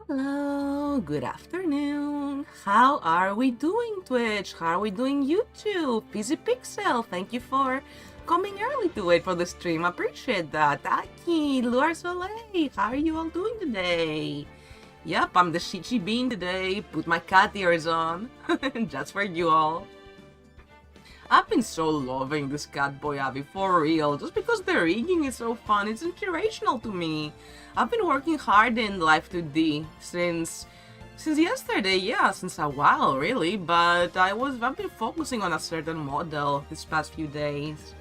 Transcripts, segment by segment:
Hello, good afternoon. How are we doing, Twitch? How are we doing, YouTube? Fizzy Pixel, thank you for coming early to wait for the stream. Appreciate that. Taki, Luar Soleil, how are you all doing today? Yep, I'm the Shichi Bean today. Put my cat ears on. Just for you all. I've been so loving this Catboy Abby, for real, just because the rigging is so fun, it's inspirational to me. I've been working hard in Life 2D since yesterday, yeah, since a while really, but I've been focusing on a certain model these past few days.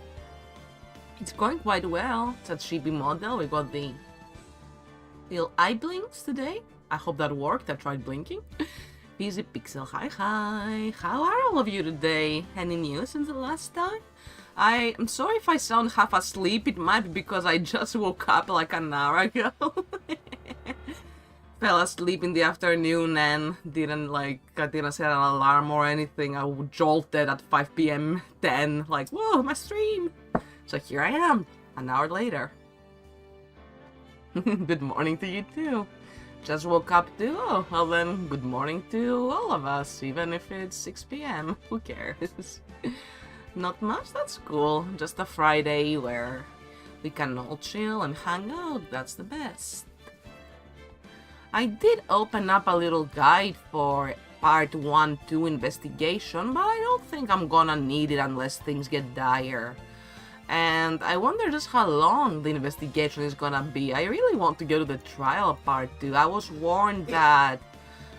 It's going quite well. It's a chibi model. We got the little eye blinks today. I hope that worked. I tried blinking. Fizzy Pixel, hi. How are all of you today? Any news since the last time? I'm sorry if I sound half asleep. It might be because I just woke up like an hour ago. Fell asleep in the afternoon and I didn't set an alarm or anything. I jolted at 5 p.m. 10, like, whoa, my stream. So here I am, an hour later. Good morning to you too. Just woke up too? Oh, well then, good morning to all of us, even if it's 6 p.m. Who cares? Not much, that's cool. Just a Friday where we can all chill and hang out, that's the best. I did open up a little guide for part 1-2 investigation, but I don't think I'm gonna need it unless things get dire. And I wonder just how long the investigation is gonna be. I really want to go to the trial part 2. I was warned that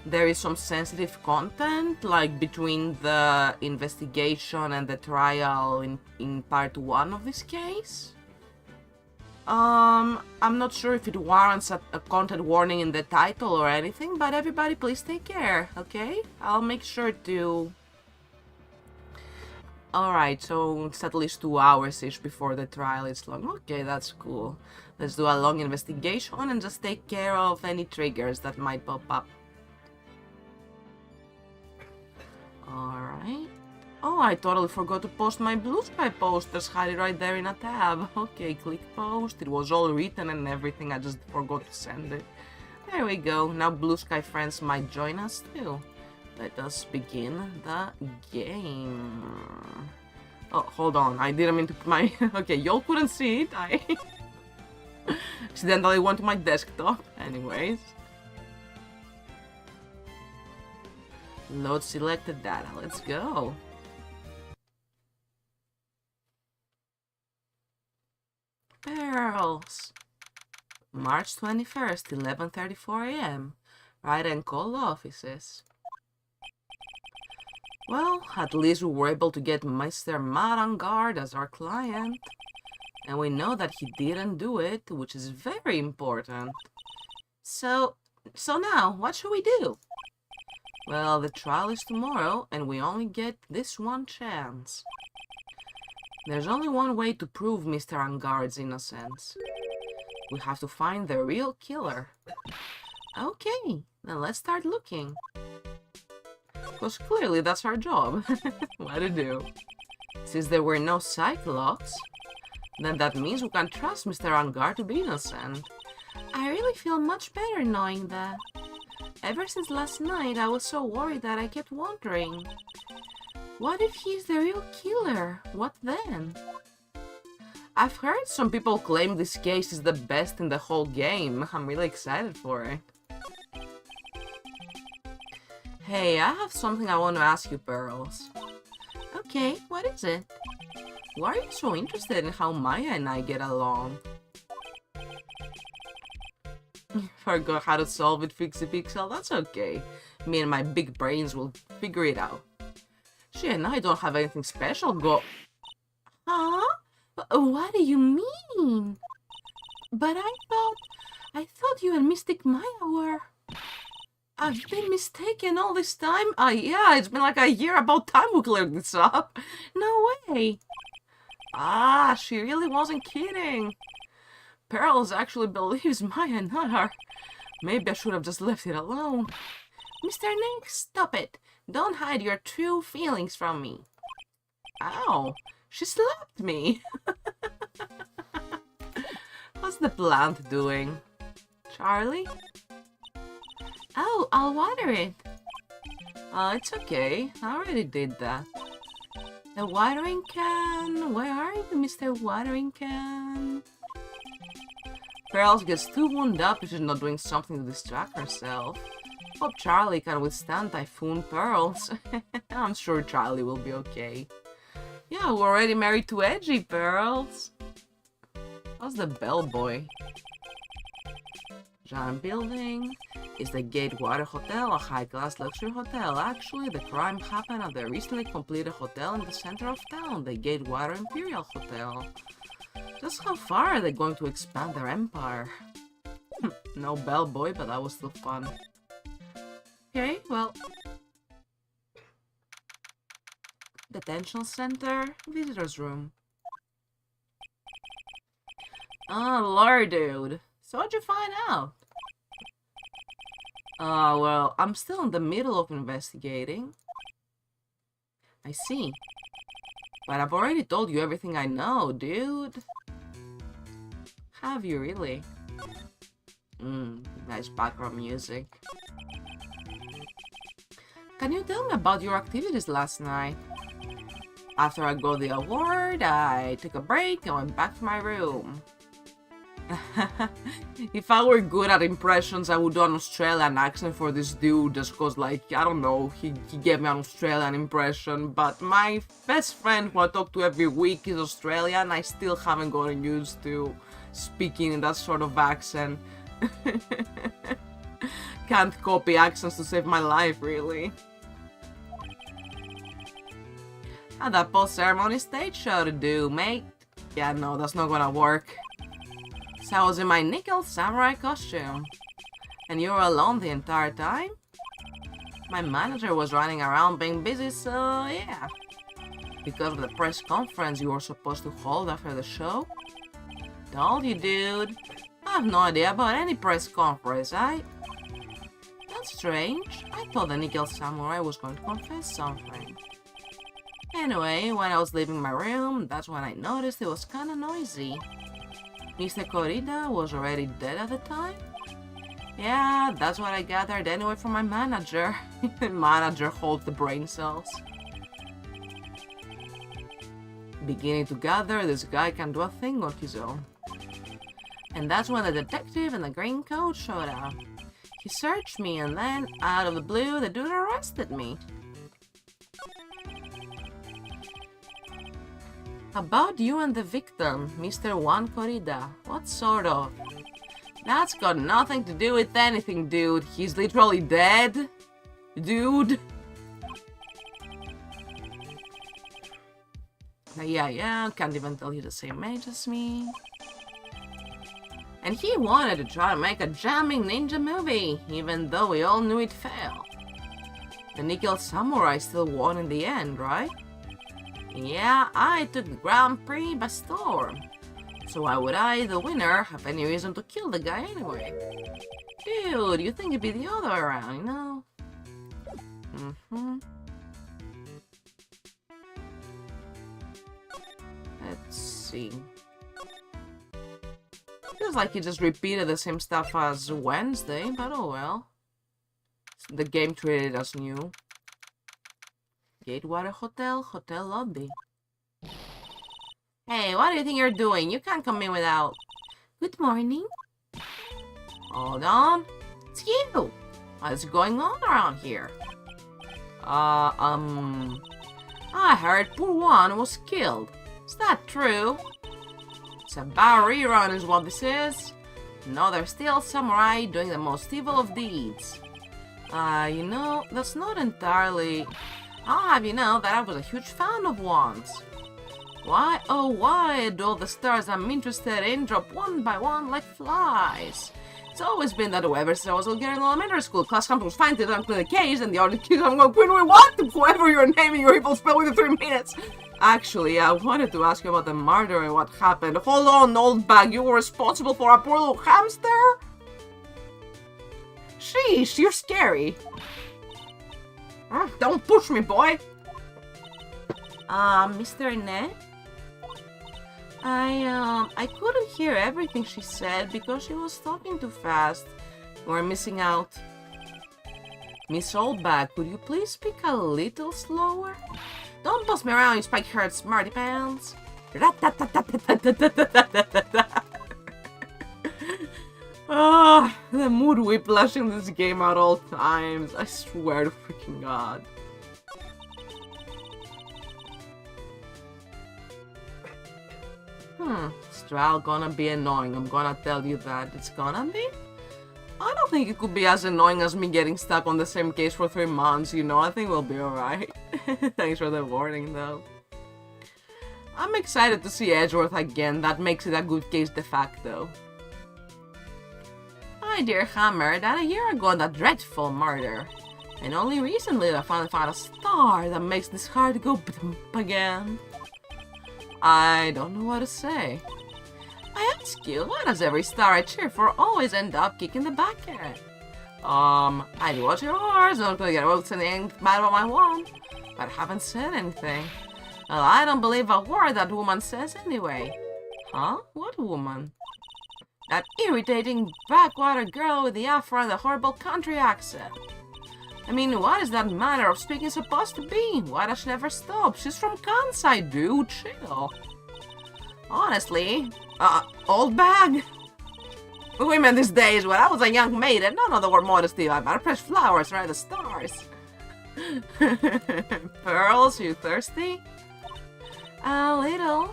there is some sensitive content, like between the investigation and the trial in part 1 of this case. I'm not sure if it warrants a content warning in the title or anything, but everybody please take care, okay? I'll make sure to... Alright, so it's at least 2 hours-ish before the trial is long. Okay, that's cool. Let's do a long investigation and just take care of any triggers that might pop up. Alright. Oh, I totally forgot to post my Blue Sky posters. Had it right there in a tab. Okay, click post. It was all written and everything. I just forgot to send it. There we go. Now Blue Sky friends might join us too. Let us begin the game. Oh, hold on. I didn't mean to put my... Okay, y'all couldn't see it. I accidentally went to my desktop. Anyways. Load selected data. Let's go. Pearls. March 21st, 11:34 a.m. Wright and Cole offices. Well, at least we were able to get Mr. Marangard as our client. And we know that he didn't do it, which is very important. So now, what should we do? Well, the trial is tomorrow, and we only get this one chance. There's only one way to prove Mr. Angard's innocence. We have to find the real killer. Okay, then let's start looking. Because clearly that's our job. What to do? Since there were no Cyclops, then that means we can trust Mr. Angard to be innocent. I really feel much better knowing that. Ever since last night, I was so worried that I kept wondering, what if he's the real killer? What then? I've heard some people claim this case is the best in the whole game. I'm really excited for it. Hey, I have something I want to ask you, Pearls. Okay, what is it? Why are you so interested in how Maya and I get along? Forgot how to solve it, Fixie Pixel? That's okay. Me and my big brains will figure it out. She and I don't have anything special Huh? What do you mean? But I thought you and Mystic Maya were... I've been mistaken all this time? Yeah, it's been like a year. About time we cleared this up. No way. She really wasn't kidding. Pearls actually believes Maya and I are... Maybe I should have just left it alone. Mr. Nick, stop it. Don't hide your true feelings from me. Ow, she slapped me. What's the plant doing? Charlie? Oh, I'll water it. It's okay. I already did that. The watering can? Where are you, Mr. Watering Can? Pearls gets too wound up if she's not doing something to distract herself. Hope Charlie can withstand Typhoon Pearls. I'm sure Charlie will be okay. Yeah, we're already married to Edgy Pearls. How's the bellboy? Giant building. Is the Gatewater Hotel a high-class luxury hotel? Actually, the crime happened at the recently completed hotel in the center of town, the Gatewater Imperial Hotel. Just how far are they going to expand their empire? No bellboy, but that was still fun. Okay, well... Detention center, visitor's room. Oh, Lord, dude. So what'd you find out? Well, I'm still in the middle of investigating. I see. But I've already told you everything I know, dude. Have you really? Nice background music. Can you tell me about your activities last night? After I got the award, I took a break and went back to my room. If I were good at impressions, I would do an Australian accent for this dude just cause, like, I don't know, he gave me an Australian impression, but my best friend who I talk to every week is Australian. I still haven't gotten used to speaking in that sort of accent. Can't copy accents to save my life, really. Had that post-ceremony stage show to do, mate. Yeah, no, that's not gonna work. So I was in my nickel samurai costume. And you were alone the entire time? My manager was running around being busy, so yeah. Because of the press conference you were supposed to hold after the show? Told you, dude. I have no idea about any press conference, That's strange. I thought the nickel samurai was going to confess something. Anyway, when I was leaving my room, that's when I noticed it was kinda noisy. Mr. Corrida was already dead at the time? Yeah, that's what I gathered anyway from my manager. Manager holds the brain cells. Beginning to gather, this guy can do a thing on his own. And that's when the detective in the green coat showed up. He searched me and then, out of the blue, the dude arrested me. About you and the victim, Mr. Juan Corrida. What sort of? That's got nothing to do with anything, dude. He's literally dead. Dude. Yeah, can't even tell he's the same age as me. And he wanted to try to make a jamming ninja movie, even though we all knew it failed. The Nickel Samurai still won in the end, right? Yeah, I took the Grand Prix by storm. So why would I, the winner, have any reason to kill the guy anyway? Dude, you think it'd be the other way around, you know? Let's see. Feels like he just repeated the same stuff as Wednesday, but oh well. The game treated it as new. Gatewater Hotel, hotel lobby. Hey, what do you think you're doing? You can't come in without... Good morning. Hold on. It's you. What's going on around here? I heard poor Juan was killed. Is that true? It's a bad rerun is what this is. No, there's still samurai doing the most evil of deeds. You know, that's not entirely... I'll have you know that I was a huge fan of Juan's. Why, oh why do all the stars I'm interested in drop one by one like flies? It's always been that way ever since I was a girl in elementary school. Class comes was fine till I'm playing the case and the other kids I'm going, wait, what? Whoever you're naming your evil spell within 3 minutes. Actually, I wanted to ask you about the murder and what happened. Hold on, old bag, you were responsible for a poor little hamster? Sheesh, you're scary. Don't push me, boy. Mr. Ne? I couldn't hear everything she said because she was talking too fast. We're missing out. Miss Oldbag, could you please speak a little slower? Don't boss me around, you spike-haired smarty pants. Ah, the mood whiplash in this game at all times. I swear to freaking God. Stral gonna be annoying, I'm gonna tell you that. It's gonna be? I don't think it could be as annoying as me getting stuck on the same case for 3 months, you know, I think we'll be alright. Thanks for the warning, though. I'm excited to see Edgeworth again, that makes it a good case de facto. My dear Hammer, that a year ago, that dreadful murder. And only recently I finally found a star that makes this heart go again. I don't know what to say. I ask you, why does every star I cheer for always end up kicking the bucket? I do watch your horse, not gonna get about saying bad about my one, but I haven't said anything. Well, I don't believe a word that woman says anyway. Huh? What woman? That irritating backwater girl with the afro and the horrible country accent. I mean, what is that manner of speaking supposed to be? Why does she never stop? She's from Kansai, dude. Chill. Honestly, old bag. Women these days, when I was a young maiden, none of them were modesty. I better press flowers right the stars. Pearls, you thirsty? A little.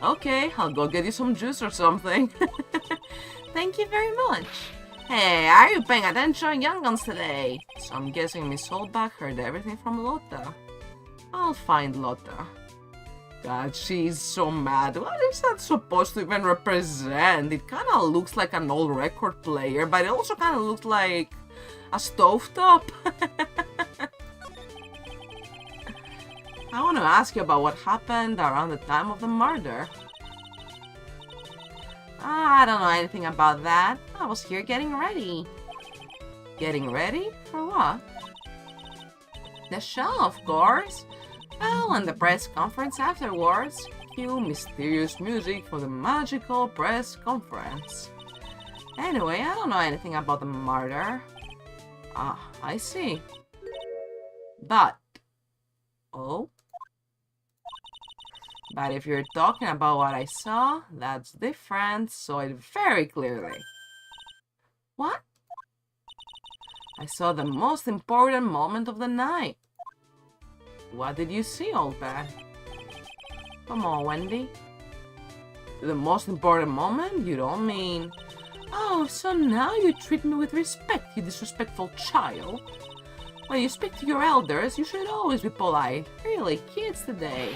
Okay, I'll go get you some juice or something. Thank you very much. Hey, are you paying attention, young guns, today? So I'm guessing Miss Holdback heard everything from Lotta. I'll find Lotta. God, she's so mad. What is that supposed to even represent? It kind of looks like an old record player, but it also kind of looks like a stovetop. I want to ask you about what happened around the time of the murder. I don't know anything about that. I was here getting ready. Getting ready? For what? The show, of course. Oh, and the press conference afterwards. Cue mysterious music for the magical press conference. Anyway, I don't know anything about the murder. Ah, I see. But... Oh? But if you're talking about what I saw, that's different, saw it very clearly. What? I saw the most important moment of the night. What did you see, old bag? Come on, Wendy. The most important moment? You don't mean... Oh, so now you treat me with respect, you disrespectful child. When you speak to your elders, you should always be polite. Really, kids today.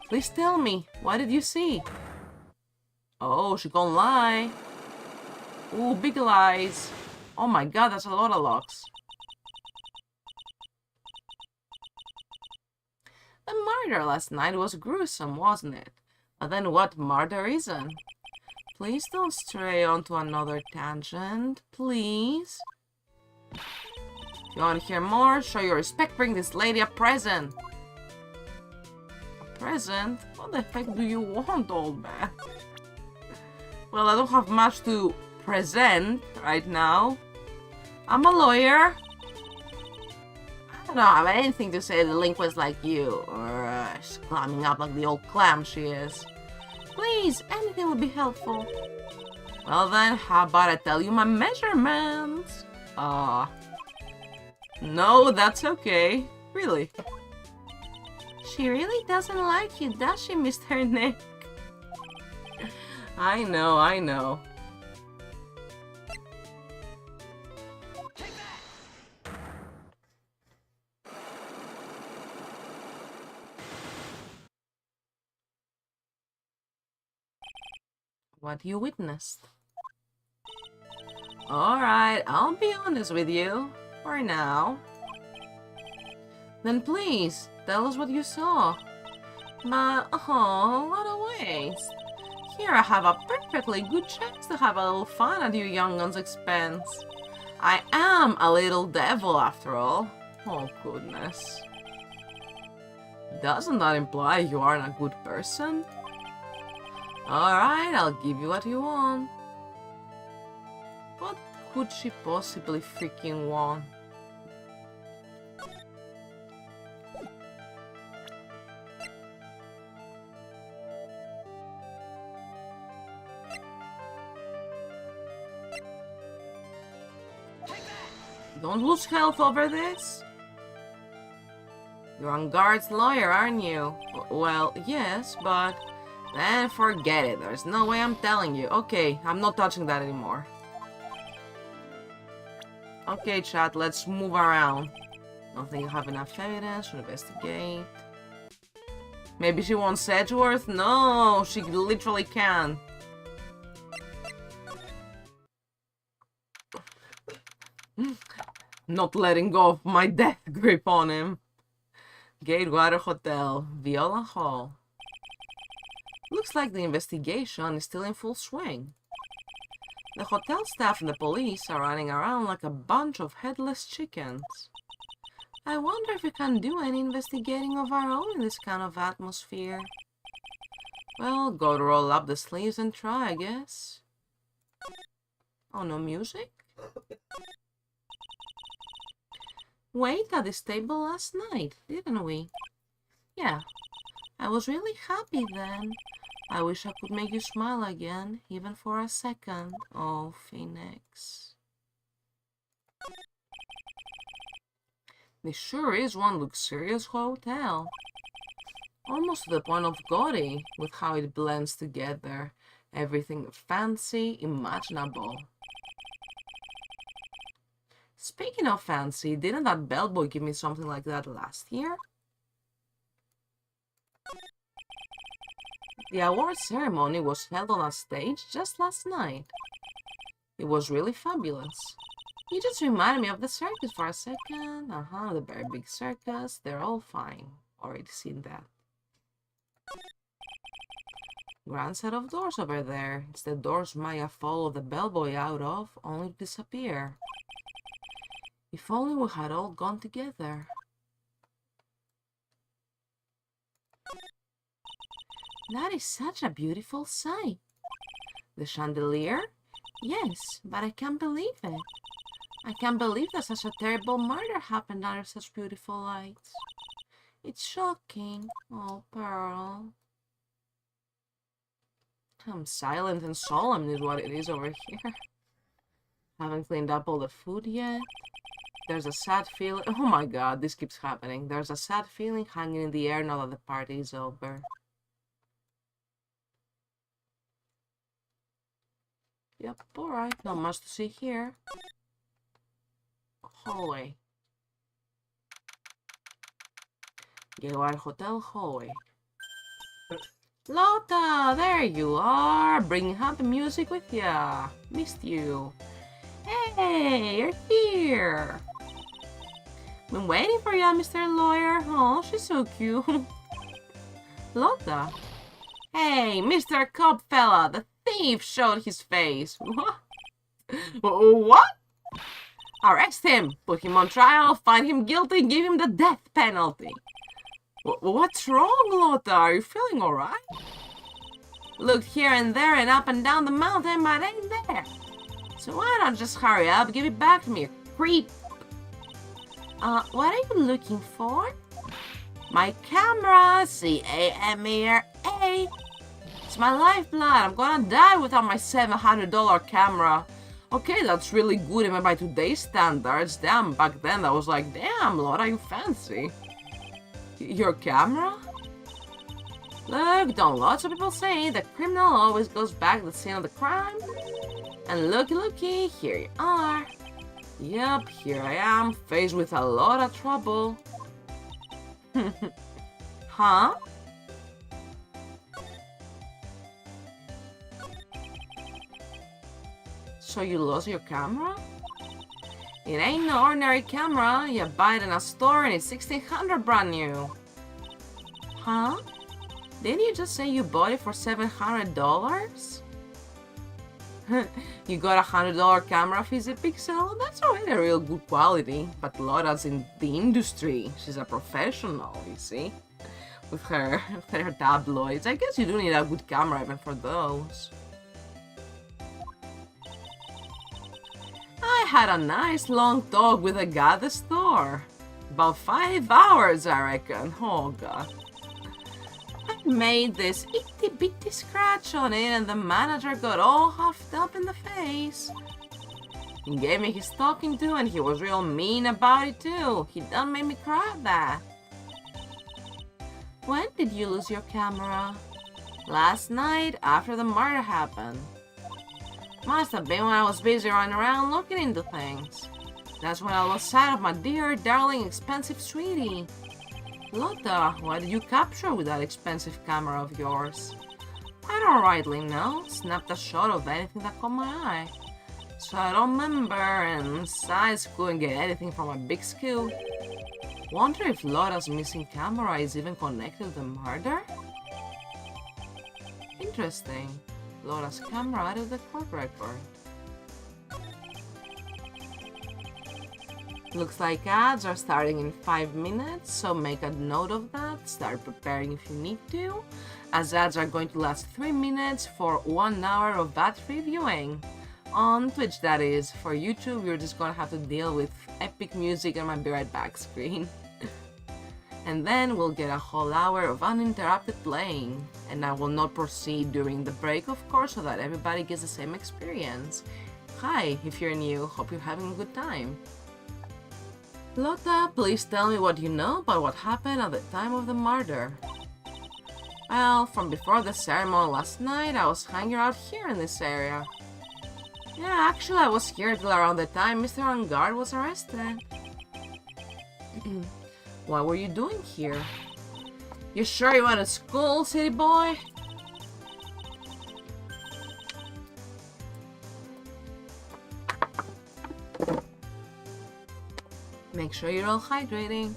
Please tell me, what did you see? Oh, she can't lie. Ooh, big lies. Oh my god, that's a lot of locks. The murder last night was gruesome, wasn't it? But then what murder isn't? Please don't stray onto another tangent, please. If you want to hear more, show your respect, bring this lady a present. A present? What the heck do you want, old man? Well, I don't have much to present right now. I'm a lawyer. I don't have anything to say to delinquents like you. She's climbing up like the old clam she is. Please, anything would be helpful. Well then, how about I tell you my measurements? No, that's okay. Really. She really doesn't like you, does she, Mr. Nick? I know, I know. What you witnessed. Alright, I'll be honest with you. For now. Then please, tell us what you saw. But, oh, what a waste. Here I have a perfectly good chance to have a little fun at you young one's expense. I am a little devil after all. Oh, goodness. Doesn't that imply you aren't a good person? Alright, I'll give you what you want. What could she possibly freaking want? Don't lose health over this. You're on guard's lawyer, aren't you? Well, yes, but... Then forget it. There's no way I'm telling you. Okay, I'm not touching that anymore. Okay, chat, let's move around. Don't think I have enough evidence to investigate. Maybe she wants Edgeworth? No, she literally can. Not letting go of my death grip on him. Gatewater Hotel, Viola Hall. Looks like the investigation is still in full swing. The hotel staff and the police are running around like a bunch of headless chickens. I wonder if we can do any investigating of our own in this kind of atmosphere. Well, go to roll up the sleeves and try, I guess. Oh, no music? Wait at this table last night, didn't we? Yeah, I was really happy then. I wish I could make you smile again, even for a second. Oh, Phoenix. This sure is one luxurious hotel. Almost to the point of gaudy with how it blends together. Everything fancy, imaginable. Speaking of fancy, didn't that bellboy give me something like that last year? The award ceremony was held on a stage just last night. It was really fabulous. You just reminded me of the circus for a second. The very big circus. They're all fine. Already seen that. Grand set of doors over there. It's the doors Maya followed the bellboy out of, only to disappear. If only we had all gone together. That is such a beautiful sight. The chandelier? Yes, but I can't believe it. I can't believe that such a terrible murder happened under such beautiful lights. It's shocking. Oh, Pearl. I'm silent and solemn is what it is over here. Haven't cleaned up all the food yet. There's a sad feeling. Oh my god, this keeps happening. There's a sad feeling hanging in the air now that the party is over. Yep, alright. Not much to see here. Hallway. Gateway Hotel hallway. Lotta, there you are, bringing happy music with ya. Missed you. Hey, you're here. Been waiting for ya, Mr. Lawyer. Oh, she's so cute. Lotta. Hey, Mr. Cop fella, the thief showed his face. What? What? Arrest him, put him on trial, find him guilty, give him the death penalty. What's wrong, Lotta? Are you feeling alright? Looked here and there and up and down the mountain, but ain't there. So why not just hurry up, give it back to me, you creep. What are you looking for? My camera, C-A-M-E-R-A. It's my lifeblood. I'm gonna die without my $700 camera. Okay, that's really good even by today's standards. Damn, back then I was like, damn, Lotta, you fancy. Your camera? Look, don't lots of people say the criminal always goes back to the scene of the crime? And looky, here you are. Yep, here I am, faced with a lot of trouble. Huh? So you lost your camera? It ain't no ordinary camera. You buy it in a store and it's $1,600 brand new. Huh? Didn't you just say you bought it for $700? You got a $100 camera, Pixel? That's already a real good quality. But Lotta's in the industry. She's a professional, you see? With her tabloids. I guess you do need a good camera even for those. I had a nice long talk with a guy at the store. About 5 hours, I reckon. Oh god. I made this itty bitty scratch on it and the manager got all huffed up in the face. He gave me his talking to and he was real mean about it too. He done made me cry at that. When did you lose your camera? Last night, after the murder happened. Must have been when I was busy running around looking into things. That's when I lost sight of my dear, darling, expensive sweetie. Lotta, what did you capture with that expensive camera of yours? I don't rightly know. Snapped a shot of anything that caught my eye. So I don't remember, and besides, couldn't get anything from my big scoop. Wonder if Lotta's missing camera is even connected to the murder? Interesting. Lotta's camera added the court record. Looks like ads are starting in 5 minutes, so make a note of that. Start preparing if you need to, as ads are going to last 3 minutes for 1 hour of ad-free viewing. On Twitch, that is. For YouTube, you're just gonna have to deal with epic music on my Be Right Back screen. And then we'll get a whole hour of uninterrupted playing. And I will not proceed during the break, of course, so that everybody gets the same experience. Hi, if you're new, hope you're having a good time. Lotta, please tell me what you know about what happened at the time of the murder. Well, from before the ceremony last night, I was hanging out here in this area. Yeah, actually, I was here till around the time Mr. Angard was arrested. What were you doing here? You sure you went to school, city boy? Make sure you're all hydrating.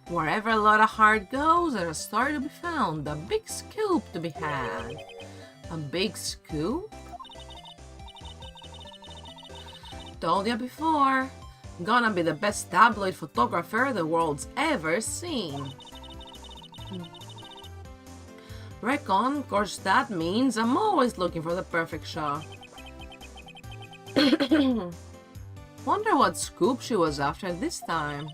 Wherever a lot of heart goes, there's a story to be found, a big scoop to be had. A big scoop? Told ya before, gonna be the best tabloid photographer the world's ever seen. Reckon, course that means I'm always looking for the perfect shot. Wonder what scoop she was after this time.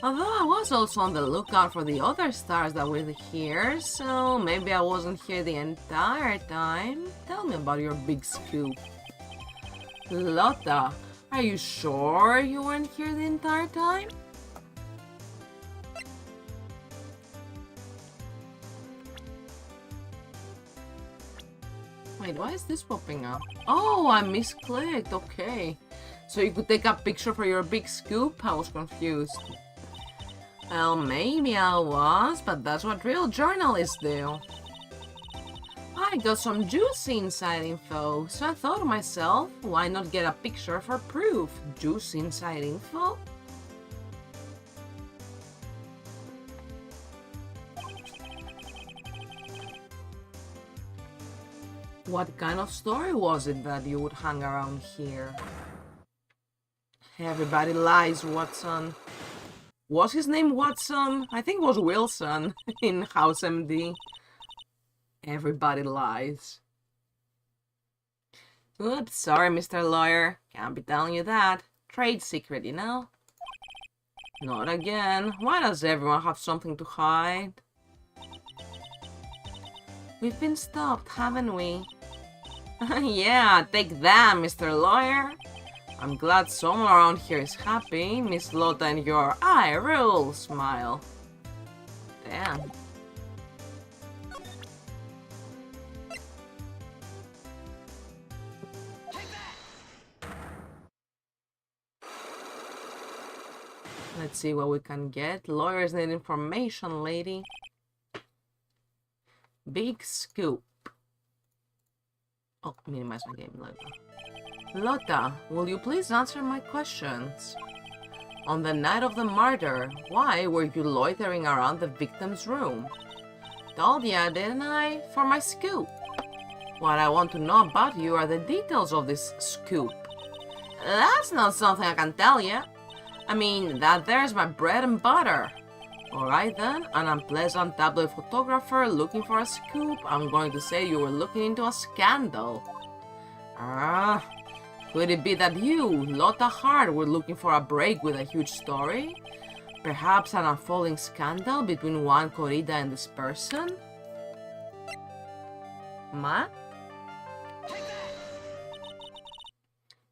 Although I was also on the lookout for the other stars that were here, so maybe I wasn't here the entire time. Tell me about your big scoop. Lotta, are you sure you weren't here the entire time? Wait, why is this popping up? Oh, I misclicked, okay. So you could take a picture for your big scoop? I was confused. Well, maybe I was, but that's what real journalists do. I got some juicy inside info, so I thought to myself, why not get a picture for proof? Juicy inside info? What kind of story was it that you would hang around here? Everybody lies, Watson. Was his name Watson? I think it was Wilson in House MD. Everybody lies. Oops, sorry, Mr. Lawyer. Can't be telling you that. Trade secret, you know? Not again. Why does everyone have something to hide? We've been stopped, haven't we? Yeah, take that, Mr. Lawyer. I'm glad someone around here is happy. Miss Lotta and your I rule smile. Damn. Let's see what we can get. Lawyers need information, lady. Big scoop. Oh, minimize my game later. Lotta, will you please answer my questions? On the night of the murder, why were you loitering around the victim's room? Told ya, didn't I? For my scoop. What I want to know about you are the details of this scoop. That's not something I can tell ya. I mean, that there's my bread and butter. Alright then, an unpleasant tabloid photographer looking for a scoop. I'm going to say you were looking into a scandal. Could it be that you, Lotta Hart, were looking for a break with a huge story? Perhaps an unfolding scandal between Juan Corrida and this person? Ma?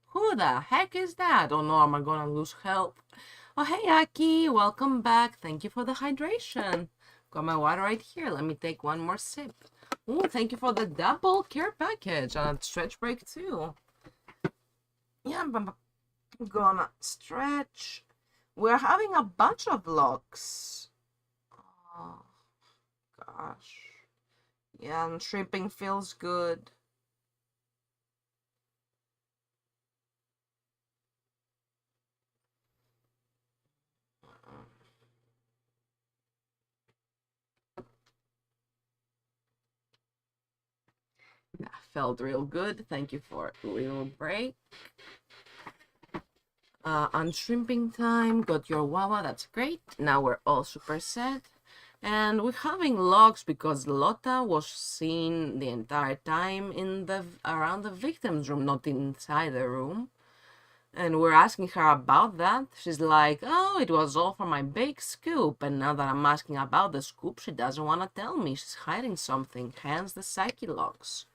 Who Who the heck is that? Oh no, am I gonna lose health? Oh, hey, Aki, welcome back. Thank you for the hydration. Got my water right here. Let me take one more sip. Oh, thank you for the double care package and a stretch break too. Yeah, I'm gonna stretch. We're having a bunch of vlogs. Oh, gosh. Yeah, and shrimping feels good. That felt real good. Thank you for a little break. On shrimping time, got your Wawa, that's great. Now we're all super set. And we're having logs because Lotta was seen the entire time in the around the victim's room, not inside the room. And we're asking her about that. She's like, oh, it was all for my big scoop. And now that I'm asking about the scoop, she doesn't want to tell me. She's hiding something, hence the psyche logs.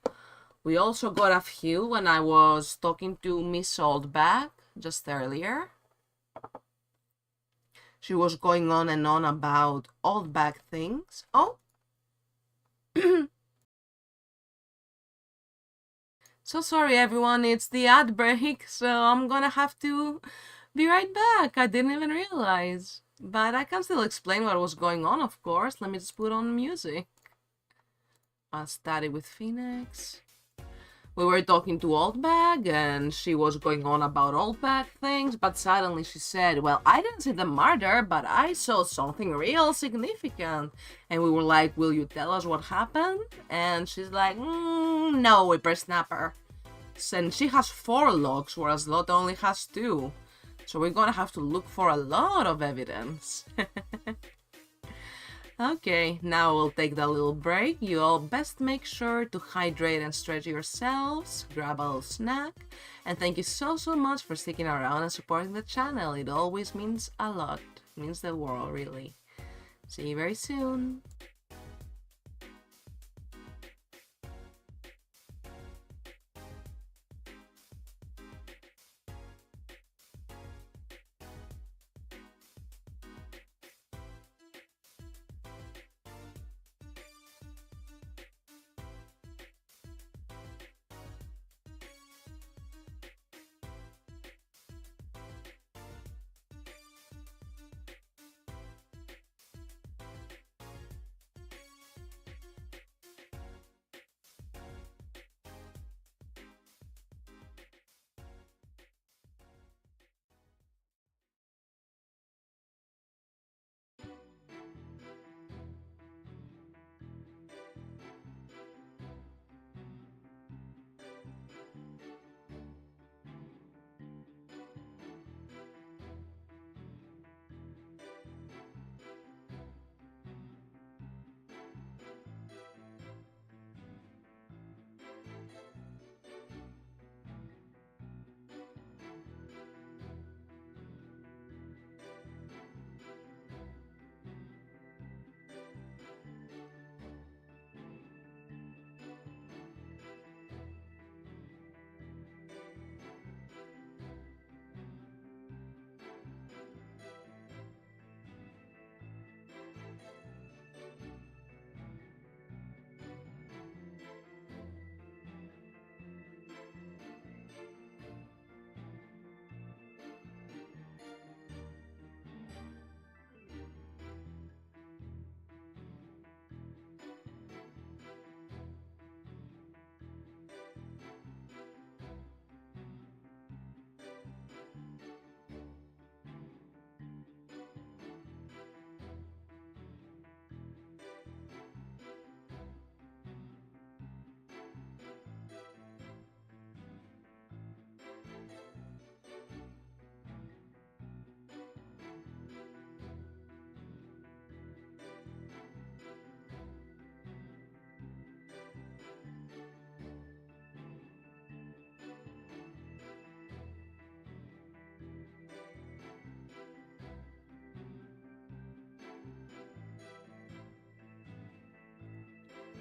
We also got a few when I was talking to Miss Oldbag just earlier. She was going on and on about Oldbag things. Oh! So sorry everyone, it's the ad break, so I'm gonna have to be right back. I didn't even realize. But I can still explain what was going on, of course. Let me just put on music. I'll study with Phoenix. We were talking to Oldbag, and she was going on about Oldbag things, but suddenly she said, well, I didn't see the murder, but I saw something real significant. And we were like, will you tell us what happened? And she's like, no, whippersnapper. And she has 4 logs, whereas Lotte only has 2. So we're gonna have to look for a lot of evidence. Okay, now we'll take that little break. You all best make sure to hydrate and stretch yourselves, grab a little snack, and thank you so much for sticking around and supporting the channel. It always means a lot. It means the world, really. See you very soon.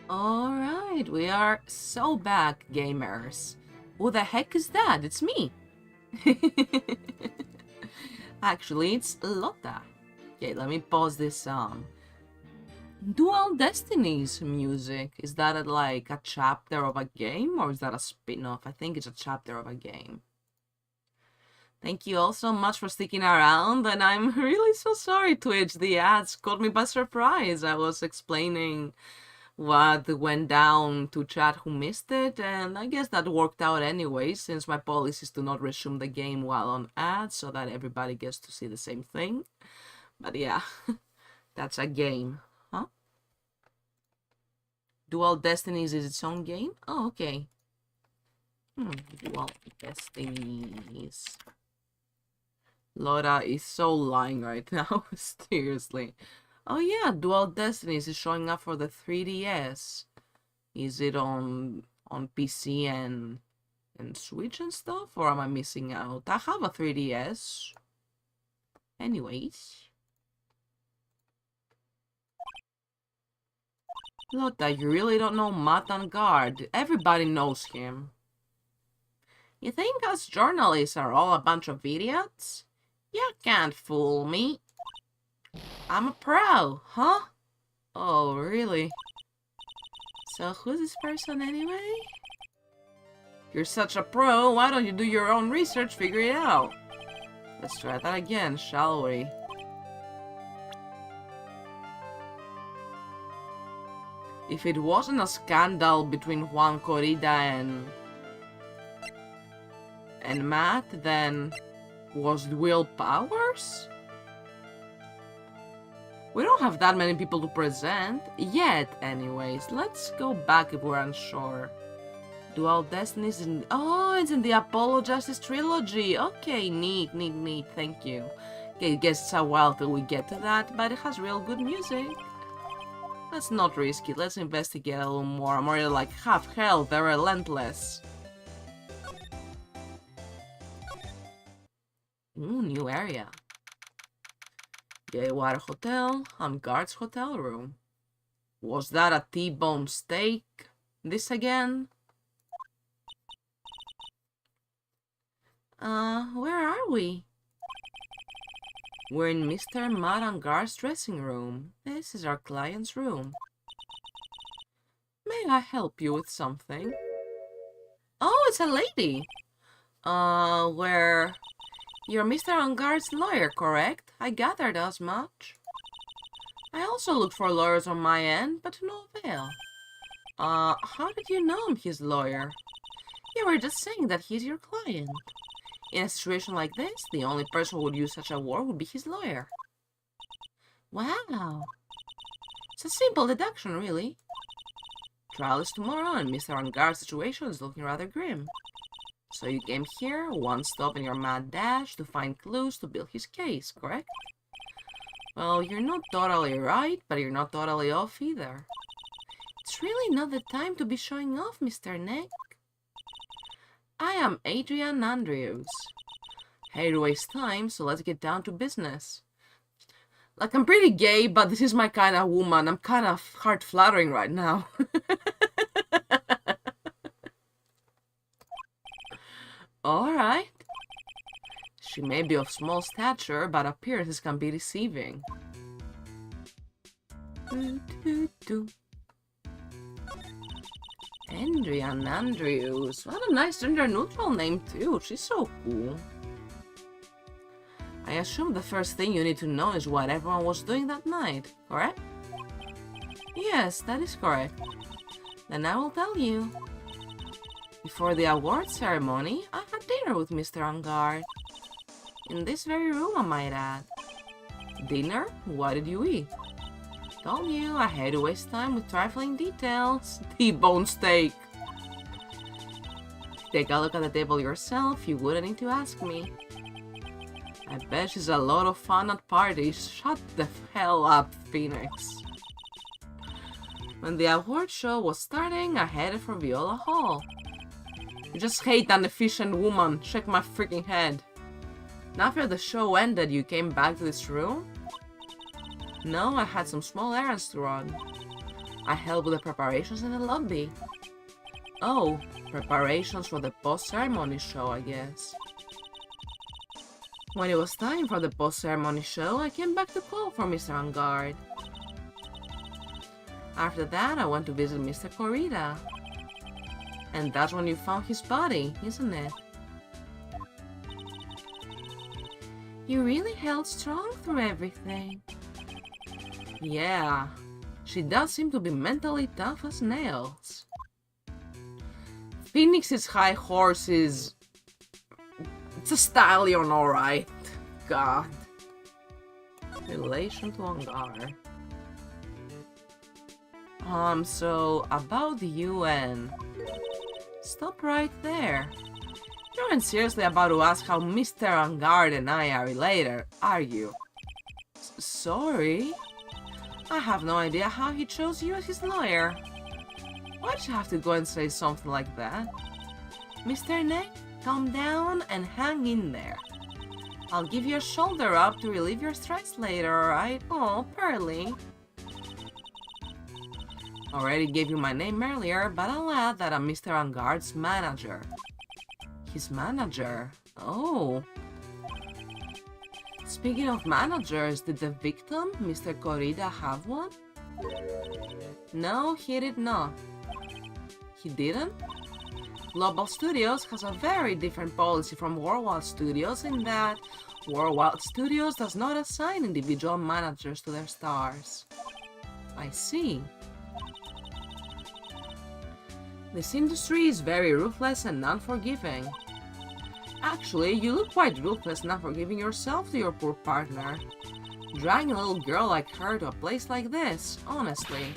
Alright, we are so back, gamers. Who the heck is that? It's me. Actually, it's Lotta. Okay, let me pause this Dual Destinies music. Is that like a chapter of a game or is that a spin-off? I think it's a chapter of a game. Thank you all so much for sticking around, and I'm really so sorry, Twitch. The ads caught me by surprise. I was explaining what went down to chat who missed it, and I guess that worked out anyway, since my policy is to not resume the game while on ads, so that everybody gets to see the same thing. But yeah, that's a game. Huh? Dual Destinies is its own game? Oh, okay. Dual Destinies. Laura is so lying right now, seriously. Oh yeah, Dual Destinies is showing up for the 3DS. Is it on PC and Switch and stuff, or am I missing out? I have a 3DS. Anyways. Lotta, you really don't know Matan Guard. Everybody knows him. You think us journalists are all a bunch of idiots? You can't fool me. I'm a pro, huh? Oh, really? So who's this person anyway? You're such a pro, why don't you do your own research, figure it out? Let's try that again, shall we? If it wasn't a scandal between Juan Corrida and Matt, then was it Will Powers? We don't have that many people to present yet, anyways. Let's go back if we're unsure. Dual Destinies in... Oh, it's in the Apollo Justice Trilogy. Okay, neat. Thank you. Okay, I guess it's a while till we get to that, but it has real good music. Let's not risk it. Let's investigate a little more. I'm already like half health. They're relentless. Ooh, new area. Water Hotel. Guard's hotel room. Was that a T-bone steak? This again? Where are we? We're in Mr. Marangar's dressing room. This is our client's room. May I help you with something? Oh, it's a lady! Where... You're Mr. Angar's lawyer, correct? I gathered as much. I also looked for lawyers on my end, but to no avail. How did you know I'm his lawyer? You were just saying that he's your client. In a situation like this, the only person who would use such a word would be his lawyer. Wow. It's a simple deduction, really. Trial is tomorrow, and Mr. Angar's situation is looking rather grim. So you came here, one stop in your mad dash, to find clues to build his case, correct? Well, you're not totally right, but you're not totally off either. It's really not the time to be showing off, Mr. Nick. I am Adrian Andrews. Hate to waste time, so let's get down to business. Like, I'm pretty gay, but this is my kind of woman. I'm kind of heart-flattering right now. Alright. She may be of small stature, but appearances can be deceiving. Adrian Andrews. What a nice gender-neutral name, too. She's so cool. I assume the first thing you need to know is what everyone was doing that night, correct? Yes, that is correct. Then I will tell you. Before the award ceremony, I had dinner with Mr. Angar. In this very room, I might add. Dinner? What did you eat? Told you, I hate to waste time with trifling details. T-bone steak. Take a look at the table yourself, you wouldn't need to ask me. I bet she's a lot of fun at parties. Shut the hell up, Phoenix. When the award show was starting, I headed for Viola Hall. I just hate an efficient woman. Shake my freaking head. And after the show ended, you came back to this room? No, I had some small errands to run. I helped with the preparations in the lobby. Oh, preparations for the post-ceremony show, I guess. When it was time for the post-ceremony show, I came back to call for Mr. Angard. After that, I went to visit Mr. Corrida. And that's when you found his body, isn't it? You really held strong through everything. Yeah, she does seem to be mentally tough as nails. Phoenix's high horse is... It's a stallion, alright. God. Relation to Angar. So, about the UN. Stop right there. You aren't seriously about to ask how Mr. Angard and I are related, are you? Sorry? I have no idea how he chose you as his lawyer. Why'd you have to go and say something like that? Mr. Neck, calm down and hang in there. I'll give you a shoulder up to relieve your stress later, alright? Oh, Pearly. Already gave you my name earlier, but I'll add that I'm Mr. Angard's manager. His manager? Oh. Speaking of managers, did the victim, Mr. Corrida, have one? No, he did not. He didn't? Global Studios has a very different policy from Worldwide Studios in that Worldwide Studios does not assign individual managers to their stars. I see. This industry is very ruthless and unforgiving. Actually, you look quite ruthless and unforgiving yourself to your poor partner. Dragging a little girl like her to a place like this, honestly.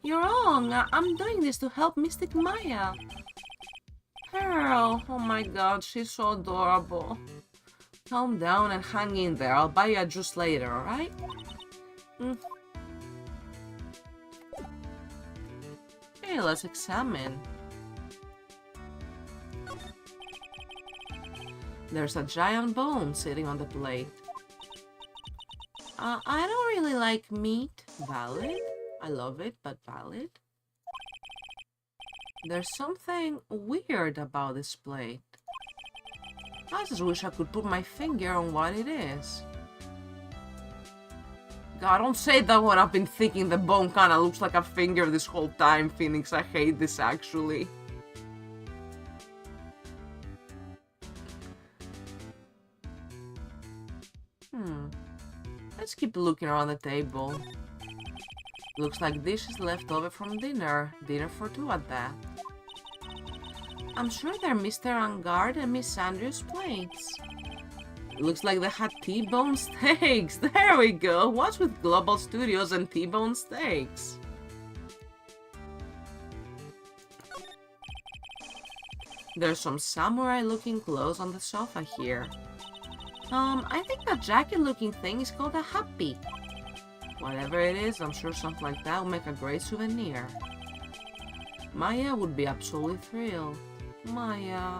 You're wrong, I'm doing this to help Mystic Maya. Pearl, oh my god, she's so adorable. Calm down and hang in there, I'll buy you a juice later, alright? Okay, let's examine. There's a giant bone sitting on the plate. I don't really like meat. Valid. I love it, but valid. There's something weird about this plate. I just wish I could put my finger on what it is. God, don't say that when I've been thinking the bone kinda looks like a finger this whole time, Phoenix. I hate this, actually. Let's keep looking around the table. Looks like dishes left over from dinner. Dinner for two at that. I'm sure they're Mr. Angard and Miss Andrews' plates. Looks like they had T-bone steaks. There we go. What's with Global Studios and T-bone steaks? There's some samurai-looking clothes on the sofa here. I think that jacket-looking thing is called a happy. Whatever it is, I'm sure something like that will make a great souvenir. Maya would be absolutely thrilled. Maya...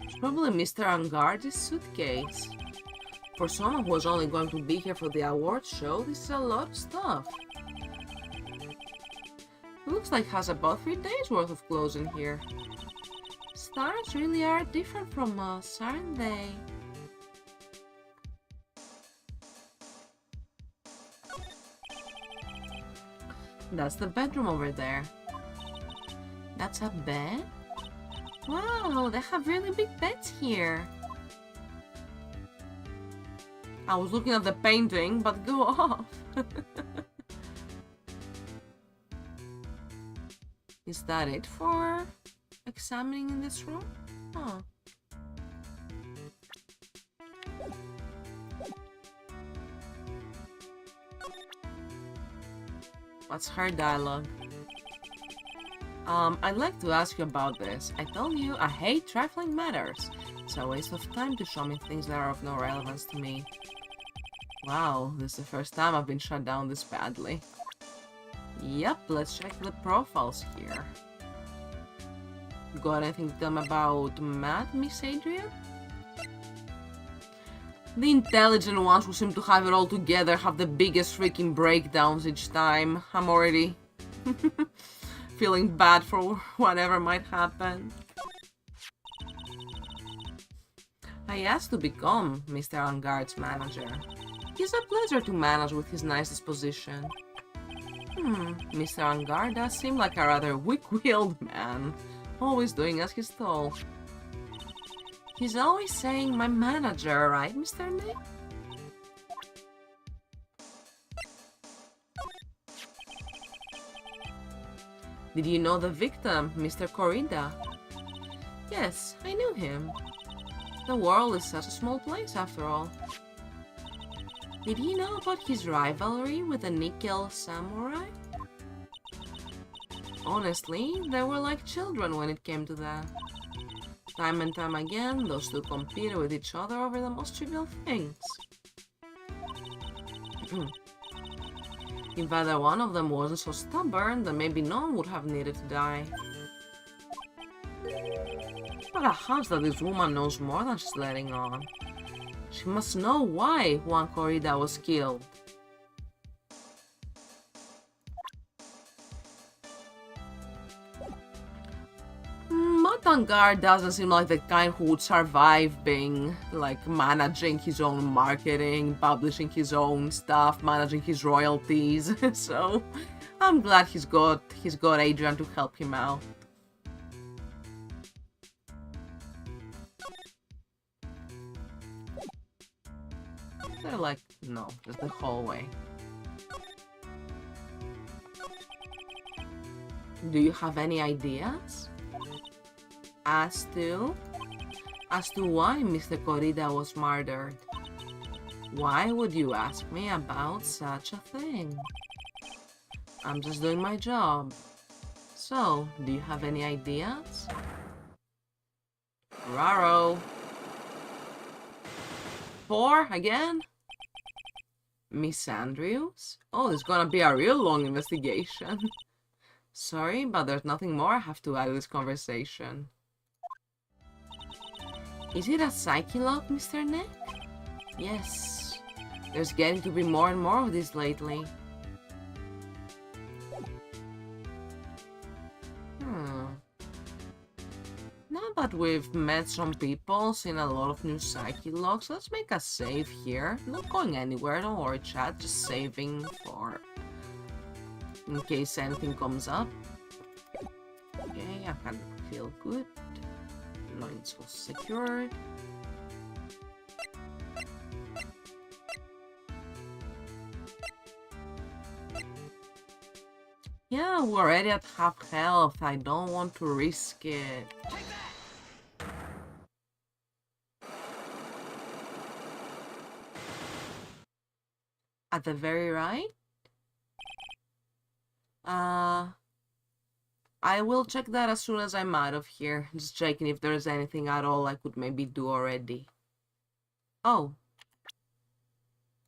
It's probably Mr. Angard's suitcase. For someone who was only going to be here for the awards show, this is a lot of stuff. Looks like has about 3 days worth of clothes in here. Stars really are different from us, aren't they? That's the bedroom over there. That's a bed? Wow, they have really big beds here. I was looking at the painting, but go off. Is that it for examining in this room? Huh. What's her dialogue? I'd like to ask you about this. I told you I hate trifling matters. It's a waste of time to show me things that are of no relevance to me. Wow, this is the first time I've been shut down this badly. Yep, let's check the profiles here. Got anything to tell me about Matt, Miss Adrian? The intelligent ones who seem to have it all together have the biggest freaking breakdowns each time. I'm already feeling bad for whatever might happen. I asked to become Mr. Angard's manager. He's a pleasure to manage with his nice disposition. Mr. Angard does seem like a rather weak-willed man, always doing as he's told. He's always saying my manager, right, Mr. Nick? Did you know the victim, Mr. Corrida? Yes, I knew him. The world is such a small place after all. Did you know about his rivalry with the Nickel Samurai? Honestly, they were like children when it came to that. Time and time again, those two competed with each other over the most trivial things. If either one of them wasn't so stubborn, then maybe no one would have needed to die. But a hunch that this woman knows more than she's letting on. She must know why Juan Corrida was killed. Angard doesn't seem like the kind who would survive being, like, managing his own marketing, publishing his own stuff, managing his royalties. So, I'm glad he's got Adrian to help him out. They're like, no, just the hallway. Do you have any ideas? As to why Mr. Corrida was murdered. Why would you ask me about such a thing? I'm just doing my job. So, do you have any ideas? Raro. 4 again? Miss Andrews? Oh, it's gonna be a real long investigation. Sorry, but there's nothing more I have to add to this conversation. Is it a psyche lock, Mr. Nick? Yes. There's getting to be more and more of this lately. Now that we've met some people, seen a lot of new psyche locks, let's make a save here. Not going anywhere, don't worry chat, just saving for... in case anything comes up. Okay, I can feel good. Lines was secured. Yeah, we're already at half health. I don't want to risk it. At the very right? I will check that as soon as I'm out of here. Just checking if there's anything at all I could maybe do already. Oh.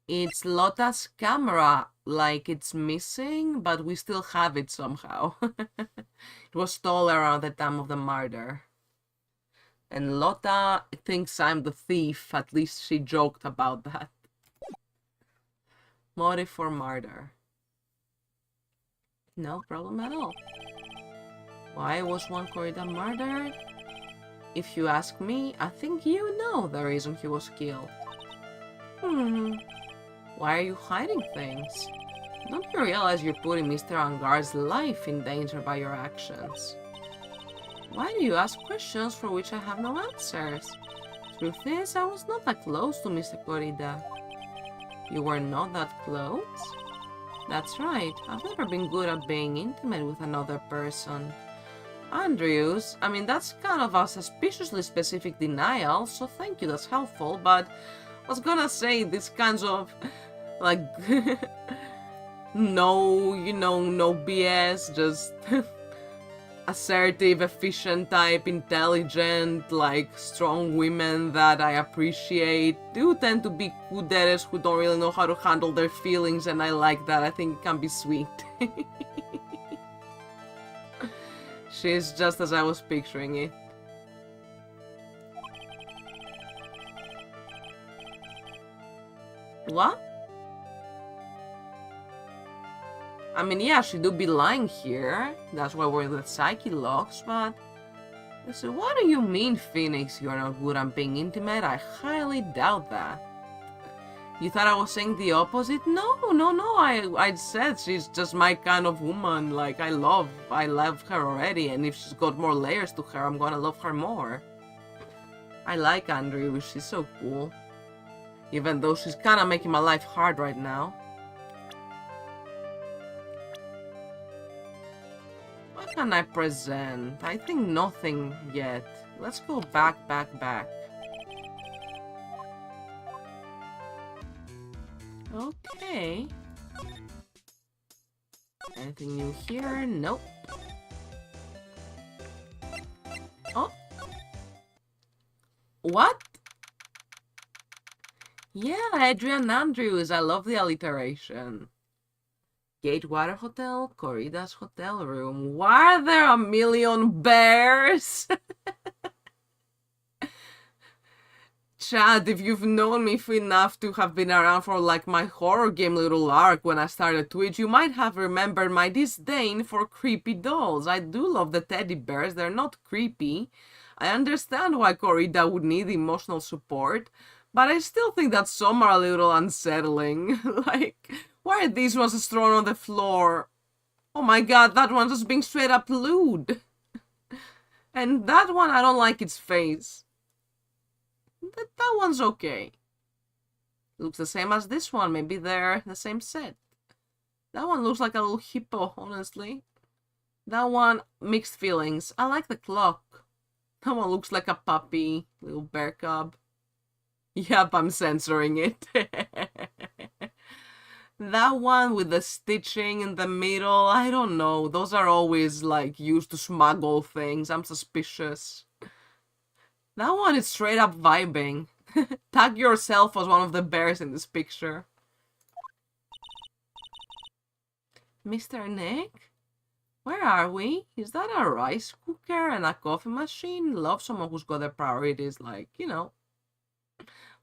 It's Lotta's camera. Like, it's missing, but we still have it somehow. It was stolen around the time of the murder. And Lotta thinks I'm the thief. At least she joked about that. Motive for murder. No problem at all. Why was Juan Corrida murdered? If you ask me, I think you know the reason he was killed. Why are you hiding things? Don't you realize you're putting Mr. Angard's life in danger by your actions? Why do you ask questions for which I have no answers? Truth is, I was not that close to Mr. Corrida. You were not that close? That's right, I've never been good at being intimate with another person. Andrews, I mean, that's kind of a suspiciously specific denial, so thank you, that's helpful, but I was gonna say this kinds of, like, no, you know, no BS, just assertive, efficient type, intelligent, like, strong women that I appreciate do tend to be kuderes who don't really know how to handle their feelings, and I like that. I think it can be sweet. She's just as I was picturing it. What? I mean, yeah, she do be lying here. That's why we're in the psyche locks, but... So what do you mean, Phoenix? You're not good at being intimate? I highly doubt that. You thought I was saying the opposite? No. I said she's just my kind of woman. Like, I love her already, and if she's got more layers to her, I'm gonna love her more. I like Andrew, she's so cool. Even though she's kinda making my life hard right now. What can I present? I think nothing yet. Let's go back. Okay. Anything new here? Nope. Oh. What? Yeah, Adrian Andrews. I love the alliteration. Gatewater Hotel, Corrida's hotel room. Why are there a million bears? Chad, if you've known me for enough to have been around for like my horror game little arc when I started Twitch, you might have remembered my disdain for creepy dolls. I do love the teddy bears, they're not creepy. I understand why Corrida would need emotional support, but I still think that some are a little unsettling. Like, why are these ones thrown on the floor? Oh my god, that one's just being straight up lewd. And that one, I don't like its face. That one's okay. Looks the same as this one. Maybe they're the same set. That one looks like a little hippo, honestly. That one, mixed feelings. I like the clock. That one looks like a puppy, little bear cub. Yep, I'm censoring it. That one with the stitching in the middle, I don't know. Those are always like used to smuggle things. I'm suspicious. That one is straight up vibing. Tag yourself as one of the bears in this picture. Mr. Nick? Where are we? Is that a rice cooker and a coffee machine? Love someone who's got their priorities, like, you know.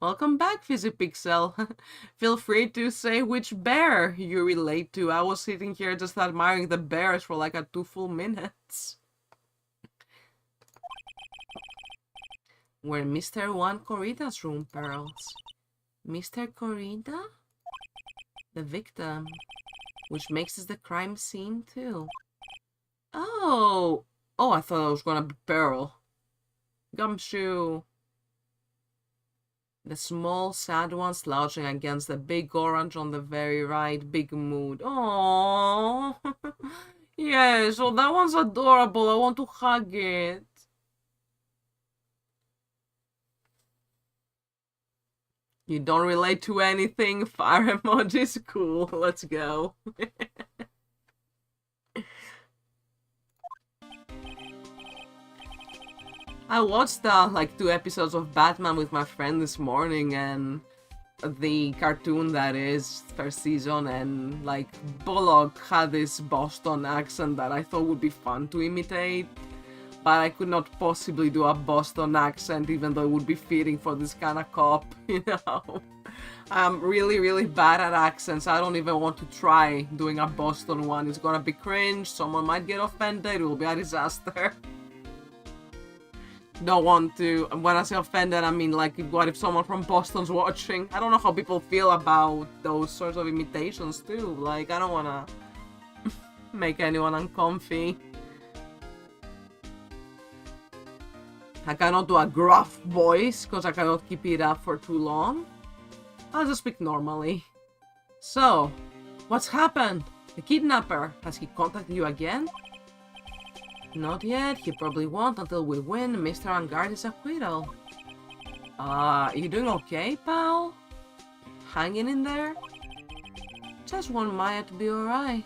Welcome back, Pixel. Feel free to say which bear you relate to. I was sitting here just admiring the bears for like 2 full minutes. We're in Mr. Juan Corrida's room, Pearls. Mr. Corrida? The victim. Which makes this the crime scene, too. Oh! Oh, I thought it was gonna be Pearl. Gumshoe. The small, sad one slouching against the big orange on the very right. Big mood. Oh, yes, oh, that one's adorable. I want to hug it. You don't relate to anything? Fire emoji's cool. Let's go. I watched like 2 episodes of Batman with my friend this morning, and the cartoon that is first season, and like Bullock had this Boston accent that I thought would be fun to imitate, but I could not possibly do a Boston accent even though it would be fitting for this kind of cop, you know. I'm really bad at accents. I don't even want to try doing a Boston one. It's gonna be cringe, someone might get offended, it will be a disaster. Don't want to. When I say offended, I mean like, what if someone from Boston's watching? I don't know how people feel about those sorts of imitations too. Like, I don't wanna make anyone uncomfy. I cannot do a gruff voice because I cannot keep it up for too long. I'll just speak normally. So, what's happened? The kidnapper, has he contacted you again? Not yet, he probably won't until we win Mr. Angardi's acquittal. You doing okay, pal? Hanging in there? Just want Maya to be alright.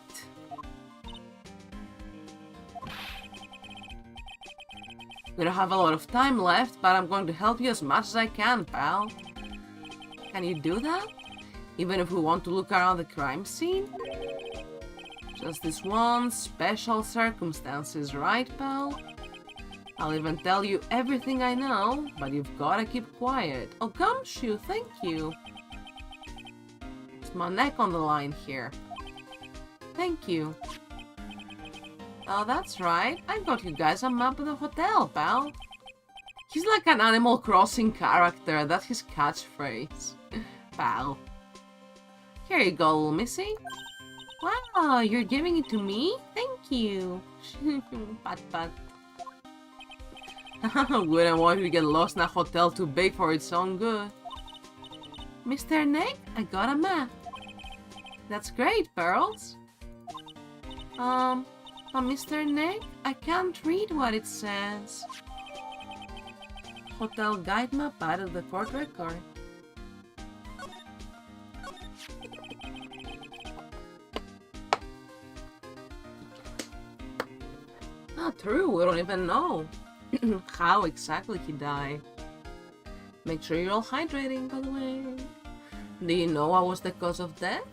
We don't have a lot of time left, but I'm going to help you as much as I can, pal. Can you do that? Even if we want to look around the crime scene? Just this one special circumstances, right, pal? I'll even tell you everything I know, but you've gotta keep quiet. Oh, Gumshoe, thank you. my neck on the line here. Thank you. Oh, that's right. I got you guys a map of the hotel, pal. He's like an Animal Crossing character. That's his catchphrase. Pal. Here you go, little missy. Wow, you're giving it to me? Thank you. Pat pat. Wouldn't want you to get lost in a hotel too big for its own good. Mr. Nick, I got a map. That's great, Pearls. But Mr. Nick, I can't read what it says. Hotel guide map out of the court record. Not true, we don't even know how exactly he died. Make sure you're all hydrating, by the way. Do you know what was the cause of death?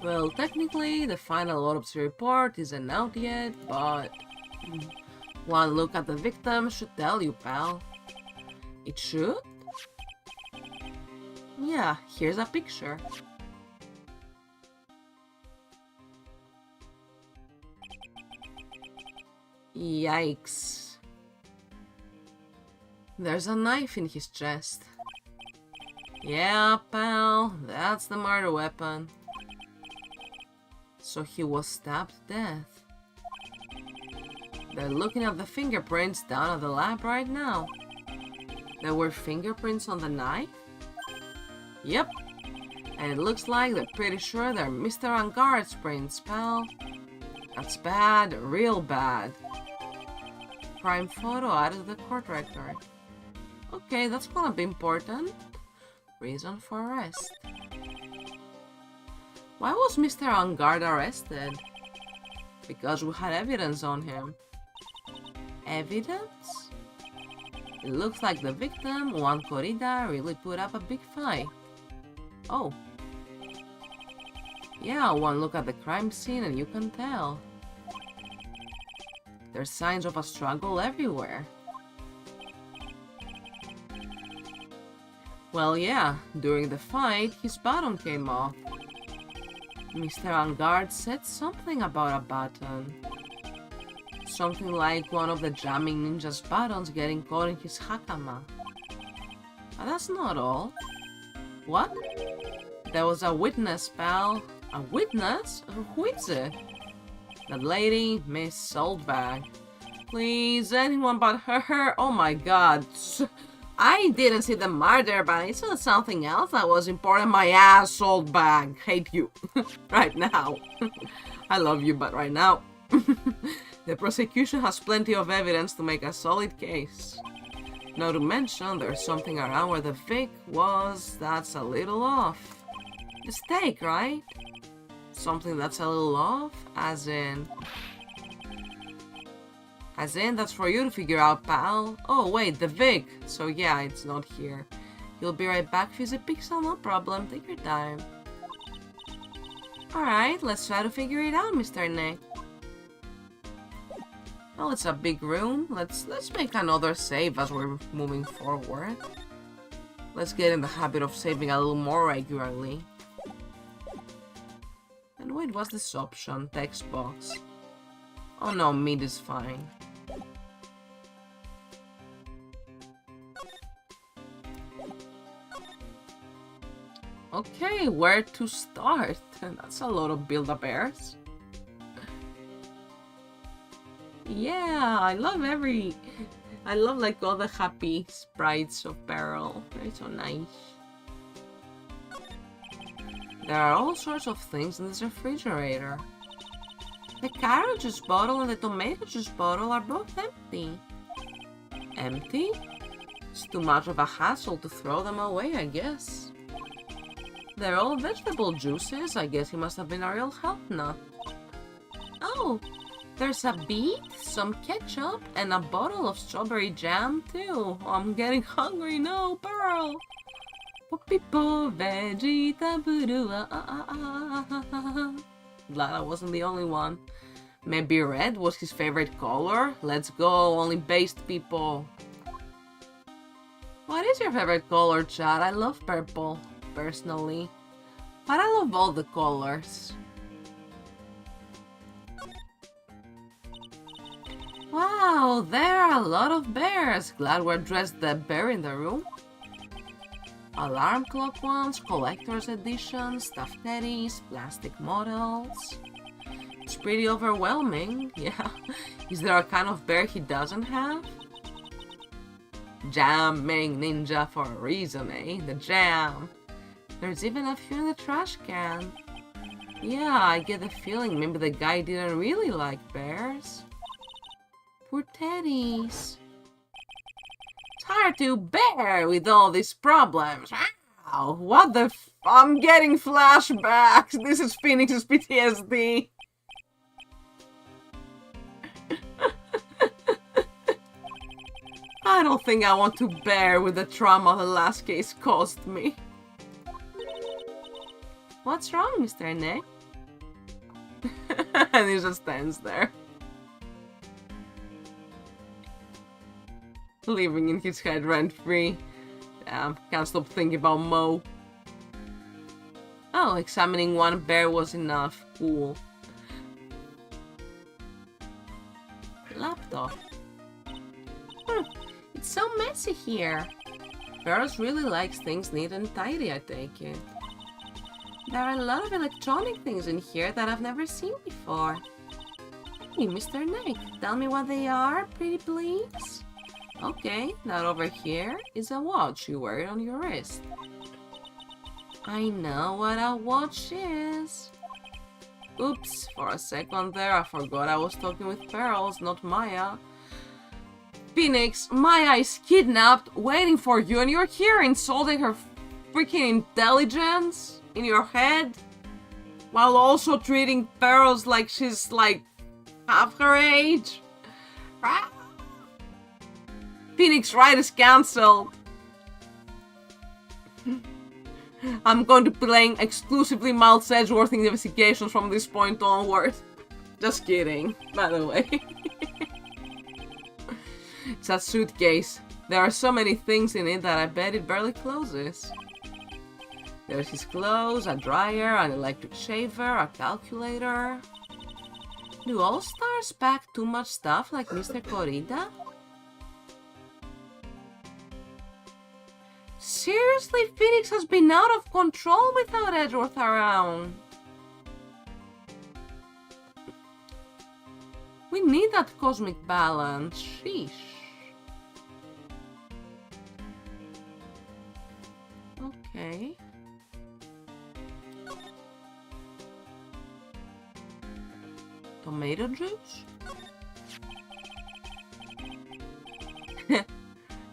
Well, technically, the final autopsy report isn't out yet, but one look at the victim should tell you, pal. It should? Yeah, here's a picture. Yikes. There's a knife in his chest. Yeah, pal, that's the murder weapon. So he was stabbed to death. They're looking at the fingerprints down at the lab right now. There were fingerprints on the knife? Yep. And it looks like they're pretty sure they're Mr. Angard's prints, pal. That's bad, real bad. Crime photo out of the court record. Okay, that's gonna be important. Reason for arrest. Why was Mr. Angard arrested? Because we had evidence on him. Evidence? It looks like the victim, Juan Corrida, really put up a big fight. Oh. Yeah, one look at the crime scene and you can tell. There's signs of a struggle everywhere. Well, yeah, during the fight, his button came off. Mr. Angard said something about a button. Something like one of the jamming ninja's buttons getting caught in his hakama. But that's not all. What? There was a witness, pal. A witness? Who is it? That lady, Miss Saltbag. Please, anyone but her? Oh my god. I didn't see the murder, but I saw something else that was important. My ass, Saltbag. Hate you. Right now. I love you, but right now. The prosecution has plenty of evidence to make a solid case. Not to mention, there's something around where the Vic was that's a little off. The steak, right? Something that's a little off? As in, that's for you to figure out, pal. Oh, wait, the Vic. So yeah, it's not here. You'll be right back, Fizzy Pixel, no problem. Take your time. Alright, let's try to figure it out, Mr. Nick. Well, it's a big room. Let's make another save as we're moving forward. Let's get in the habit of saving a little more regularly. And wait, what's this option? Text box. Oh no, meat is fine. Okay, where to start? That's a lot of Build-A-Bears. Yeah, I love like all the happy sprites of Barrel. They're so nice. There are all sorts of things in this refrigerator. The carrot juice bottle and the tomato juice bottle are both empty. Empty? It's too much of a hassle to throw them away, I guess. They're all vegetable juices. I guess he must have been a real health nut. Oh! There's a beet, some ketchup, and a bottle of strawberry jam, too. Oh, I'm getting hungry now, Pearl. Popipo, vegeta, burua, Glad I wasn't the only one. Maybe red was his favorite color? Let's go, only based people. What is your favorite color, Chad? I love purple, personally. But I love all the colors. Wow, there are a lot of bears. Glad we're dressed the bear in the room. Alarm clock ones, collector's edition, stuffed teddies, plastic models. It's pretty overwhelming, yeah. Is there a kind of bear he doesn't have? Jamming ninja for a reason, eh? The jam. There's even a few in the trash can. Yeah, I get the feeling maybe the guy didn't really like bears. Poor teddies. It's hard to bear with all these problems. Wow, what the I'm getting flashbacks. This is Phoenix's PTSD. I don't think I want to bear with the trauma the last case caused me. What's wrong, Mr. Nick? And he just stands there. Living in his head rent-free. Damn, can't stop thinking about Mo. Oh, examining one bear was enough. Cool. Laptop. It's so messy here. Ferris really likes things neat and tidy, I take it. There are a lot of electronic things in here that I've never seen before. Hey, Mr. Nick, tell me what they are, pretty please? Okay, that over here is a watch you wear it on your wrist. I know what a watch is. Oops, for a second there I forgot I was talking with Pearls, not Maya. Phoenix, Maya is kidnapped, waiting for you, and you're here insulting her freaking intelligence in your head, while also treating Pearls like she's like half her age. Ah. Phoenix Wright is cancelled. I'm going to be playing exclusively Miles Edgeworth investigations from this point onward. Just kidding, by the way. It's a suitcase. There are so many things in it that I bet it barely closes. There's his clothes, a dryer, an electric shaver, a calculator. Do All-Stars pack too much stuff like Mr. Corrida? Seriously, Phoenix has been out of control without Edgeworth around. We need that cosmic balance. Sheesh. Okay. Tomato juice?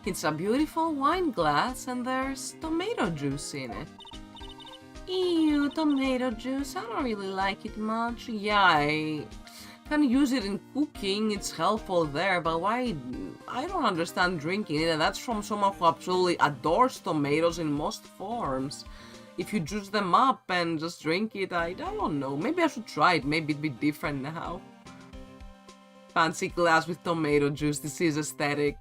It's a beautiful wine glass and there's tomato juice in it. Ew, tomato juice. I don't really like it much. Yeah, I can use it in cooking. It's helpful there, but why? I don't understand drinking it, and that's from someone who absolutely adores tomatoes in most forms. If you juice them up and just drink it, I don't know. Maybe I should try it. Maybe it'd be different now. Fancy glass with tomato juice. This is aesthetic.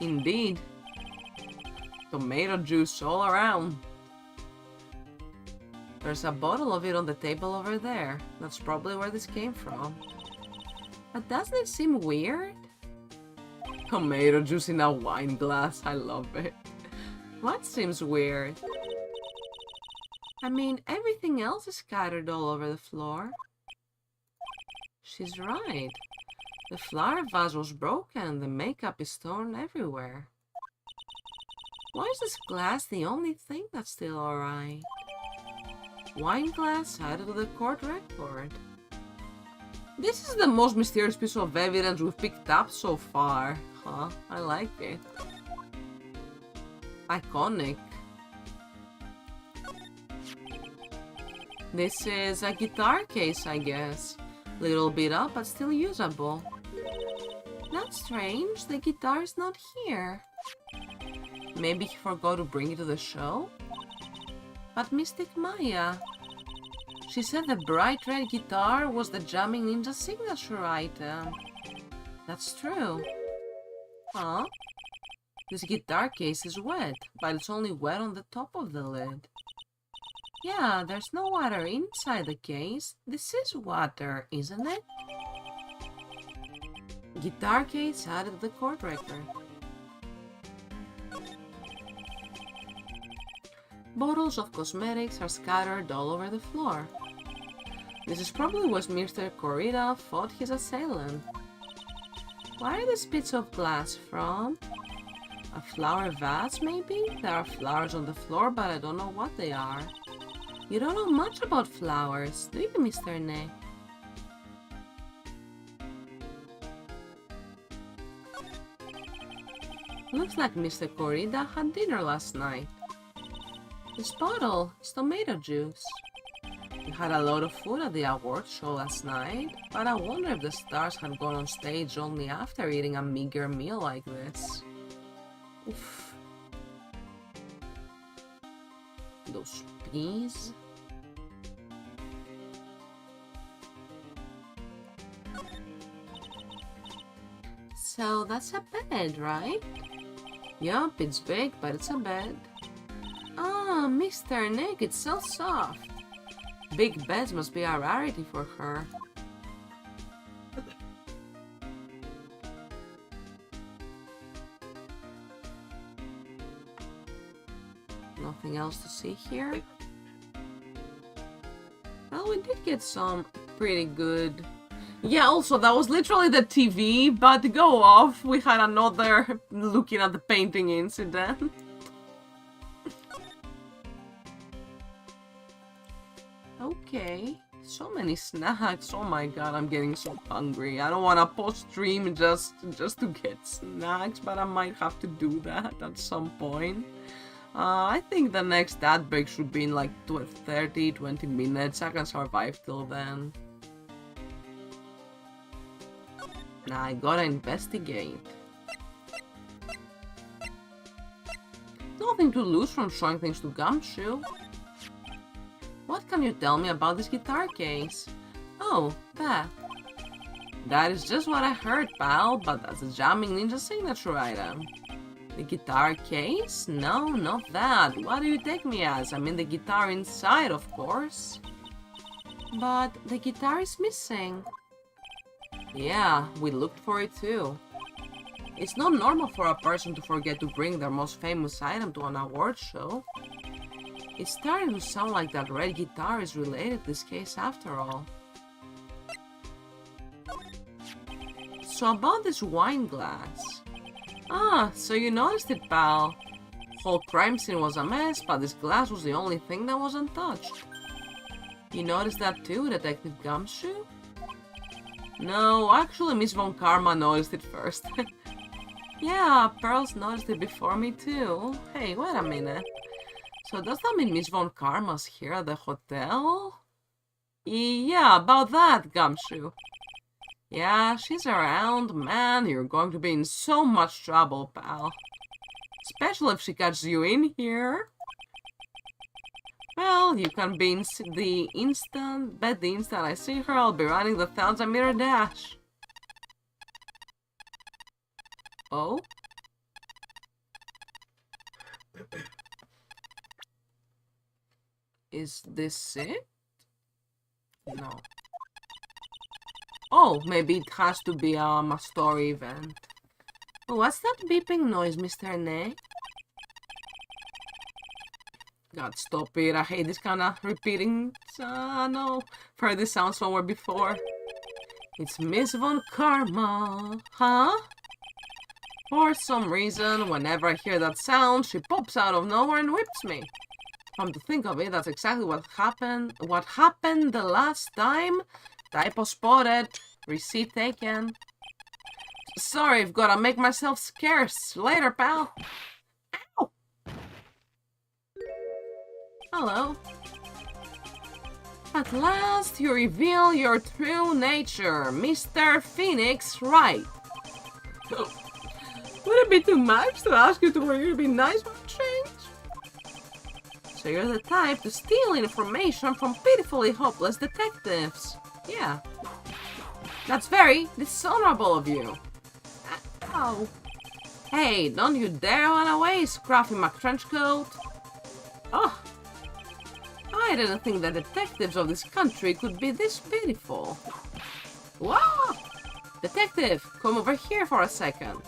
Indeed. Tomato juice all around. There's a bottle of it on the table over there. That's probably where this came from. But doesn't it seem weird? Tomato juice in a wine glass. I love it. What seems weird? I mean, everything else is scattered all over the floor. She's right. The flower vase was broken, the makeup is torn everywhere. Why is this glass the only thing that's still alright? Wine glass added to the court record. This is the most mysterious piece of evidence we've picked up so far. Huh? I like it. Iconic. This is a guitar case, I guess. Little bit up, but still usable. That's strange, the guitar is not here. Maybe he forgot to bring it to the show? But Mystic Maya... She said the bright red guitar was the Jamming Ninja signature item. That's true. Huh? This guitar case is wet, but it's only wet on the top of the lid. Yeah, there's no water inside the case. This is water, isn't it? Guitar case added to the chord record. Bottles of cosmetics are scattered all over the floor. This is probably where Mr. Corrida fought his assailant. Where are these bits of glass from? A flower vase, maybe? There are flowers on the floor, but I don't know what they are. You don't know much about flowers, do you, Mr. Ne? Looks like Mr. Corrida had dinner last night. This bottle is tomato juice. We had a lot of food at the awards show last night, but I wonder if the stars had gone on stage only after eating a meager meal like this. Oof. Those peas. So that's a bed, right? Yup, it's big, but it's a bed. Ah, Mr. Nick, it's so soft. Big beds must be a rarity for her. Nothing else to see here? Well, we did get some pretty good... Yeah, also, that was literally the TV, but to go off, we had another looking at the painting incident. Okay, so many snacks. Oh my god, I'm getting so hungry. I don't want to post-stream just to get snacks, but I might have to do that at some point. I think the next ad break should be in like 30-20 minutes. I can survive till then. Now I gotta investigate. Nothing to lose from showing things to Gumshoe. What can you tell me about this guitar case? Oh, that. That is just what I heard, pal, but that's a jamming ninja signature item. The guitar case? No, not that. What do you take me as? I mean the guitar inside, of course. But the guitar is missing. Yeah, we looked for it too. It's not normal for a person to forget to bring their most famous item to an award show. It's starting to sound like that red guitar is related to this case after all. So about this wine glass. Ah, so you noticed it, pal. Whole crime scene was a mess, but this glass was the only thing that wasn't touched. You noticed that too, Detective Gumshoe? No, actually Miss Von Karma noticed it first. Yeah, Pearls noticed it before me too. Hey, wait a minute. So does that mean Miss Von Karma's here at the hotel? Yeah, about that, Gumshoe. Yeah, she's around. Man, you're going to be in so much trouble, pal. Especially if she catches you in here. Well, you can be in the instant I see her, I'll be running the 1,000-meter dash. Oh? Is this it? No. Oh, maybe it has to be a story event. What's that beeping noise, Mr. Ne? God, stop it. I hate this kind of repeating. No. I've heard this sound somewhere before. It's Miss Von Karma. Huh? For some reason, whenever I hear that sound, she pops out of nowhere and whips me. Come to think of it, that's exactly what happened. What happened the last time? Typo spotted. Receipt taken. Sorry, I've gotta make myself scarce. Later, pal. Ow! Hello. At last, you reveal your true nature, Mr. Phoenix Wright. Would it be too much to ask you to be nice for a change? So you're the type to steal information from pitifully hopeless detectives. Yeah. That's very dishonorable of you. Ow. Hey, don't you dare run away, Scruffy McTrenchcoat. Oh. I didn't think the detectives of this country could be this pitiful. Wow! Detective, come over here for a second.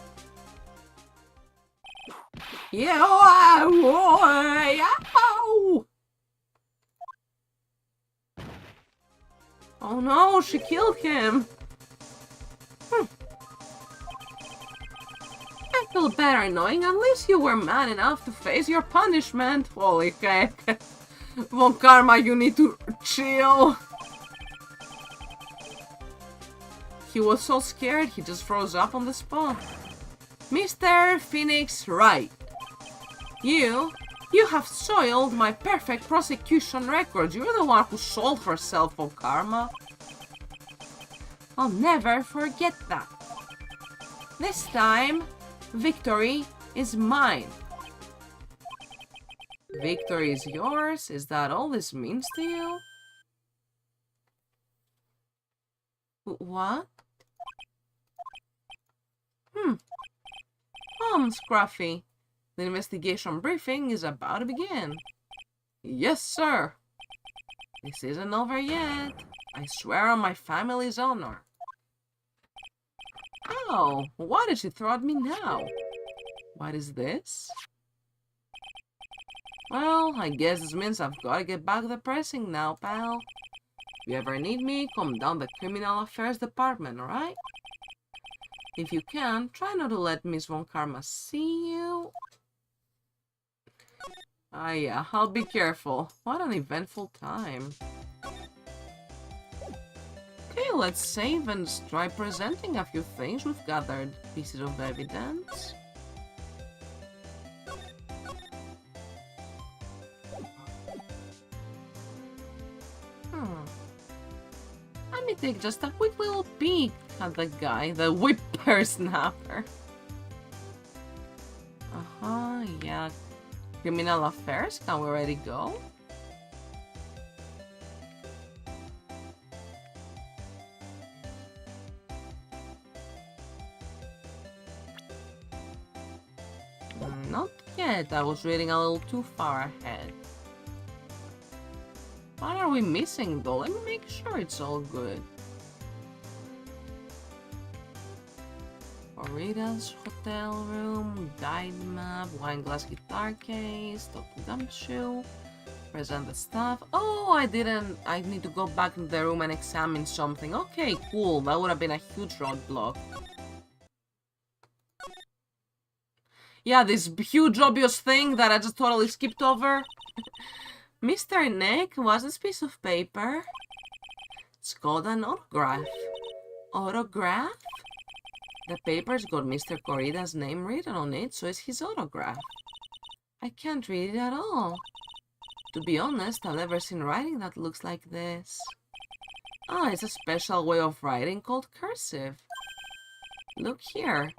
Yeah, ow! Oh no, she killed him. I feel better knowing at least you were man enough to face your punishment. Holy heck. Von Karma, you need to chill. He was so scared, he just froze up on the spot. Mr. Phoenix Wright. You have soiled my perfect prosecution record. You're the one who sold herself on Karma. I'll never forget that. This time, victory is mine. Victory is yours? Is that all this means to you? What? Scruffy. The investigation briefing is about to begin. Yes, sir. This isn't over yet. I swear on my family's honor. Oh, why did she throw at me now? What is this? Well, I guess this means I've got to get back to the pressing now, pal. If you ever need me, come down the Criminal Affairs Department, alright? If you can, try not to let Miss Von Karma see you. Ah yeah, I'll be careful. What an eventful time. Okay, let's save and try presenting a few things we've gathered. Pieces of evidence. Let me take just a quick little peek at the guy, the whippersnapper. Yeah. Criminal Affairs, can we already go? Not yet, I was reading a little too far ahead. What are we missing though? Let me make sure it's all good. Rita's hotel room, guide map, wine glass guitar case, top gumshoe, present the stuff. Oh, I need to go back into the room and examine something. Okay, cool, that would have been a huge roadblock. Yeah, this huge obvious thing that I just totally skipped over. Mr. Nick, what's this piece of paper? It's called an autograph. Autograph? The paper's got Mr. Corrida's name written on it, so it's his autograph. I can't read it at all. To be honest, I've never seen writing that looks like this. Ah, it's a special way of writing called cursive. Look here.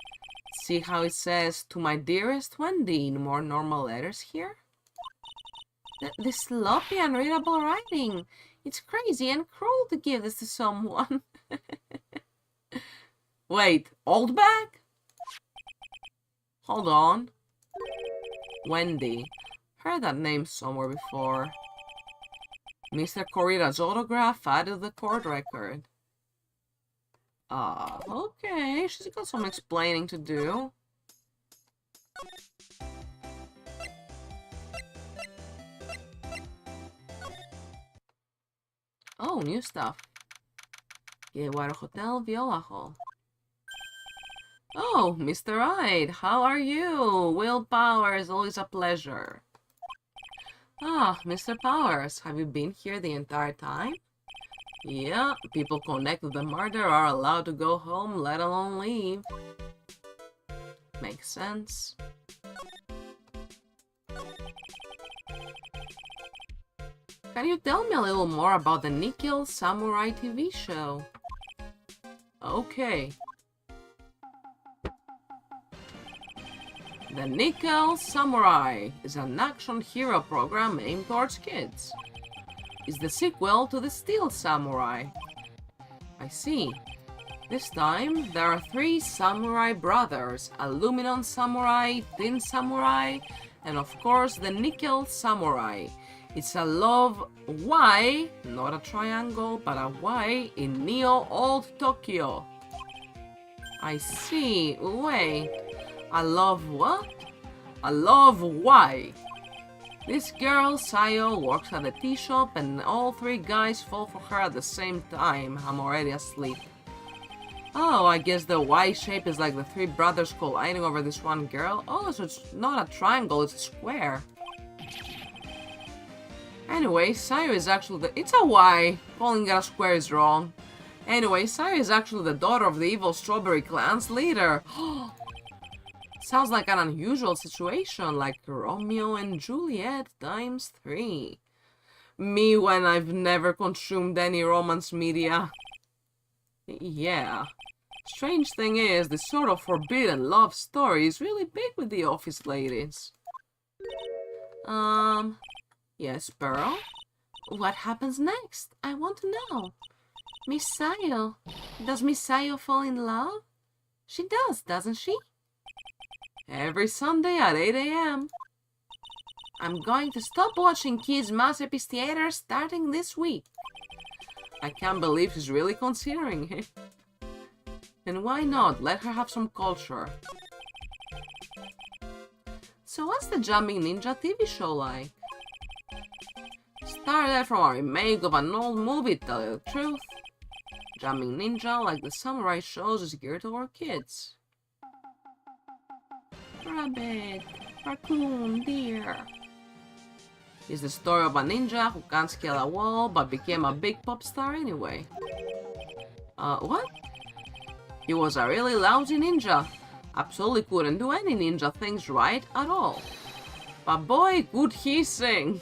See how it says, "To my dearest Wendy," in more normal letters here? This sloppy, unreadable writing. It's crazy and cruel to give this to someone. Wait, old bag? Hold on. Wendy. Heard that name somewhere before. Mr. Corrida's autograph added to the court record. Ah, okay. She's got some explaining to do. Oh, new stuff. Water Hotel, Viola Hall. Oh, Mr. Wright, how are you? Will Powers, always a pleasure. Ah, Mr. Powers, have you been here the entire time? Yeah, people connected with the murder are allowed to go home, let alone leave. Makes sense. Can you tell me a little more about the Nickel Samurai TV show? Okay. The Nickel Samurai is an action hero program aimed towards kids. It's the sequel to the Steel Samurai. I see. This time, there are 3 samurai brothers, Aluminum Samurai, Tin Samurai, and of course the Nickel Samurai. It's a love Y, not a triangle, but a Y in Neo Old Tokyo. I see. Wait. A love what? A love Y. This girl, Sayo, works at a tea shop and all three guys fall for her at the same time. I'm already asleep. Oh, I guess the Y shape is like the three brothers colliding over this one girl. Oh, so it's not a triangle, it's a square. Anyway, Sayo is actually it's a Y. Calling it a square is wrong. Anyway, Sayo is actually the daughter of the evil Strawberry Clan's leader. Sounds like an unusual situation, like Romeo and Juliet ×3. Me when I've never consumed any romance media. Yeah. Strange thing is, this sort of forbidden love story is really big with the office ladies. Yes, Pearl? What happens next? I want to know. Miss Sayo. Does Miss Sayo fall in love? She does, doesn't she? Every Sunday at 8 AM. I'm going to stop watching kids' masterpiece theater starting this week. I can't believe she's really considering it. And why not? Let her have some culture. So what's the Jumping Ninja TV show like? Started from a remake of an old movie, to tell you the truth. Jumping Ninja, like the samurai shows, is geared toward kids. Rabbit, raccoon, deer. It's the story of a ninja who can't scale a wall but became a big pop star anyway. What? He was a really lousy ninja. Absolutely couldn't do any ninja things right at all. But boy, could he sing!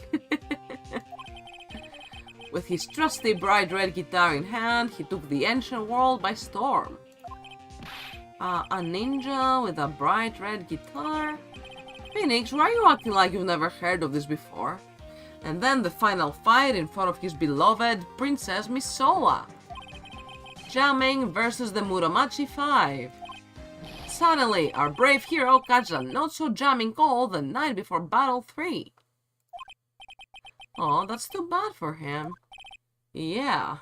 With his trusty bright red guitar in hand, he took the ancient world by storm. A ninja with a bright red guitar? Phoenix, why are you acting like you've never heard of this before? And then the final fight in front of his beloved Princess Misoa. Jamming versus the Muromachi 5. Suddenly, our brave hero catches a not-so-jamming call the night before Battle 3. Oh, that's too bad for him. Yeah.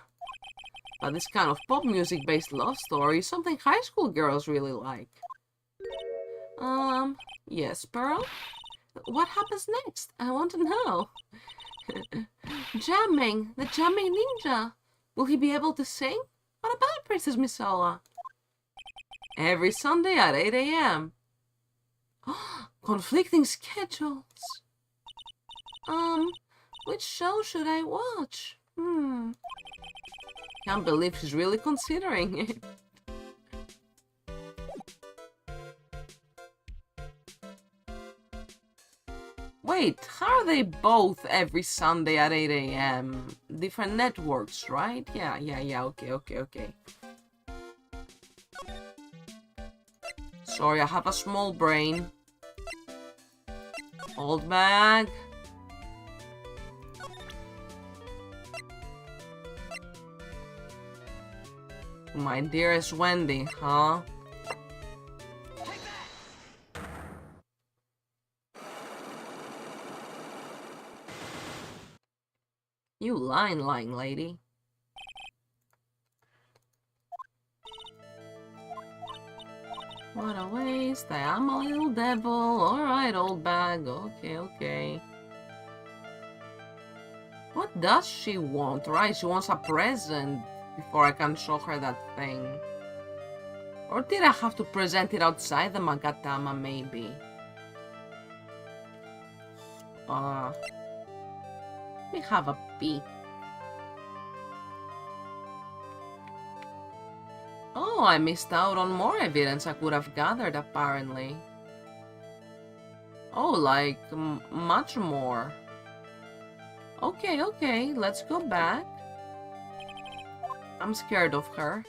But this kind of pop music-based love story is something high school girls really like. Yes, Pearl? What happens next? I want to know. Jamming! The Jamming Ninja! Will he be able to sing? What about Princess Misoa? Every Sunday at 8 AM. Conflicting schedules. Which show should I watch? Can't believe she's really considering it. Wait, how are they both every Sunday at 8 AM? Different networks, right? Yeah, okay. Sorry, I have a small brain. Old bag. My dearest Wendy, huh? You lying lady. What a waste. I am a little devil. Alright, old bag. Okay. What does she want? Right, she wants a present before I can show her that thing. Or did I have to present it outside the Magatama, maybe? Let me have a peek. Oh, I missed out on more evidence I could have gathered, apparently. Oh, like, much more. Okay, let's go back. I'm scared of her.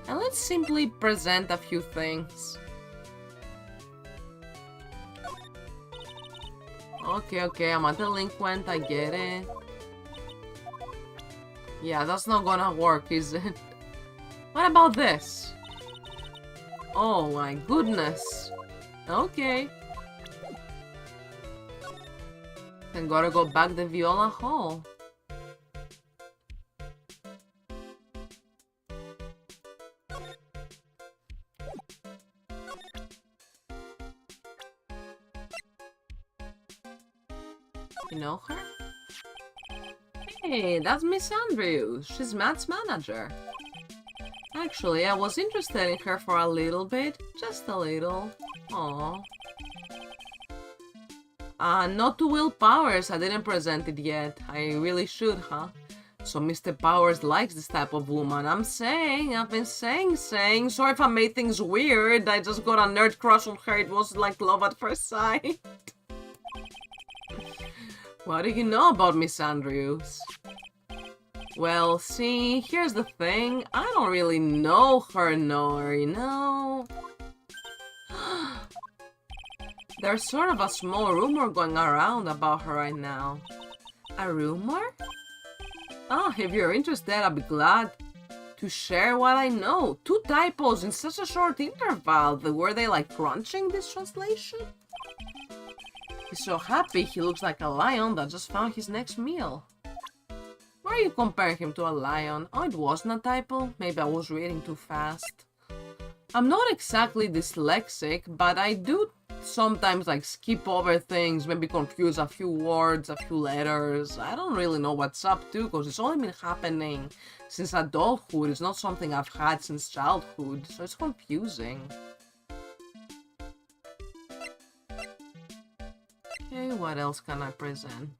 And let's simply present a few things. Okay, I'm a delinquent, I get it. Yeah, that's not gonna work, is it? What about this? Oh my goodness. Okay. Then gotta go back the Viola Hall. You know her? Hey, that's Miss Andrews. She's Matt's manager. Actually, I was interested in her for a little bit. Just a little. Aww. Not to Will Powers. I didn't present it yet. I really should, huh? So Mr. Powers likes this type of woman. I've been saying. Sorry if I made things weird. I just got a nerd crush on her. It was like love at first sight. What do you know about Miss Andrews? Well, see, here's the thing. I don't really know her nor, you know. There's sort of a small rumor going around about her right now. A rumor? Oh, if you're interested, I'll be glad to share what I know. 2 typos in such a short interval. Were they like crunching this translation? He's so happy he looks like a lion that just found his next meal. Why are you comparing him to a lion? Oh, it wasn't a typo. Maybe I was reading too fast. I'm not exactly dyslexic, but I do sometimes like skip over things, maybe confuse a few words, a few letters. I don't really know what's up to, because it's only been happening since adulthood. It's not something I've had since childhood, so it's confusing. Okay, what else can I present?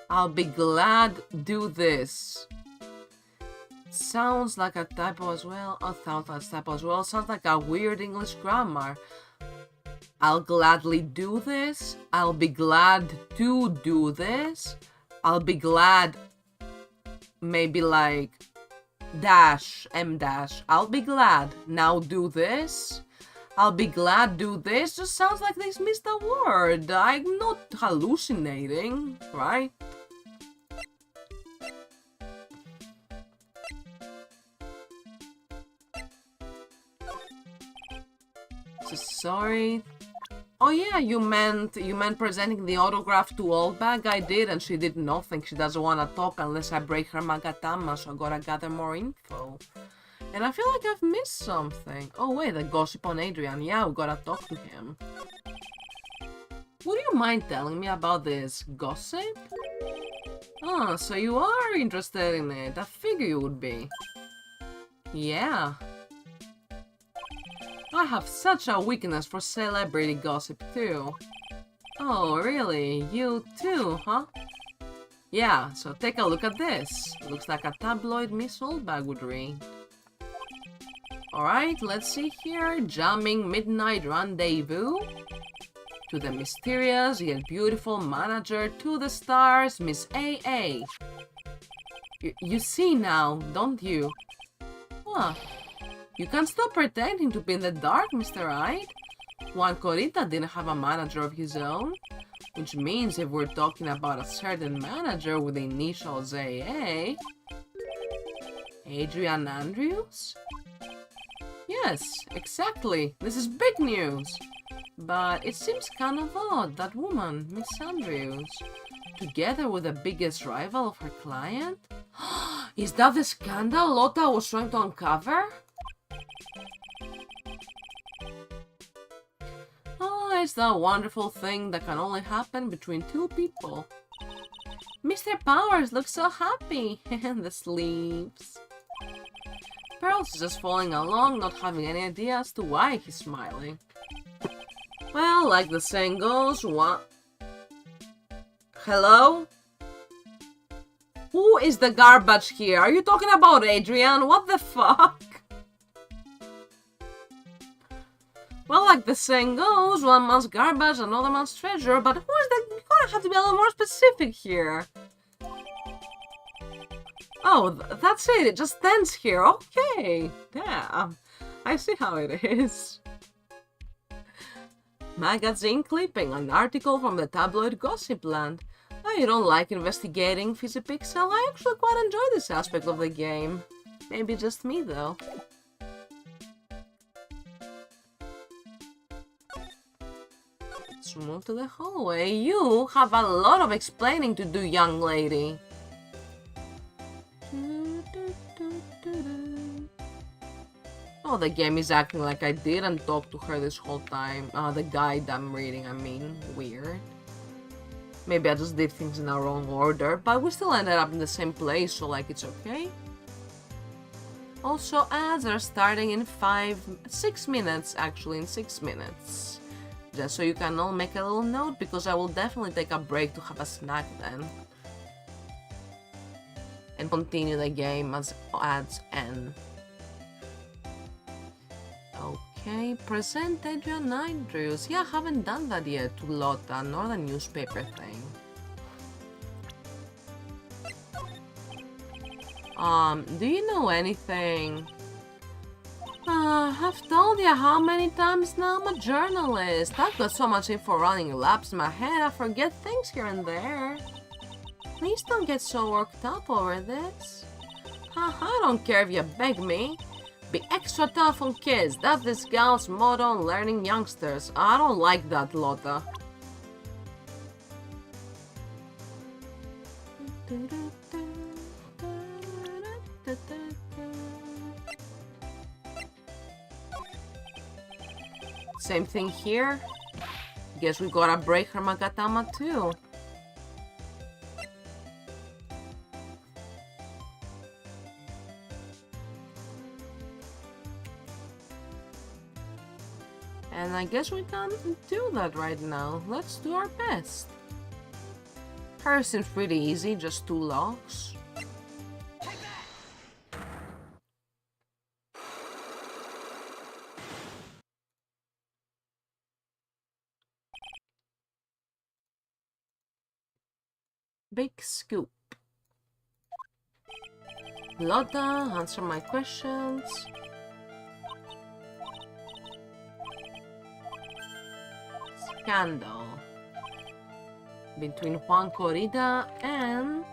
I'll be glad do this. Sounds like a typo as well. Oh, sounds like a typo as well. Sounds like a weird English grammar. I'll gladly do this. I'll be glad to do this. I'll be glad. Maybe like dash, M dash. I'll be glad. Now do this. I'll be glad do this. Just sounds like they missed a word. I'm not hallucinating, right? So sorry. Oh yeah, you meant presenting the autograph to Oldbag? I did, and she did nothing. She doesn't want to talk unless I break her magatama, so I gotta gather more info. And I feel like I've missed something. Oh wait, the gossip on Adrian. Yeah, we gotta talk to him. Would you mind telling me about this gossip? Oh, so you are interested in it. I figure you would be. Yeah. I have such a weakness for celebrity gossip too. Oh, really? You too, huh? Yeah, so take a look at this. Looks like a tabloid Miss Oldbag would read. Alright, let's see here. Jamming midnight rendezvous. To the mysterious yet beautiful manager to the stars, Miss AA. You see now, don't you? What? You can't stop pretending to be in the dark, Mr. Wright. Juan Corita didn't have a manager of his own. Which means if we're talking about a certain manager with the initials AA... Adrian Andrews? Yes, exactly. This is big news. But it seems kind of odd, that woman, Miss Andrews, together with the biggest rival of her client? Is that the scandal Lotta was trying to uncover? Oh, it's that wonderful thing that can only happen between 2 people. Mr. Powers looks so happy. And the sleeves. Pearls is just following along, not having any idea as to why he's smiling. Well, like the saying goes, what? Hello? Who is the garbage here? Are you talking about Adrian? What the fuck? Well, like the saying goes, one man's garbage, another man's treasure, but who is that? You're gonna have to be a little more specific here. Oh, that's it. It just stands here. Okay. Damn. I see how it is. Magazine clipping. An article from the tabloid Gossip Land. Oh, you don't like investigating, Fizzipixel? I actually quite enjoy this aspect of the game. Maybe just me, though. Let's Let's move to the hallway. You have a lot of explaining to do, young lady. Oh, the game is acting like I didn't talk to her this whole time. The guide I'm reading, I mean. Weird. Maybe I just did things in the wrong order, but we still ended up in the same place, so like it's okay. Also, ads are starting in 6 minutes, actually, in 6 minutes. Just so you can all make a little note, because I will definitely take a break to have a snack then. And continue the game as ads end. Okay, present Adrian Andrews. Yeah, I haven't done that yet to Lotta, nor the newspaper thing. Do you know anything? I've told you how many times now I'm a journalist. I've got so much info running laps in my head, I forget things here and there. Please don't get so worked up over this. I don't care if you beg me. Be extra tough on kids. That's this gal's motto on learning youngsters. I don't like that, Lotta. Same thing here. Guess we gotta break her Magatama too. And I guess we can't do that right now. Let's do our best. Hers seems pretty easy, just 2 logs. Big scoop. Lotta, answer my questions. Scandal between Juan Corrida and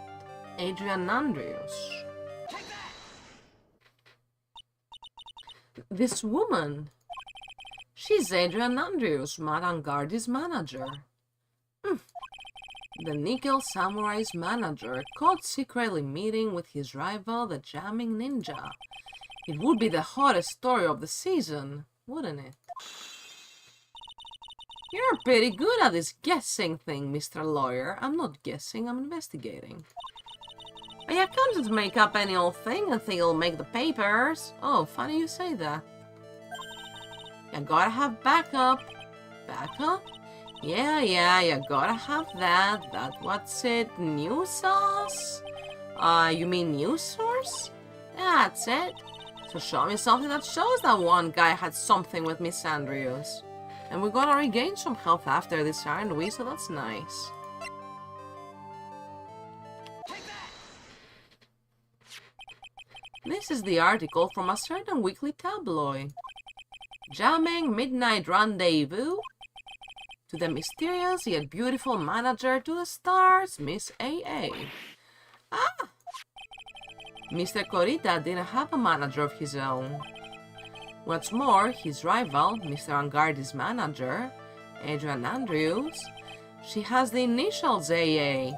Adrian Andrews. This woman, she's Adrian Andrews, Madame Gardy's manager. The Nickel Samurai's manager, caught secretly meeting with his rival, the Jamming Ninja. It would be the hottest story of the season, wouldn't it? You're pretty good at this guessing thing, Mr. Lawyer. I'm not guessing, I'm investigating. But you can't just make up any old thing and think it'll make the papers. Oh, funny you say that. You gotta have backup. Backup? Yeah, you gotta have that. What's it? News sauce? You mean news source? That's it. So show me something that shows that one guy had something with Miss Andrews. And we're gonna regain some health after this, aren't we? So that's nice. This is the article from a certain weekly tabloid. Jamming Midnight Rendezvous. To the mysterious yet beautiful manager to the stars, Miss AA. Mr. Corita didn't have a manager of his own. What's more, his rival, Mr. Angardi's manager, Adrian Andrews, she has the initials AA.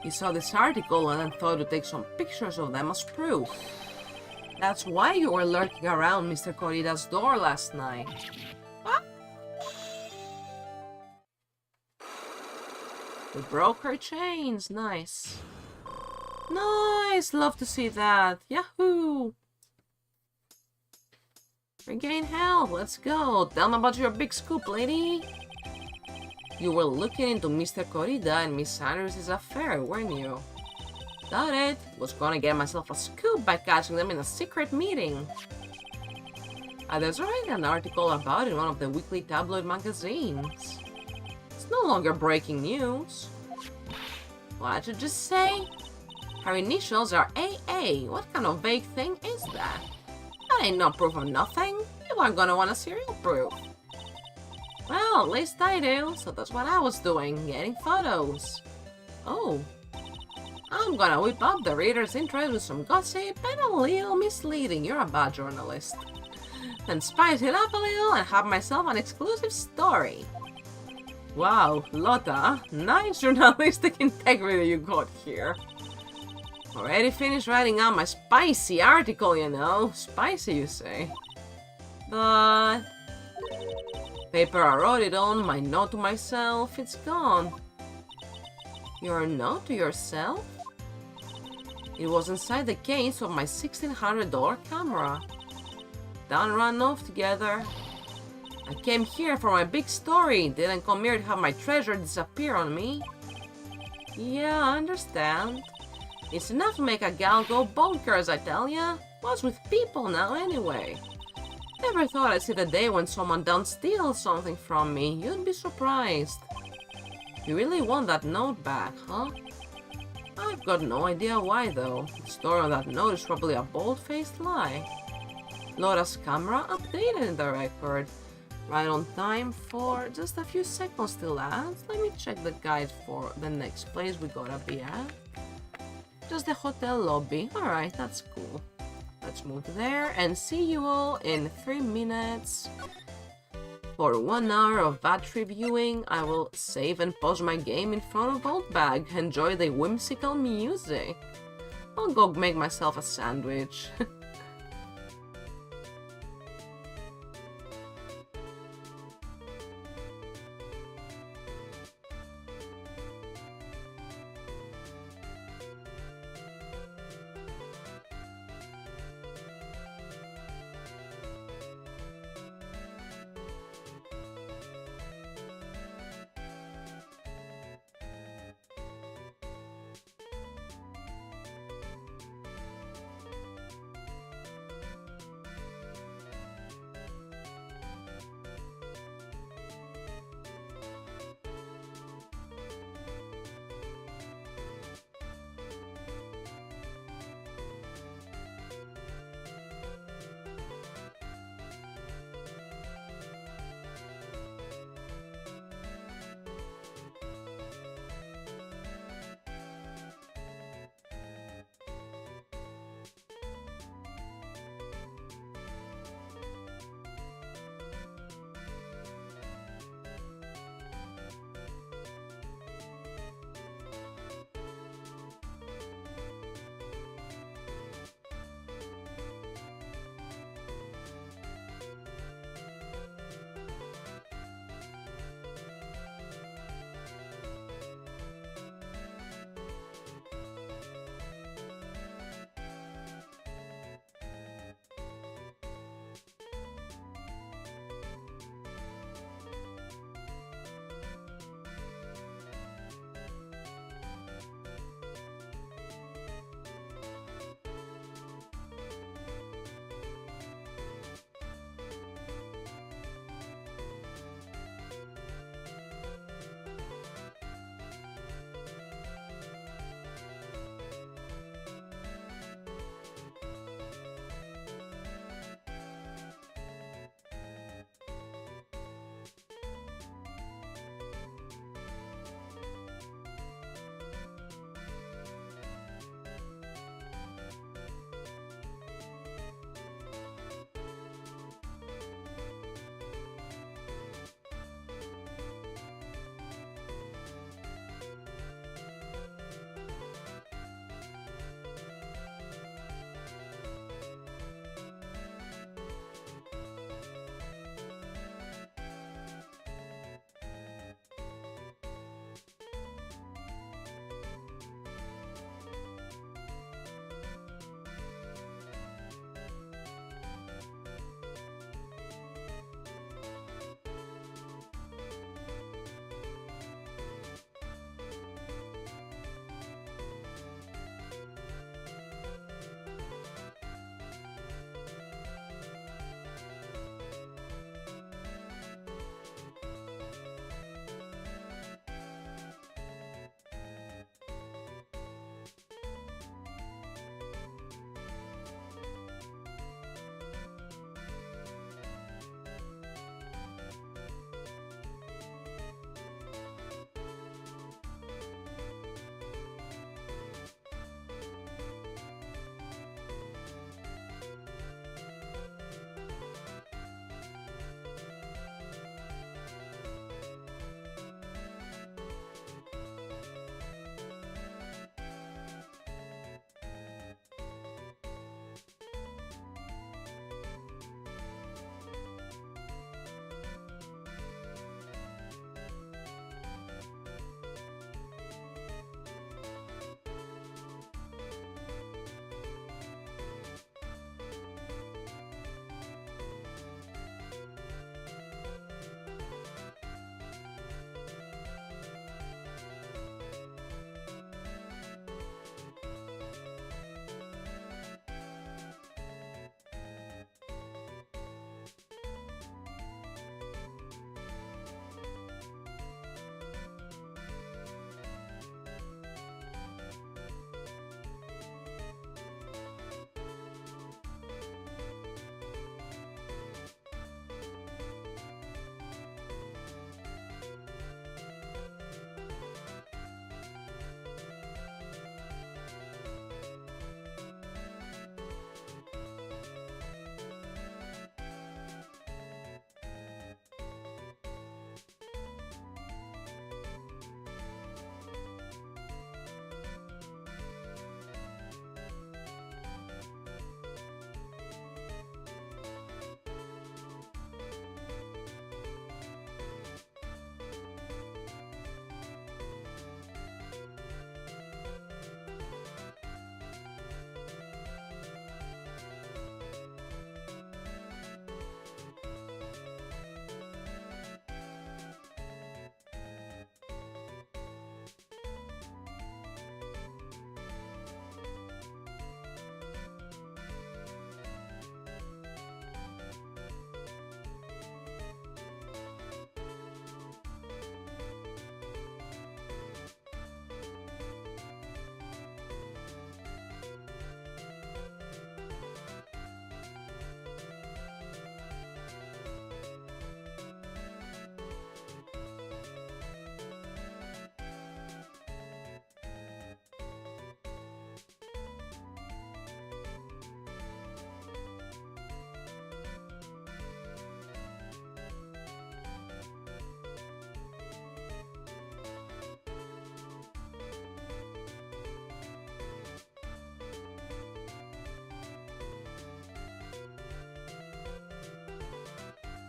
He saw this article and then thought to take some pictures of them as proof. That's why you were lurking around Mr. Corita's door last night. We broke her chains. Nice. Nice. Love to see that. Yahoo! Regain health. Let's go. Tell me about your big scoop, lady. You were looking into Mr. Corrida and Miss Andrews' affair, weren't you? Got it. Was gonna get myself a scoop by catching them in a secret meeting. There's already an article about it in one of the weekly tabloid magazines. It's no longer breaking news. What'd you just say? Her initials are AA. What kind of vague thing is that? That ain't no proof of nothing. You aren't gonna want a serial proof. Well, at least I do, so that's what I was doing, getting photos. Oh. I'm gonna whip up the reader's interest with some gossip and a little misleading. You're a bad journalist. Then spice it up a little and have myself an exclusive story. Wow, Lotta, nice journalistic integrity you got here. Already finished writing out my spicy article, you know. Spicy, you say. But... paper I wrote it on, my note to myself, it's gone. Your note to yourself? It was inside the case of my $1,600 camera. Done ran off together. I came here for my big story, didn't come here to have my treasure disappear on me. Yeah, I understand. It's enough to make a gal go bonkers, I tell ya. What's with people now, anyway? Never thought I'd see the day when someone done steal something from me. You'd be surprised. You really want that note back, huh? I've got no idea why, though. The story on that note is probably a bold-faced lie. Laura's camera updated in the record. Right on time for just a few seconds till that. Let me check the guide for the next place we gotta be at. Just the hotel lobby. Alright, that's cool. Let's move there and see you all in 3 minutes. For 1 hour of battery viewing, I will save and pause my game in front of Oldbag. Enjoy the whimsical music. I'll go make myself a sandwich.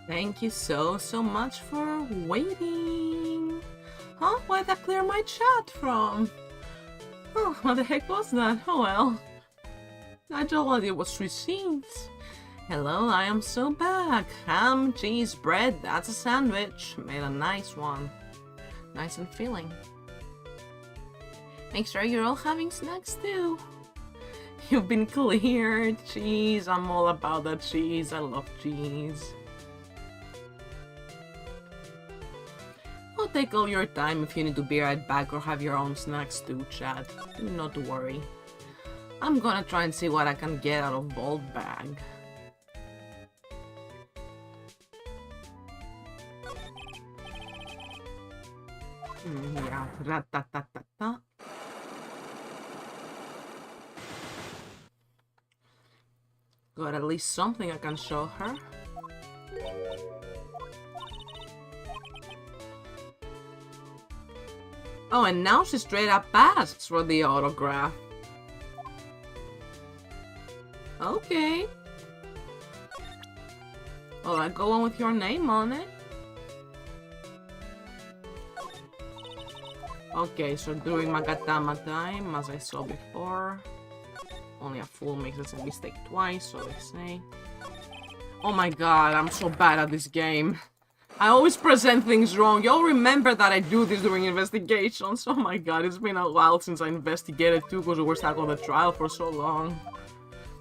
Thank you so much for waiting. Huh? Why'd that clear my chat from? Oh, what the heck was that? Oh well. I told you it was receipts. Hello, I am so back. Ham, cheese, bread, that's a sandwich. Made a nice one. Nice and filling. Make sure you're all having snacks too. You've been cleared. Cheese, I'm all about that cheese. I love cheese. I'll take all your time if you need to be right back or have your own snacks too, Chad. Not to worry. I'm gonna try and see what I can get out of Vault Bag. Yeah, rat-ta-ta-ta-ta. Got at least something I can show her. Oh, and now she straight up asks for the autograph. Okay. Well, I go on with your name on it. Okay, so during Magatama time, as I saw before. Only a fool makes the same mistake twice, so they say. Oh my god, I'm so bad at this game. I always present things wrong. Y'all remember that I do this during investigations. Oh my god, it's been a while since I investigated too, because we were stuck on the trial for so long.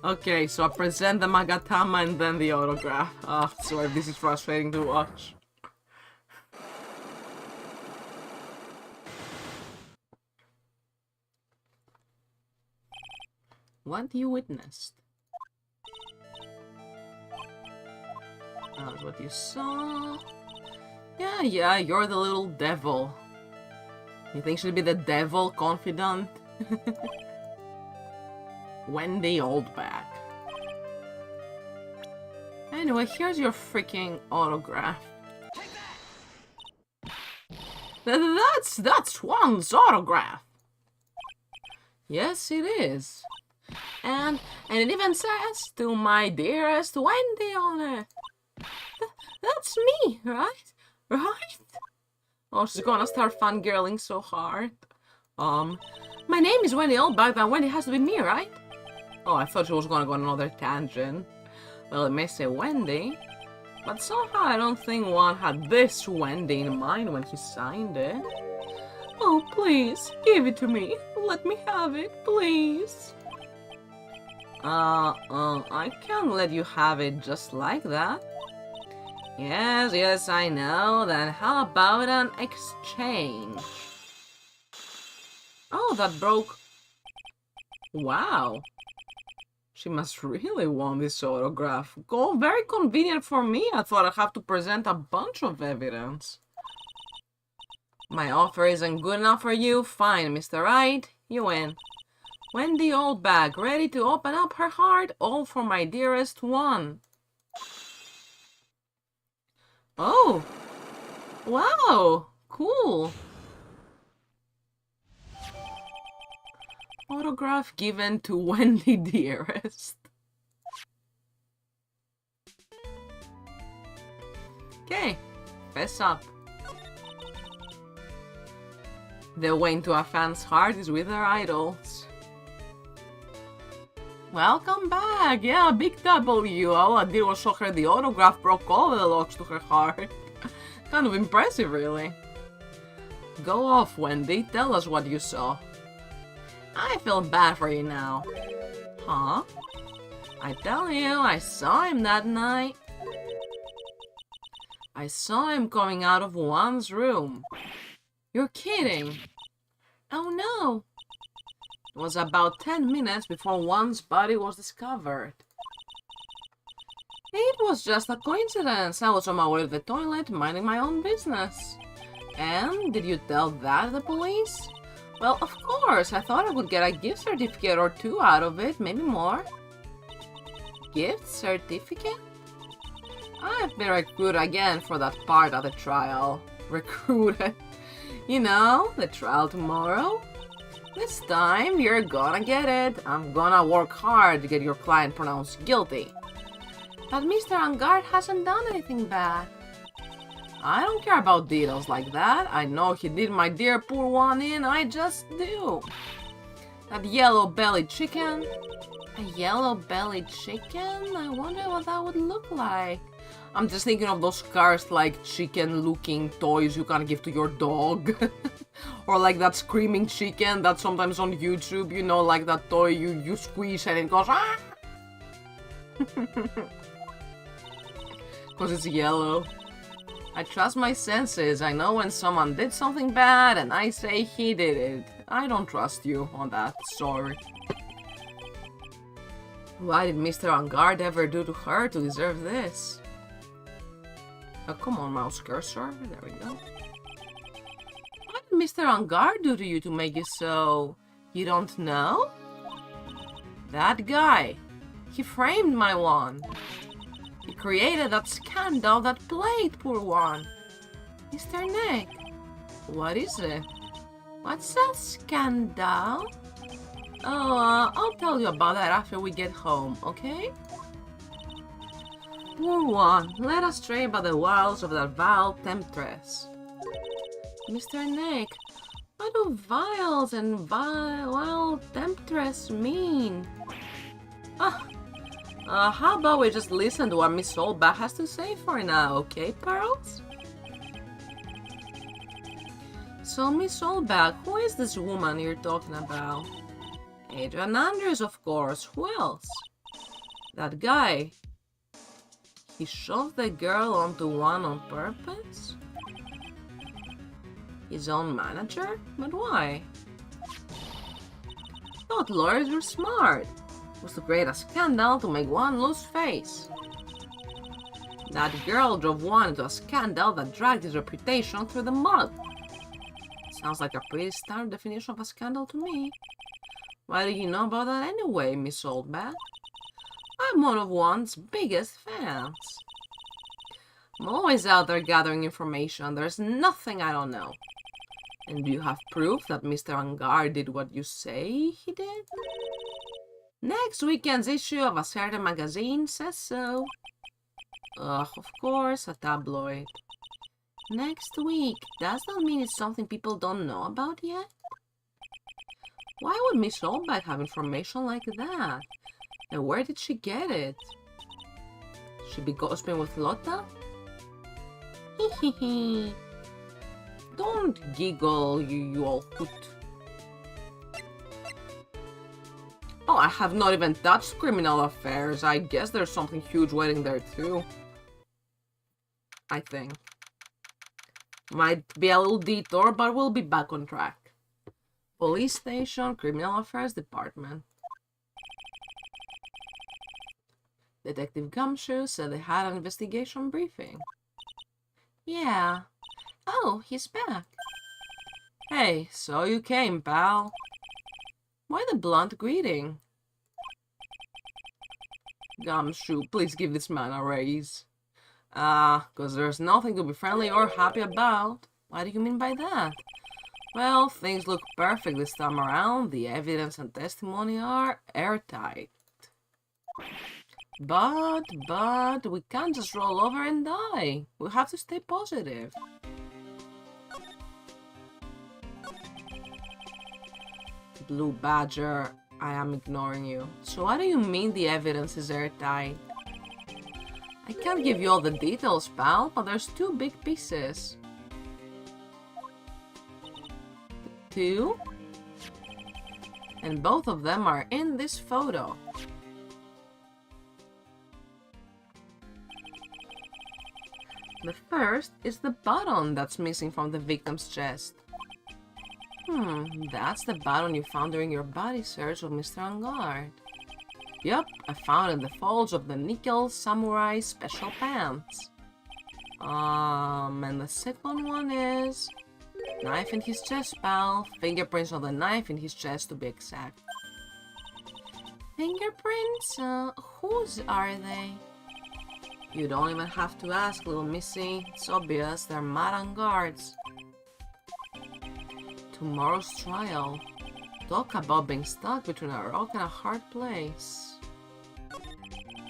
Okay, so I present the Magatama and then the autograph. Ah, sorry, this is frustrating to watch. What you witnessed? That's what you saw. Yeah, you're the little devil. You think she'll be the devil confidant? Wendy Oldback. Anyway, here's your freaking autograph. That's Swan's autograph. Yes, it is. And it even says, "To my dearest Wendy" on it. That's me, right? Right? Oh, she's gonna start fangirling so hard. My name is Wendy Oldback, then Wendy has to be me, right? Oh, I thought she was gonna go on another tangent. Well, it may say Wendy, but somehow I don't think one had this Wendy in mind when he signed it. Oh, please, give it to me. Let me have it, please. I can't let you have it just like that. Yes, I know. Then how about an exchange? Oh, that broke. Wow. She must really want this autograph. Very convenient for me. I thought I'd have to present a bunch of evidence. My offer isn't good enough for you? Fine, Mr. Wright. You win. Wendy Oldback, ready to open up her heart, all for my dearest one. Oh! Wow! Cool! Autograph given to Wendy dearest. Okay, fess up. The way into a fan's heart is with their idols. Welcome back! Yeah, big W. All I did was show her the autograph, broke all the locks to her heart. Kind of impressive, really. Go off, Wendy. Tell us what you saw. I feel bad for you now. Huh? I tell you, I saw him that night. I saw him coming out of Juan's room. You're kidding. Oh no. It was about 10 minutes before Juan's body was discovered. It was just a coincidence. I was on my way to the toilet, minding my own business. And did you tell that to the police? Well, of course. I thought I would get a gift certificate or two out of it, maybe more. Gift certificate? I've been recruited again for that part of the trial. Recruited? You know, the trial tomorrow? This time, you're gonna get it. I'm gonna work hard to get your client pronounced guilty. But Mr. Angard hasn't done anything bad. I don't care about details like that. I know he did my dear poor one in, I just do. That yellow-bellied chicken. A yellow-bellied chicken? I wonder what that would look like. I'm just thinking of those cars like chicken-looking toys you can give to your dog. Or like that screaming chicken that's sometimes on YouTube, you know, like that toy you squeeze and it goes ah! Because it's yellow. I trust my senses. I know when someone did something bad and I say he did it. I don't trust you on that, sorry. What did Mr. Angard ever do to her to deserve this? Oh, come on, mouse cursor. There we go. What did Mr. Angard do to you to make you so... You don't know? That guy. He framed my one. He created that scandal that plagued poor one. Mr. Nick, what is it? What's that scandal? Oh, I'll tell you about that after we get home, okay? Poor one, led astray by the wiles of that vile temptress. Mr. Nick, what do vials and vile temptress mean? How about we just listen to what Miss Solbach has to say for now, okay, Pearls? So, Miss Solbach, who is this woman you're talking about? Adrian Andrews, of course. Who else? That guy. He shoved the girl onto one on purpose? His own manager? But why? Thought lawyers were smart. Was to create a scandal to make one lose face. That girl drove one into a scandal that dragged his reputation through the mud. Sounds like a pretty standard definition of a scandal to me. Why do you know about that anyway, Miss Oldback? I'm one of one's biggest fans. I'm always out there gathering information. There's nothing I don't know. And do you have proof that Mr. Angard did what you say he did? Next weekend's issue of a certain magazine says so. Ugh, of course, a tabloid. Next week, does that mean it's something people don't know about yet? Why would Miss Oldback have information like that? And where did she get it? She be gossiping with Lotta? Hehehe. Don't giggle, you old hoot. Oh, I have not even touched criminal affairs. I guess there's something huge waiting there too. I think. Might be a little detour, but we'll be back on track. Police station, criminal affairs department. Detective Gumshoe said they had an investigation briefing. Yeah. Oh, he's back. Hey, so you came, pal. Why the blunt greeting? Gumshoe, please give this man a raise. 'Cause there's nothing to be friendly or happy about. What do you mean by that? Well, things look perfect this time around. The evidence and testimony are airtight. But, we can't just roll over and die. We have to stay positive. Blue Badger, I am ignoring you. So what do you mean the evidence is airtight? I can't give you all the details, pal, but there's two big pieces. Two? And both of them are in this photo. The first is the button that's missing from the victim's chest. That's the button you found during your body search of Mr. Angard. Yup, I found it in the folds of the Nickel Samurai Special Pants. And the second one is... Knife in his chest, pal. Fingerprints on the knife in his chest, to be exact. Fingerprints? Whose are they? You don't even have to ask, little missy. It's obvious, they're Matt Angard's. Tomorrow's trial. Talk about being stuck between a rock and a hard place.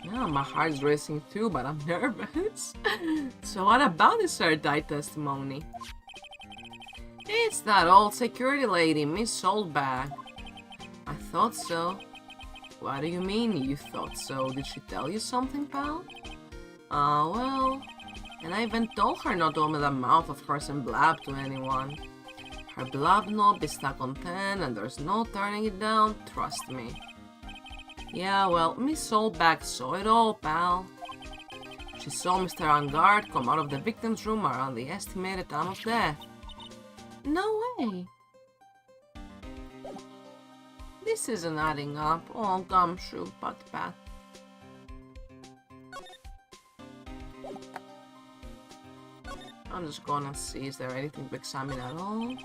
Yeah, my heart's racing too, but I'm nervous. So what about this third-eye testimony? It's that old security lady, Miss Soulbag. I thought so. What do you mean, you thought so? Did she tell you something, pal? Well... And I even told her not to open the mouth of hers and blab to anyone. Her blab knob is stuck on 10 and there's no turning it down, trust me. Yeah, well, Miss Soulbag saw it all, pal. She saw Mr. Angard come out of the victim's room around the estimated time of death. No way. This isn't adding up. Oh, gumshoe, pat. I'm just gonna see, is there anything to examine at all?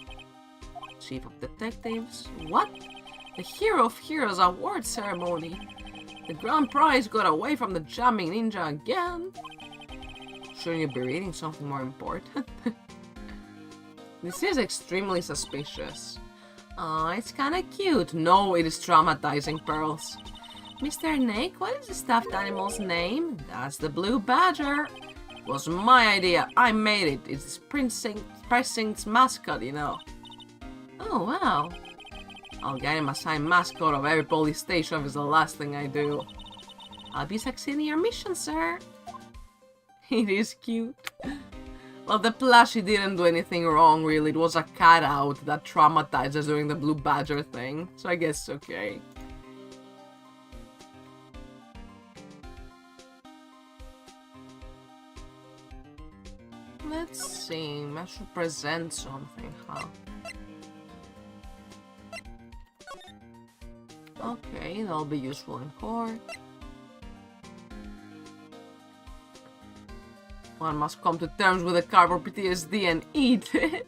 Chief of Detectives. What? The Hero of Heroes award ceremony. The grand prize got away from the jamming ninja again. Shouldn't you be reading something more important? This is extremely suspicious. Aw, it's kinda cute. No, it is traumatizing, Pearls. Mr. Nick, what is the stuffed animal's name? That's the Blue Badger. It was my idea. I made it. It's Precinct's mascot, you know. Oh, wow. I'll get him a signed mascot of every police station if it's the last thing I do. I'll be succeeding your mission, sir. It is cute. Well, the plushie didn't do anything wrong, really. It was a cutout that traumatized us during the Blue Badger thing. So I guess it's okay. Let's see. I should present something, huh? Okay, that'll be useful in court. One must come to terms with the cardboard PTSD and eat it.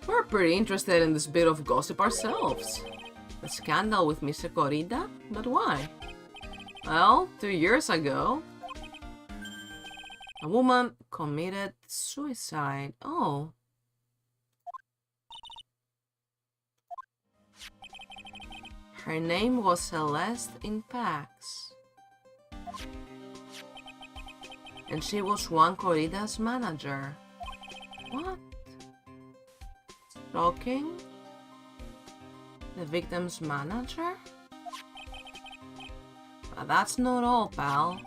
We're pretty interested in this bit of gossip ourselves. The scandal with Mr. Corrida? But why? Well, 2 years ago, a woman committed suicide. Oh. Her name was Celeste in Pax. And she was Juan Corrida's manager. What? Stalking? The victim's manager? But that's not all, pal.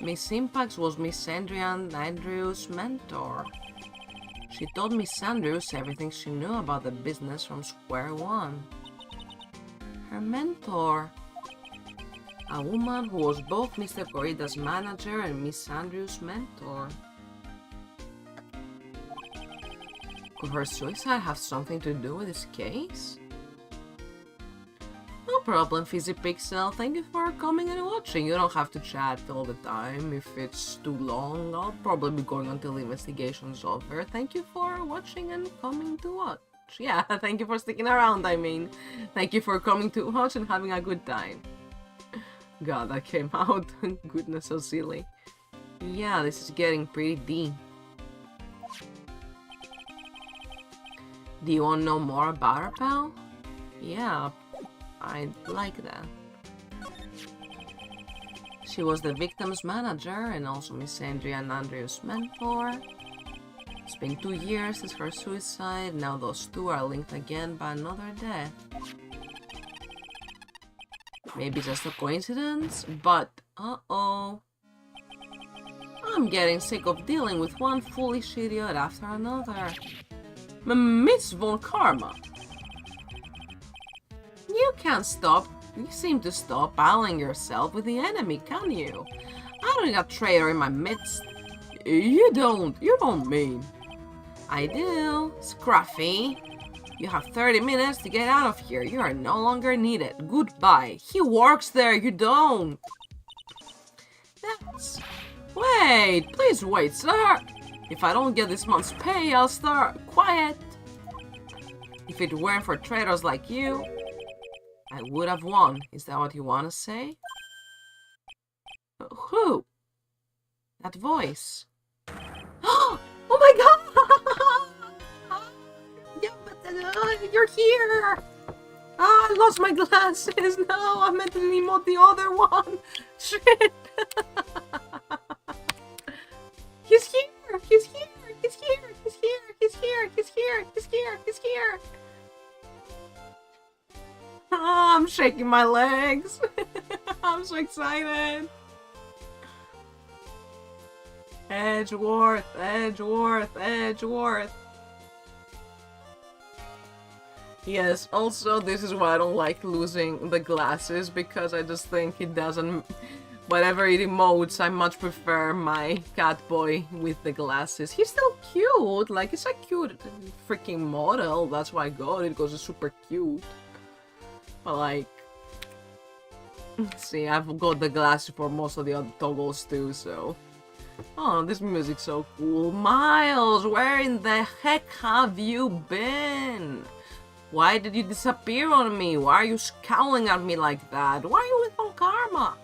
Miss Impax was Miss Andrews' mentor. She told Miss Andrews everything she knew about the business from square one. Her mentor. A woman who was both Mr. Corrida's manager and Miss Andrews' mentor. Could her suicide have something to do with this case? No problem, Pixel. Thank you for coming and watching. You don't have to chat all the time. If it's too long, I'll probably be going until the investigation's over. Thank you for watching and coming to watch. Yeah, thank you for sticking around, I mean. Thank you for coming to watch and having a good time. God, that came out. Goodness, so silly. Yeah, this is getting pretty deep. Do you want to know more about her, pal? Yeah, I'd like that. She was the victim's manager and also Miss Andrews' mentor. It's been 2 years since her suicide. Now those two are linked again by another death. Maybe just a coincidence, but uh-oh. I'm getting sick of dealing with one foolish idiot after another. Miss Von Karma. You can't stop. You seem to stop allying yourself with the enemy, can you? I don't need a traitor in my midst. You don't mean. I do. Scruffy. You have 30 minutes to get out of here. You are no longer needed. Goodbye. He works there. You don't. That's... Wait. Please wait, sir. If I don't get this month's pay, I'll start... Quiet. If it weren't for traitors like you, I would have won. Is that what you want to say? Who? That voice. Oh my god! You're here! Ah, I lost my glasses! No, I meant to emote the other one! Shit! He's here! He's here! He's here! He's here! He's here! He's here! He's here! He's here! Oh, I'm shaking my legs! I'm so excited! Edgeworth! Edgeworth! Edgeworth! Yes, also this is why I don't like losing the glasses, because I just think it doesn't... Whatever it emotes, I much prefer my cat boy with the glasses. He's still cute, like it's a cute freaking model, that's why I got it, because it's super cute. But like... See, I've got the glasses for most of the other toggles too, so... Oh, this music's so cool. Miles, where in the heck have you been? Why did you disappear on me? Why are you scowling at me like that? Why are you with on Karma?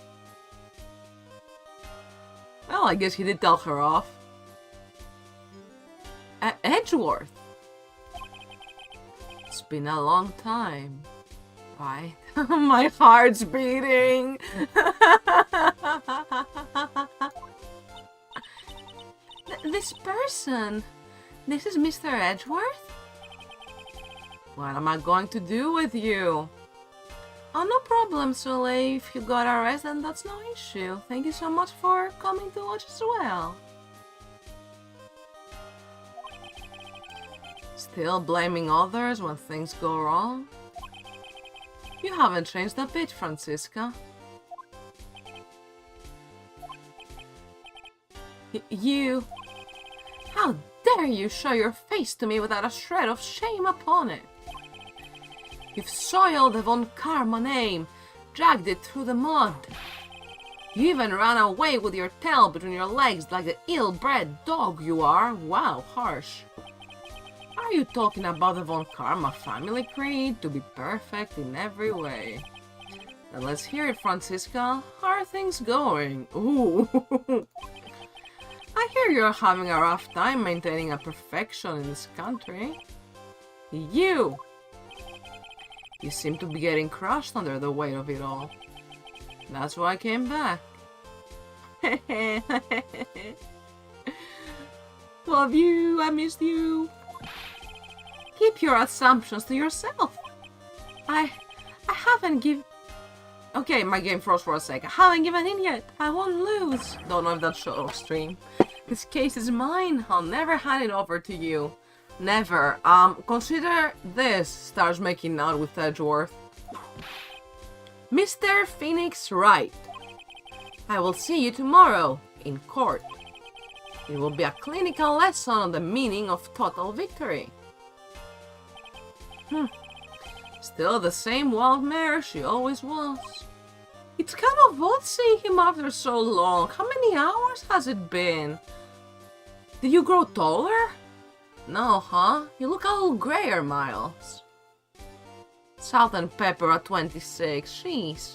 Well, I guess he did tell her off. Edgeworth. It's been a long time, right? My heart's beating. This person, this is Mr. Edgeworth? What am I going to do with you? Oh, no problem, Soleil. If you got arrested, then that's no issue. Thank you so much for coming to watch as well. Still blaming others when things go wrong? You haven't changed a bit, Francisca. You... How dare you show your face to me without a shred of shame upon it? You've soiled the Von Karma name, dragged it through the mud. You even ran away with your tail between your legs like the ill-bred dog you are. Wow, harsh. Are you talking about the Von Karma family creed to be perfect in every way? Then let's hear it, Francisca. How are things going? Ooh. I hear you're having a rough time maintaining a perfection in this country. You seem to be getting crushed under the weight of it all. That's why I came back. Love you, I missed you. Keep your assumptions to yourself. I haven't given... Okay, my game froze for a sec. I haven't given in yet. I won't lose. Don't know if that showed off stream. This case is mine. I'll never hand it over to you. Never. Consider this. Starts making out with Edgeworth. Mr. Phoenix Wright. I will see you tomorrow in court. It will be a clinical lesson on the meaning of total victory. Still the same wild mare she always was. It's kind of odd seeing him after so long. How many hours has it been? Did you grow taller? No, huh? You look a little grayer, Miles. Salt and pepper at 26. Sheesh.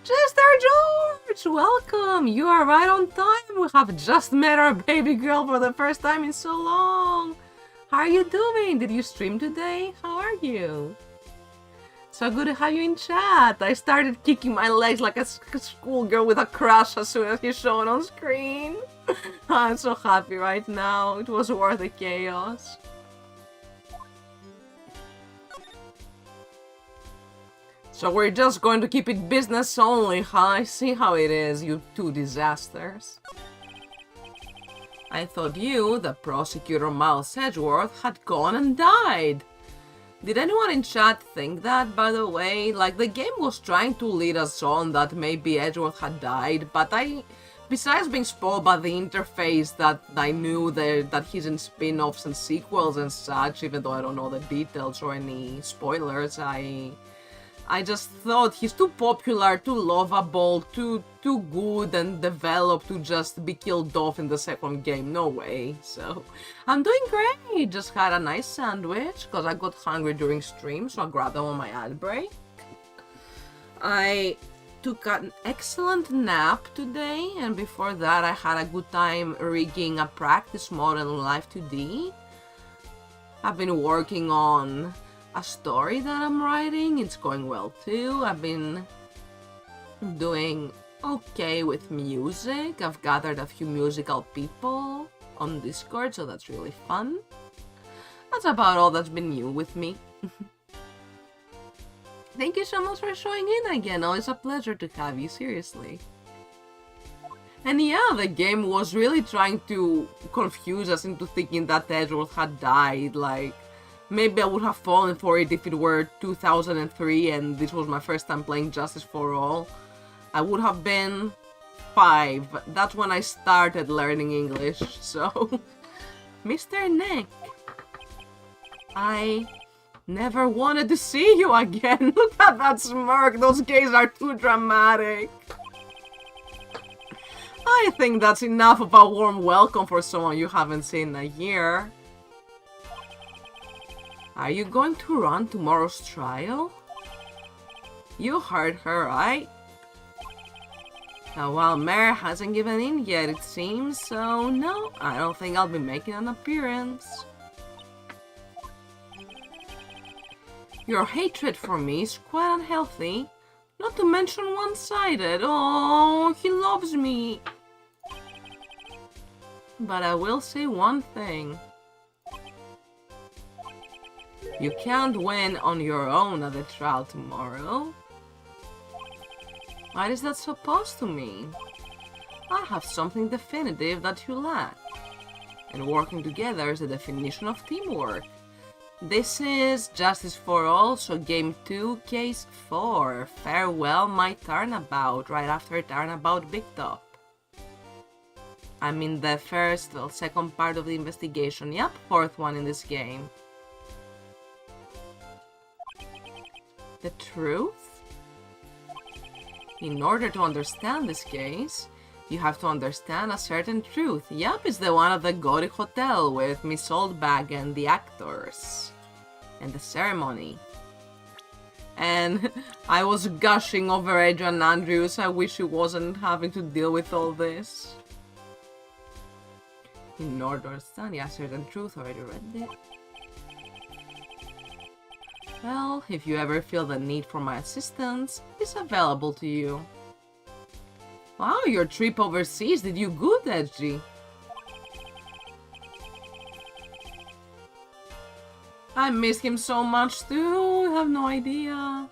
Chester George! Welcome! You are right on time. We have just met our baby girl for the first time in so long. How are you doing? Did you stream today? How are you? So good to have you in chat. I started kicking my legs like a schoolgirl with a crush as soon as he showed on screen. I'm so happy right now. It was worth the chaos. So we're just going to keep it business only, huh? I see how it is, you two disasters. I thought you, the prosecutor Miles Edgeworth, had gone and died. Did anyone in chat think that, by the way? Like, the game was trying to lead us on that maybe Edgeworth had died, but besides being spoiled by the interface, that I knew that he's in spin-offs and sequels and such, even though I don't know the details or any spoilers, I just thought he's too popular, too lovable, too good and developed to just be killed off in the second game. No way. So, I'm doing great. Just had a nice sandwich because I got hungry during stream, so I grabbed them on my ad break. I took an excellent nap today, and before that I had a good time rigging a practice mod in Live 2D. I've been working on a story that I'm writing. It's going well too. I've been doing okay with music. I've gathered a few musical people on Discord, so that's really fun. That's about all that's been new with me. Thank you so much for showing in again. Always a pleasure to have you, seriously. And yeah, the game was really trying to confuse us into thinking that Edgeworth had died. Like, maybe I would have fallen for it if it were 2003 and this was my first time playing Justice for All. I would have been 5. That's when I started learning English, so... Mr. Nick, I never wanted to see you again. Look at that smirk. Those gays are too dramatic. I think that's enough of a warm welcome for someone you haven't seen in a year. Are you going to run tomorrow's trial? You heard her, right? Now, while Mare hasn't given in yet, it seems, so no, I don't think I'll be making an appearance. Your hatred for me is quite unhealthy, not to mention one-sided. Oh, he loves me. But I will say one thing. You can't win on your own at the trial tomorrow. What is that supposed to mean? I have something definitive that you lack. And working together is the definition of teamwork. This is Justice for All, so Game 2, Case 4. Farewell, my turnabout, right after Turnabout Big Top. I'm in the second part of the investigation. Yep, 4th one in this game. The truth? In order to understand this case, you have to understand a certain truth. Yep, it's the one at the Gothic Hotel with Miss Oldbag and the actors. And the ceremony. And I was gushing over Adrian Andrews. I wish he wasn't having to deal with all this. In order to understand a certain truth, already read it. Well, if you ever feel the need for my assistance, it's available to you. Wow, your trip overseas did you good, Edgy. I miss him so much too, I have no idea.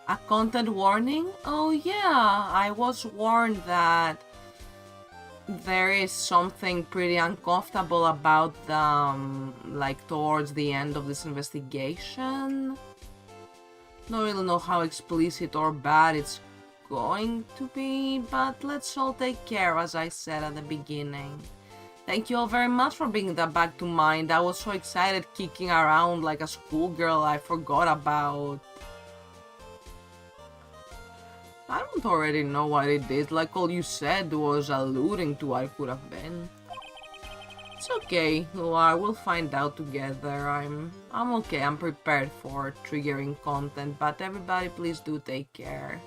A content warning? Oh yeah, I was warned that there is something pretty uncomfortable about them, like towards the end of this investigation. Don't really know how explicit or bad it's going to be, but let's all take care, as I said at the beginning. Thank you all very much for bringing that back to mind. I was so excited kicking around like a schoolgirl I forgot about. I don't already know what it is, like all you said was alluding to what it could have been. It's okay, Luar, we'll find out together. I'm okay, I'm prepared for triggering content, but everybody please do take care.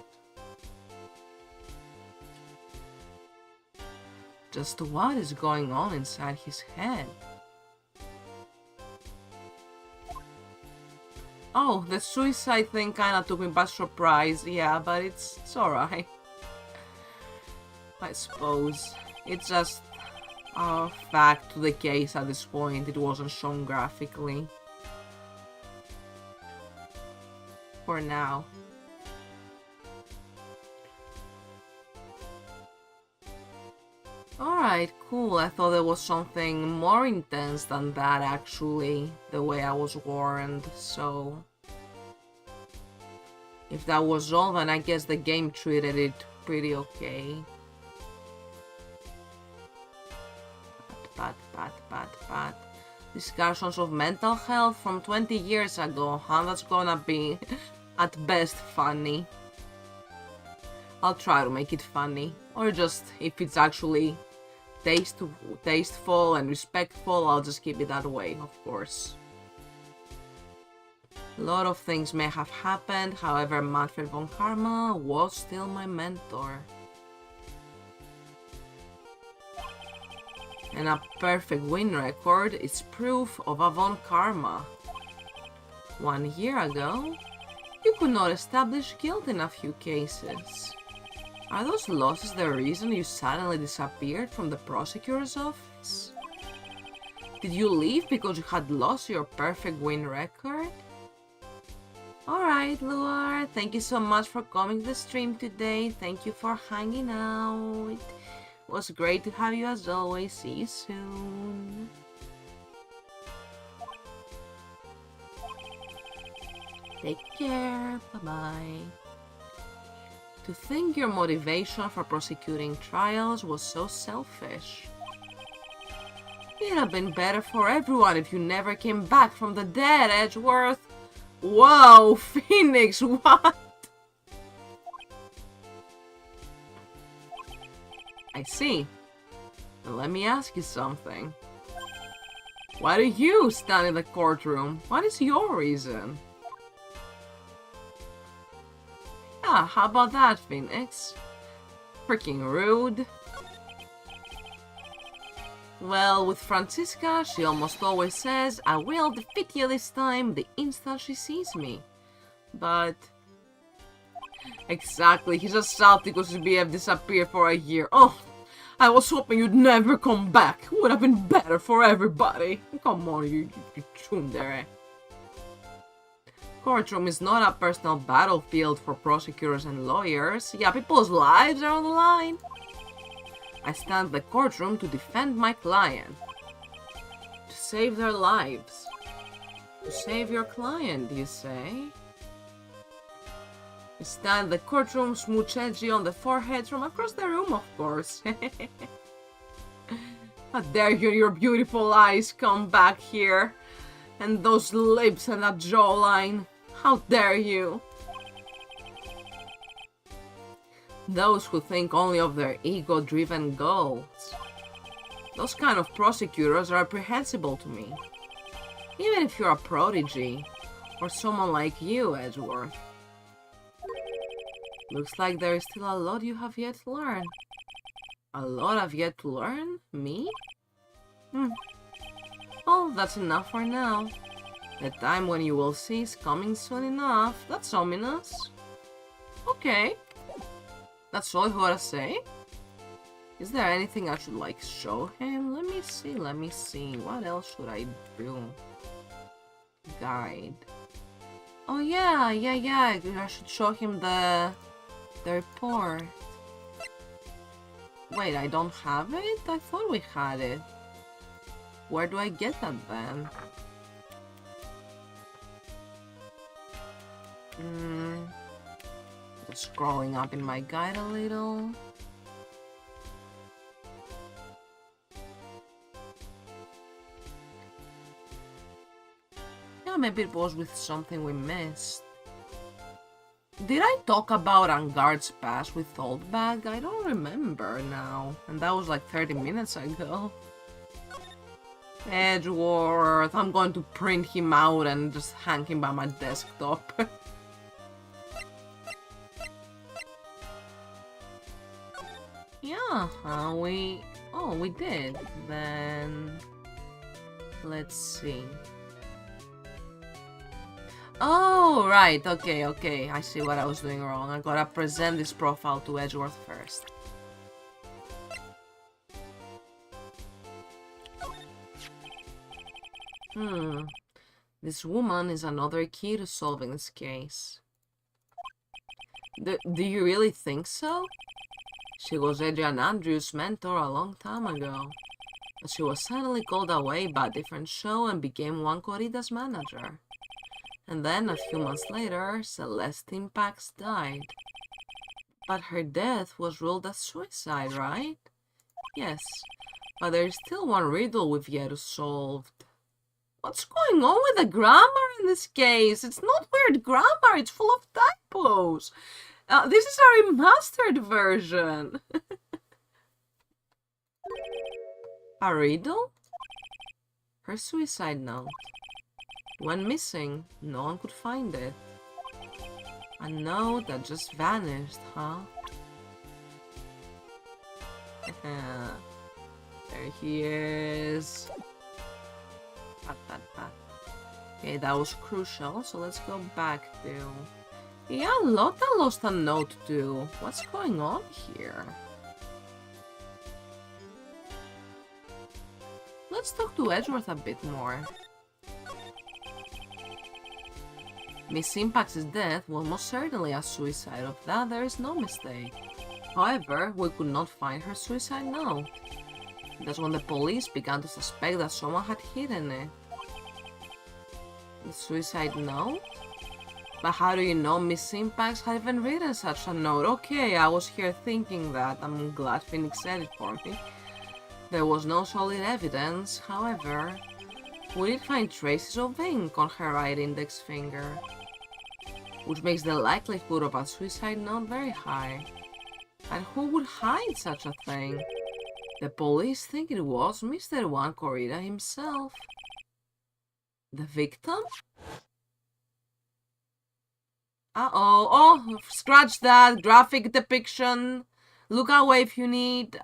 Just what is going on inside his head? Oh, the suicide thing kinda took me by surprise, yeah, but it's alright. I suppose. It's just a fact to the case at this point, it wasn't shown graphically. For now. Alright, cool. I thought there was something more intense than that, actually, the way I was warned, so... If that was all, then I guess the game treated it pretty okay. Pat. Discussions of mental health from 20 years ago, huh? That's gonna be, at best, funny. I'll try to make it funny, or just, if it's actually tasteful and respectful, I'll just keep it that way, of course. A lot of things may have happened, however, Manfred von Karma was still my mentor. And a perfect win record is proof of Avon karma. 1 year ago, you could not establish guilt in a few cases. Are those losses the reason you suddenly disappeared from the prosecutor's office? Did you leave because you had lost your perfect win record? Alright, Luar, thank you so much for coming to the stream today. Thank you for hanging out. It was great to have you as always. See you soon. Take care. Bye-bye. To think your motivation for prosecuting trials was so selfish. It'd have been better for everyone if you never came back from the dead, Edgeworth. Whoa, Phoenix, what? I see. Now let me ask you something. Why do you stand in the courtroom? What is your reason? Yeah, how about that, Phoenix? Freaking rude. Well, with Francisca, she almost always says, I will defeat you this time the instant she sees me. But... Exactly, he's just salty because his BF disappeared for a year. Oh, I was hoping you'd never come back. Would have been better for everybody. Come on, you tsundere. Courtroom is not a personal battlefield for prosecutors and lawyers. Yeah, people's lives are on the line. I stand in the courtroom to defend my client. To save their lives. To save your client, you say? You stand in the courtroom, smooch edgy on the forehead from across the room, of course. How dare you, your beautiful eyes come back here. And those lips and that jawline. How dare you? Those who think only of their ego-driven goals. Those kind of prosecutors are reprehensible to me. Even if you're a prodigy, or someone like you, Edgeworth. Looks like there is still a lot you have yet to learn. A lot I've yet to learn? Me? Well, that's enough for now. The time when you will see is coming soon enough. That's ominous. Okay. That's all you gotta say? Is there anything I should, like, show him? Let me see. What else should I do? Guide. Oh, yeah. I should show him the report. Wait, I don't have it? I thought we had it. Where do I get that then? Just scrolling up in my guide a little. Yeah, maybe it was with something we missed. Did I talk about Angard's Pass with Oldbag? I don't remember now. And that was like 30 minutes ago. Edgeworth, I'm going to print him out and just hang him by my desktop. Yeah, we did. Then, let's see. Oh, right, okay, I see what I was doing wrong. I gotta present this profile to Edgeworth first. This woman is another key to solving this case. Do you really think so? She was Adrian Andrews' mentor a long time ago, but she was suddenly called away by a different show and became One Corrida's manager. And then, a few months later, Celestine Pax died. But her death was ruled as suicide, right? Yes, but there is still one riddle we've yet to solve. What's going on with the grammar in this case? It's not weird grammar, it's full of typos. This is a remastered version. A riddle? Her suicide note. Went missing. No one could find it. A note that just vanished, huh? There he is. Okay, that was crucial, so let's go back to... Yeah, Lotta lost a note too. What's going on here? Let's talk to Edgeworth a bit more. Miss Impax's death was most certainly a suicide. Of that there is no mistake. However, we could not find her suicide note. That's when the police began to suspect that someone had hidden it. The suicide note? But how do you know Miss Impax had even written such a note? Okay, I was here thinking that. I'm glad Phoenix said it for me. There was no solid evidence, however. We did find traces of ink on her right index finger, which makes the likelihood of a suicide note very high. And who would hide such a thing? The police think it was Mr. Juan Corrida himself. The victim? Uh-oh. Oh, scratch that. Graphic depiction. Look away if you need.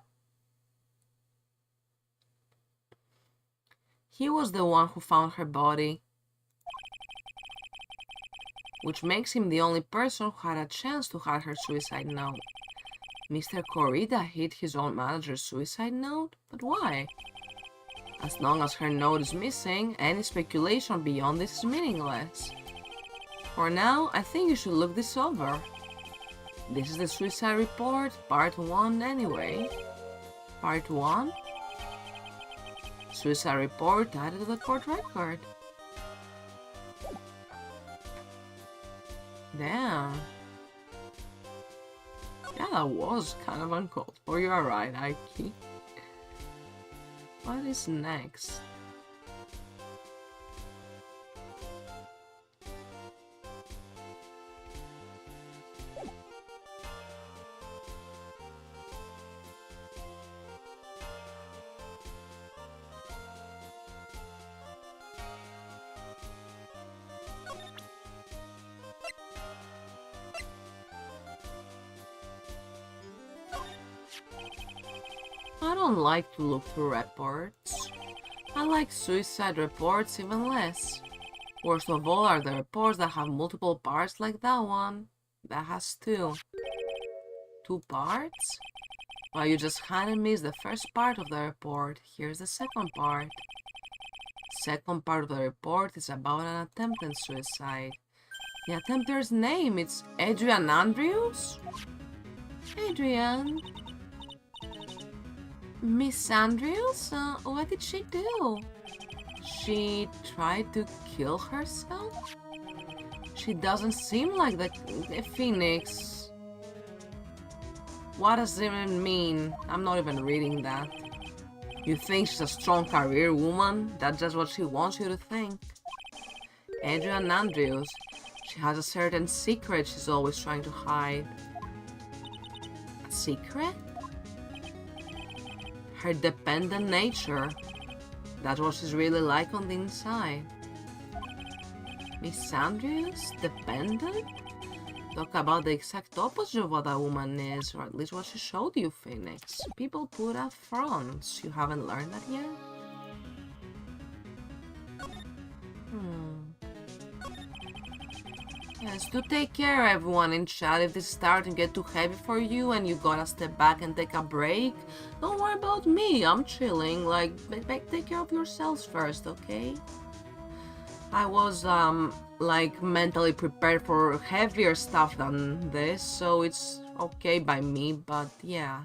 He was the one who found her body, which makes him the only person who had a chance to hide her suicide note. Mr. Corrida hid his own manager's suicide note? But why? As long as her note is missing, any speculation beyond this is meaningless. For now, I think you should look this over. This is the suicide report, part 1 anyway. Part 1? Suicide report added to the court record. Damn. Yeah, that was kind of uncalled for. You are right, Aiki. What is next? I don't like to look through reports. I like suicide reports even less. Worst of all are the reports that have multiple parts like that one. That has 2. 2 parts? Well, you just kinda missed the first part of the report. Here's the second part. Second part of the report is about an attempted suicide. The attempter's name is Adrian Andrews? Adrian? Miss Andrews? What did she do? She tried to kill herself? She doesn't seem like the Phoenix. What does it even mean? I'm not even reading that. You think she's a strong career woman? That's just what she wants you to think. Adrian Andrews. She has a certain secret she's always trying to hide. A secret? Her dependent nature. That's what she's really like on the inside. Miss Andrews? Dependent? Talk about the exact opposite of what a woman is, or at least what she showed you, Phoenix. People put up fronts. You haven't learned that yet? Yes, do take care, everyone in chat. If this is starting to get too heavy for you and you gotta step back and take a break, don't worry about me. I'm chilling. Like, take care of yourselves first, okay? I was, like, mentally prepared for heavier stuff than this, so it's okay by me, but yeah.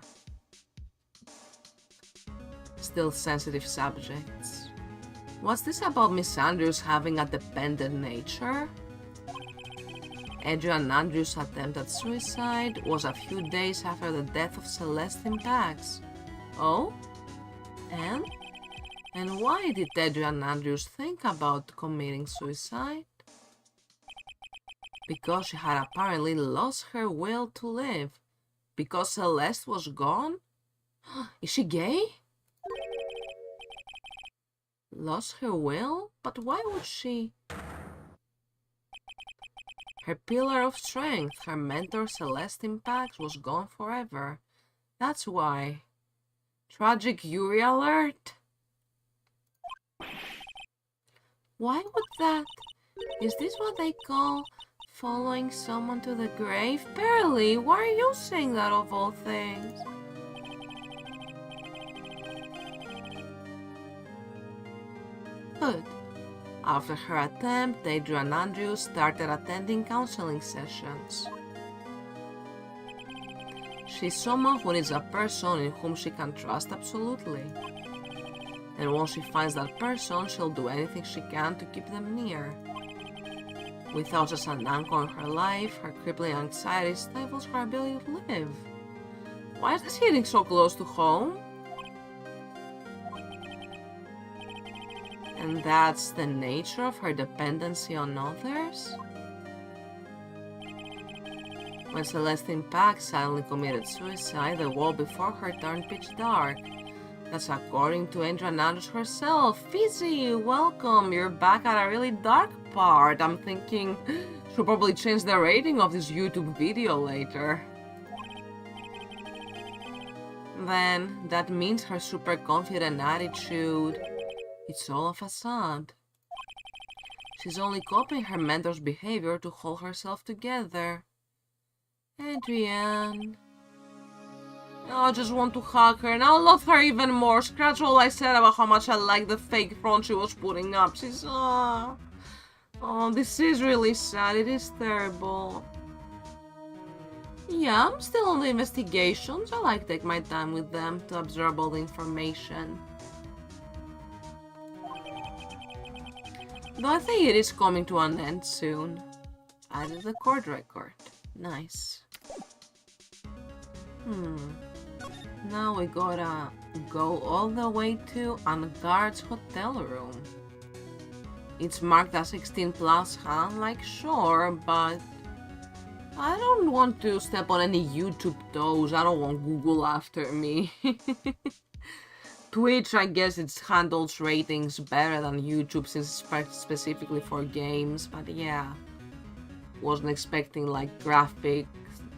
Still sensitive subjects. What's this about Miss Andrews having a dependent nature? Adrian Andrews' attempt at suicide was a few days after the death of Celeste Impax. Oh? And? And why did Adrian Andrews think about committing suicide? Because she had apparently lost her will to live. Because Celeste was gone? Is she gay? Lost her will? But why would she? Her pillar of strength, her mentor Celeste Impax, was gone forever. That's why. Tragic Yuri alert? Why would that? Is this what they call following someone to the grave? Barely! Why are you saying that of all things? Good. After her attempt, Adrian Andrews started attending counseling sessions. She's someone who needs a person in whom she can trust absolutely. And once she finds that person, she'll do anything she can to keep them near. Without just an anchor in her life, her crippling anxiety stifles her ability to live. Why is this hitting so close to home? And that's the nature of her dependency on others? When Celestine Pack suddenly committed suicide, the wall before her turned pitch dark. That's according to Adrian Andrews herself. Fizzy, welcome! You're back at a really dark part. I'm thinking she'll probably change the rating of this YouTube video later. Then, that means her super confident attitude. It's all a facade. She's only copying her mentor's behavior to hold herself together. Adrian. I just want to hug her and I'll love her even more. Scratch all I said about how much I like the fake front she was putting up. She's... Oh, this is really sad. It is terrible. Yeah, I'm still on the investigations. I like to take my time with them to absorb all the information. Though I think it is coming to an end soon. Added the court record. Nice. Now we gotta go all the way to an guard's hotel room. It's marked as 16 plus, huh? Like, sure, but I don't want to step on any YouTube toes. I don't want Google after me. Twitch, I guess it handles ratings better than YouTube since it's specifically for games, but yeah. Wasn't expecting like graphic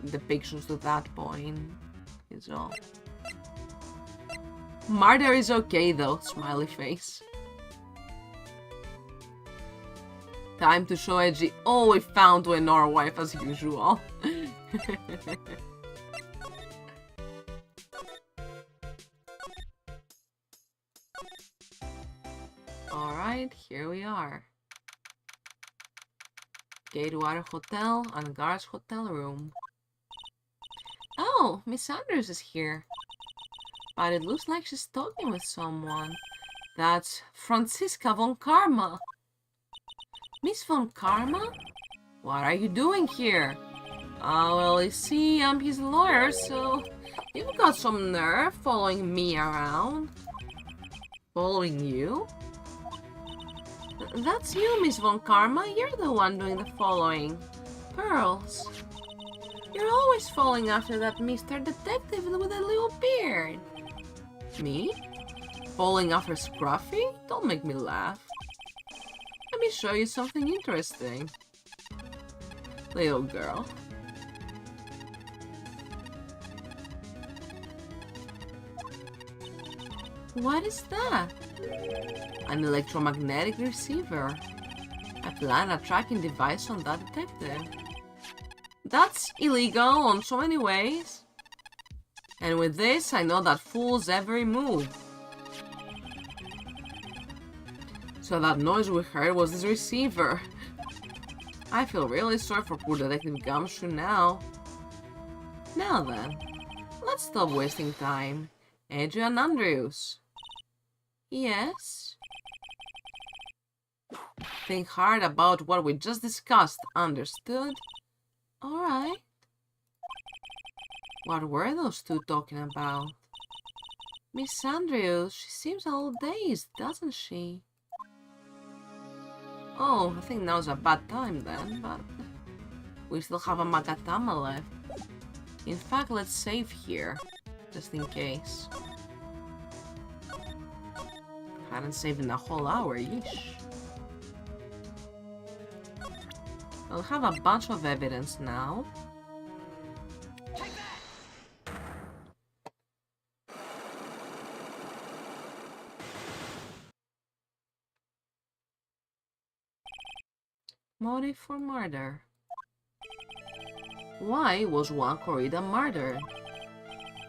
depictions to that point. Is all. Murder is okay though, smiley face. Time to show Edgy. Oh, we found to ignore wife as usual. Alright, here we are. Gatewater Hotel and Guard's hotel room. Oh, Miss Andrews is here. But it looks like she's talking with someone. That's Franziska von Karma. Miss von Karma? What are you doing here? Well, you see, I'm his lawyer, so you've got some nerve following me around. Following you? That's you, Miss von Karma. You're the one doing the following. Pearls. You're always following after that Mr. Detective with a little beard. Me? Following after Scruffy? Don't make me laugh. Let me show you something interesting. Little girl. What is that? An electromagnetic receiver. I plan a tracking device on that detective. That's illegal on so many ways. And with this, I know that fool's every move. So that noise we heard was this receiver. I feel really sorry for poor Detective Gumshoe now. Now then, let's stop wasting time. Adrian Andrews. Yes? Think hard about what we just discussed, understood? Alright. What were those two talking about? Miss Andrews, she seems a little dazed, doesn't she? Oh, I think now's a bad time then, but we still have a Magatama left. In fact, let's save here, just in case. Hadn't saved in a whole hour, yeesh. I'll have a bunch of evidence now. Motive for murder. Why was Juan Corrida murdered?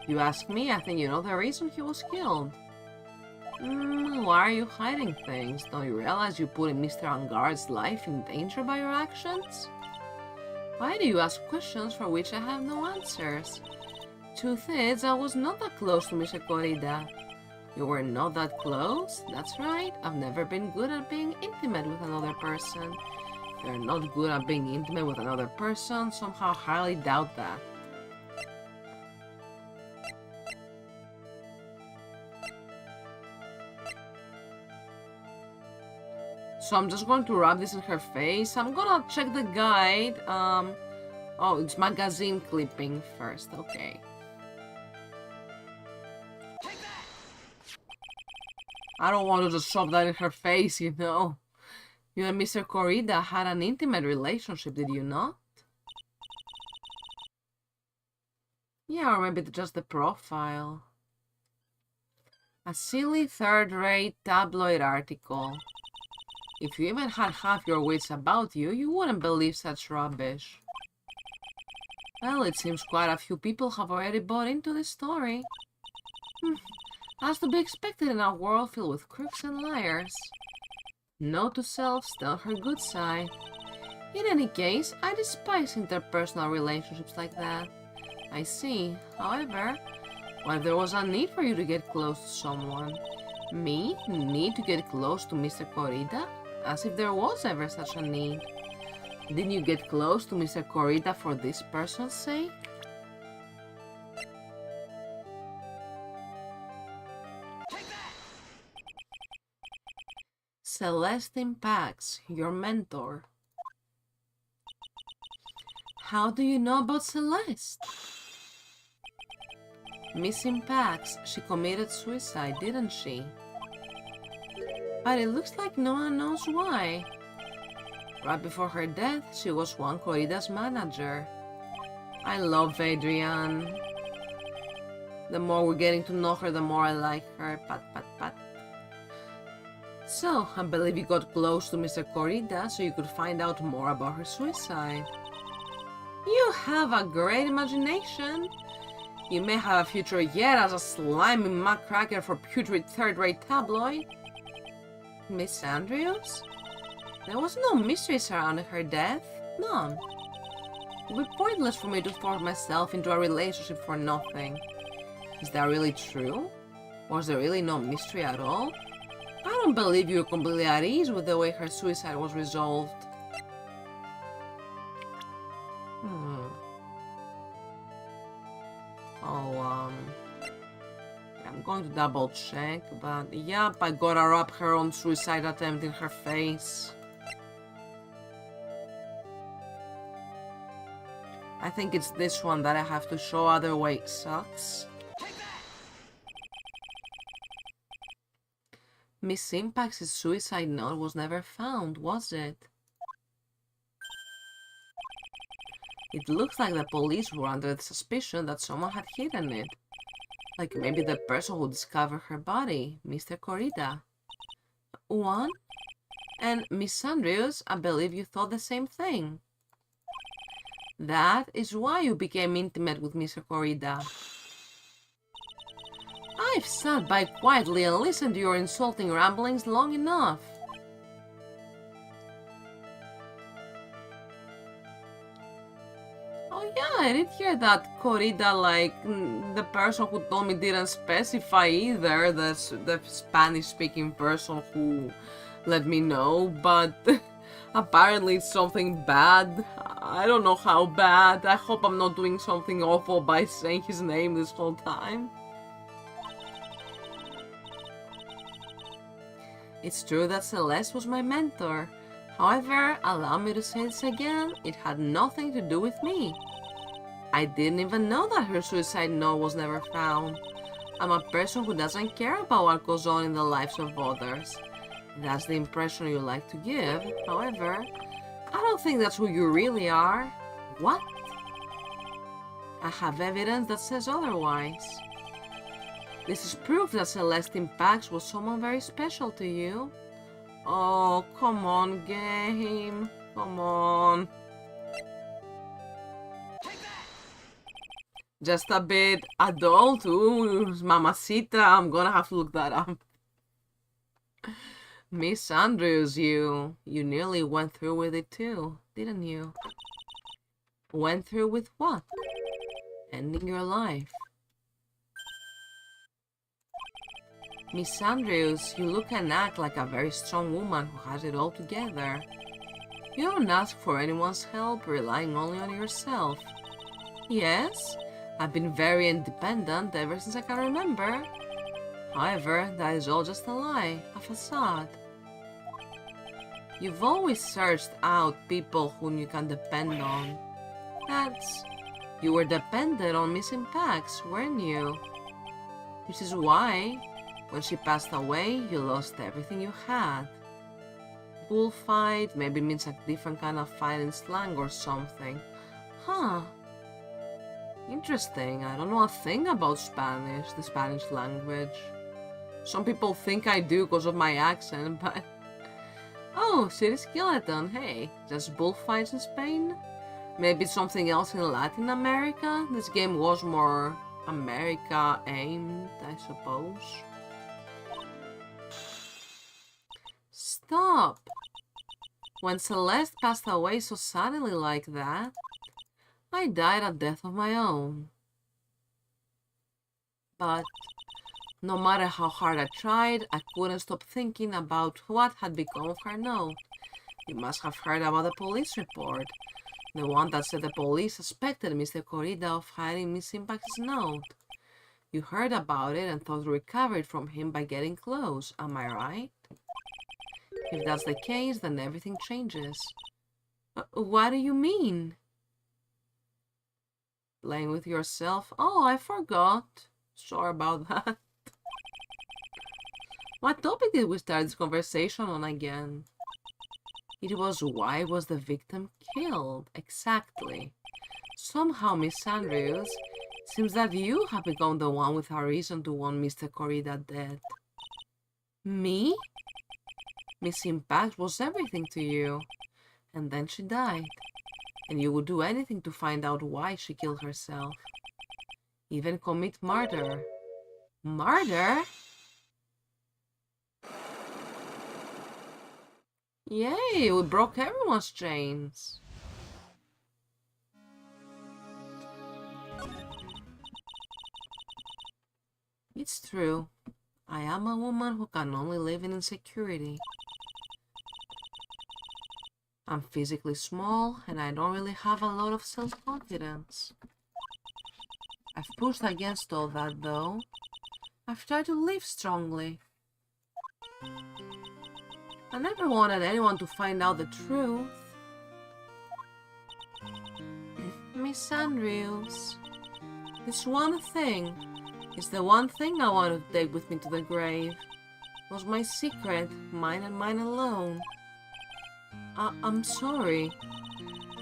You ask me, I think you know the reason he was killed. Why are you hiding things? Don't you realize you put Mr. Angard's life in danger by your actions? Why do you ask questions for which I have no answers? Truth is, I was not that close to Mr. Corrida. You were not that close? That's right. I've never been good at being intimate with another person. If you're not good at being intimate with another person, somehow I highly doubt that. So I'm just going to rub this in her face. I'm gonna check the guide. Oh, it's magazine clipping first. Okay. I don't want to just shove that in her face, you know. You and Mr. Corrida had an intimate relationship, did you not? Yeah, or maybe just the profile. A silly third-rate tabloid article. If you even had half your wits about you, you wouldn't believe such rubbish. Well, it seems quite a few people have already bought into this story. As to be expected in a world filled with crooks and liars. Note to self, still her good side. In any case, I despise interpersonal relationships like that. I see. However, what if there was a need for you to get close to someone? Me? Need to get close to Mr. Corrida? As if there was ever such a need. Didn't you get close to Mr. Corrida for this person's sake? Celestine Pax, your mentor. How do you know about Celeste? Missing Pax, she committed suicide, didn't she? But it looks like no one knows why. Right before her death, she was Juan Corrida's manager. I love Adrian. The more we're getting to know her, the more I like her. Pat, pat, pat. So, I believe you got close to Mr. Corrida so you could find out more about her suicide. You have a great imagination. You may have a future yet as a slimy muckraker for putrid third-rate tabloid. Miss Andrews? There was no mystery surrounding her death. None. It would be pointless for me to force myself into a relationship for nothing. Is that really true? Was there really no mystery at all? I don't believe you were completely at ease with the way her suicide was resolved. I'm going to double check, but yep, I gotta rub her own suicide attempt in her face. I think it's this one that I have to show, other way it sucks. Miss Impax's suicide note was never found, was it? It looks like the police were under the suspicion that someone had hidden it. Like maybe the person who discovered her body, Mr. Corrida. One? And Miss Andrews, I believe you thought the same thing. That is why you became intimate with Mr. Corrida. I've sat by quietly and listened to your insulting ramblings long enough. Oh yeah, I did hear that Corrida, like, the person who told me didn't specify either, the Spanish-speaking person who let me know, but apparently it's something bad. I don't know how bad. I hope I'm not doing something awful by saying his name this whole time. It's true that Celeste was my mentor. However, allow me to say this again, it had nothing to do with me. I didn't even know that her suicide note was never found. I'm a person who doesn't care about what goes on in the lives of others. That's the impression you like to give. However, I don't think that's who you really are. What? I have evidence that says otherwise. This is proof that Celestine Pax was someone very special to you. Oh, come on, game. Come on. Just a bit adult. Ooh, mamacita. I'm gonna have to look that up. Miss Andrews, you nearly went through with it too, didn't you? Went through with what? Ending your life. Miss Andrews, you look and act like a very strong woman who has it all together. You don't ask for anyone's help, relying only on yourself. Yes, I've been very independent ever since I can remember. However, that is all just a lie, a facade. You've always searched out people whom you can depend on. You were dependent on Miss Impacts, weren't you? Which is why, when she passed away, you lost everything you had. Bullfight maybe means a different kind of fight in slang or something. Huh. Interesting. I don't know a thing about Spanish, the Spanish language. Some people think I do because of my accent, but... Oh, City Skeleton, hey. Just bullfights in Spain? Maybe something else in Latin America? This game was more America aimed, I suppose. Stop! When Celeste passed away so suddenly like that, I died a death of my own. But no matter how hard I tried, I couldn't stop thinking about what had become of her note. You must have heard about the police report. The one that said the police suspected Mr. Corrida of hiding Miss Impact's note. You heard about it and thought you recovered from him by getting close, am I right? If that's the case, then everything changes. What do you mean? Playing with yourself? Oh, I forgot. Sorry about that. What topic did we start this conversation on again? It was why was the victim killed? Exactly. Somehow, Miss Andrews, it seems that you have become the one with a reason to want Mr. Corrida dead. Me? Miss Impact was everything to you. And then she died. And you would do anything to find out why she killed herself. Even commit murder. Murder? Yay, we broke everyone's chains. It's true. I am a woman who can only live in insecurity. I'm physically small, and I don't really have a lot of self-confidence. I've pushed against all that, though. I've tried to live strongly. I never wanted anyone to find out the truth. Miss Andrews, this one thing is the one thing I want to take with me to the grave. It was my secret, mine and mine alone. I'm sorry.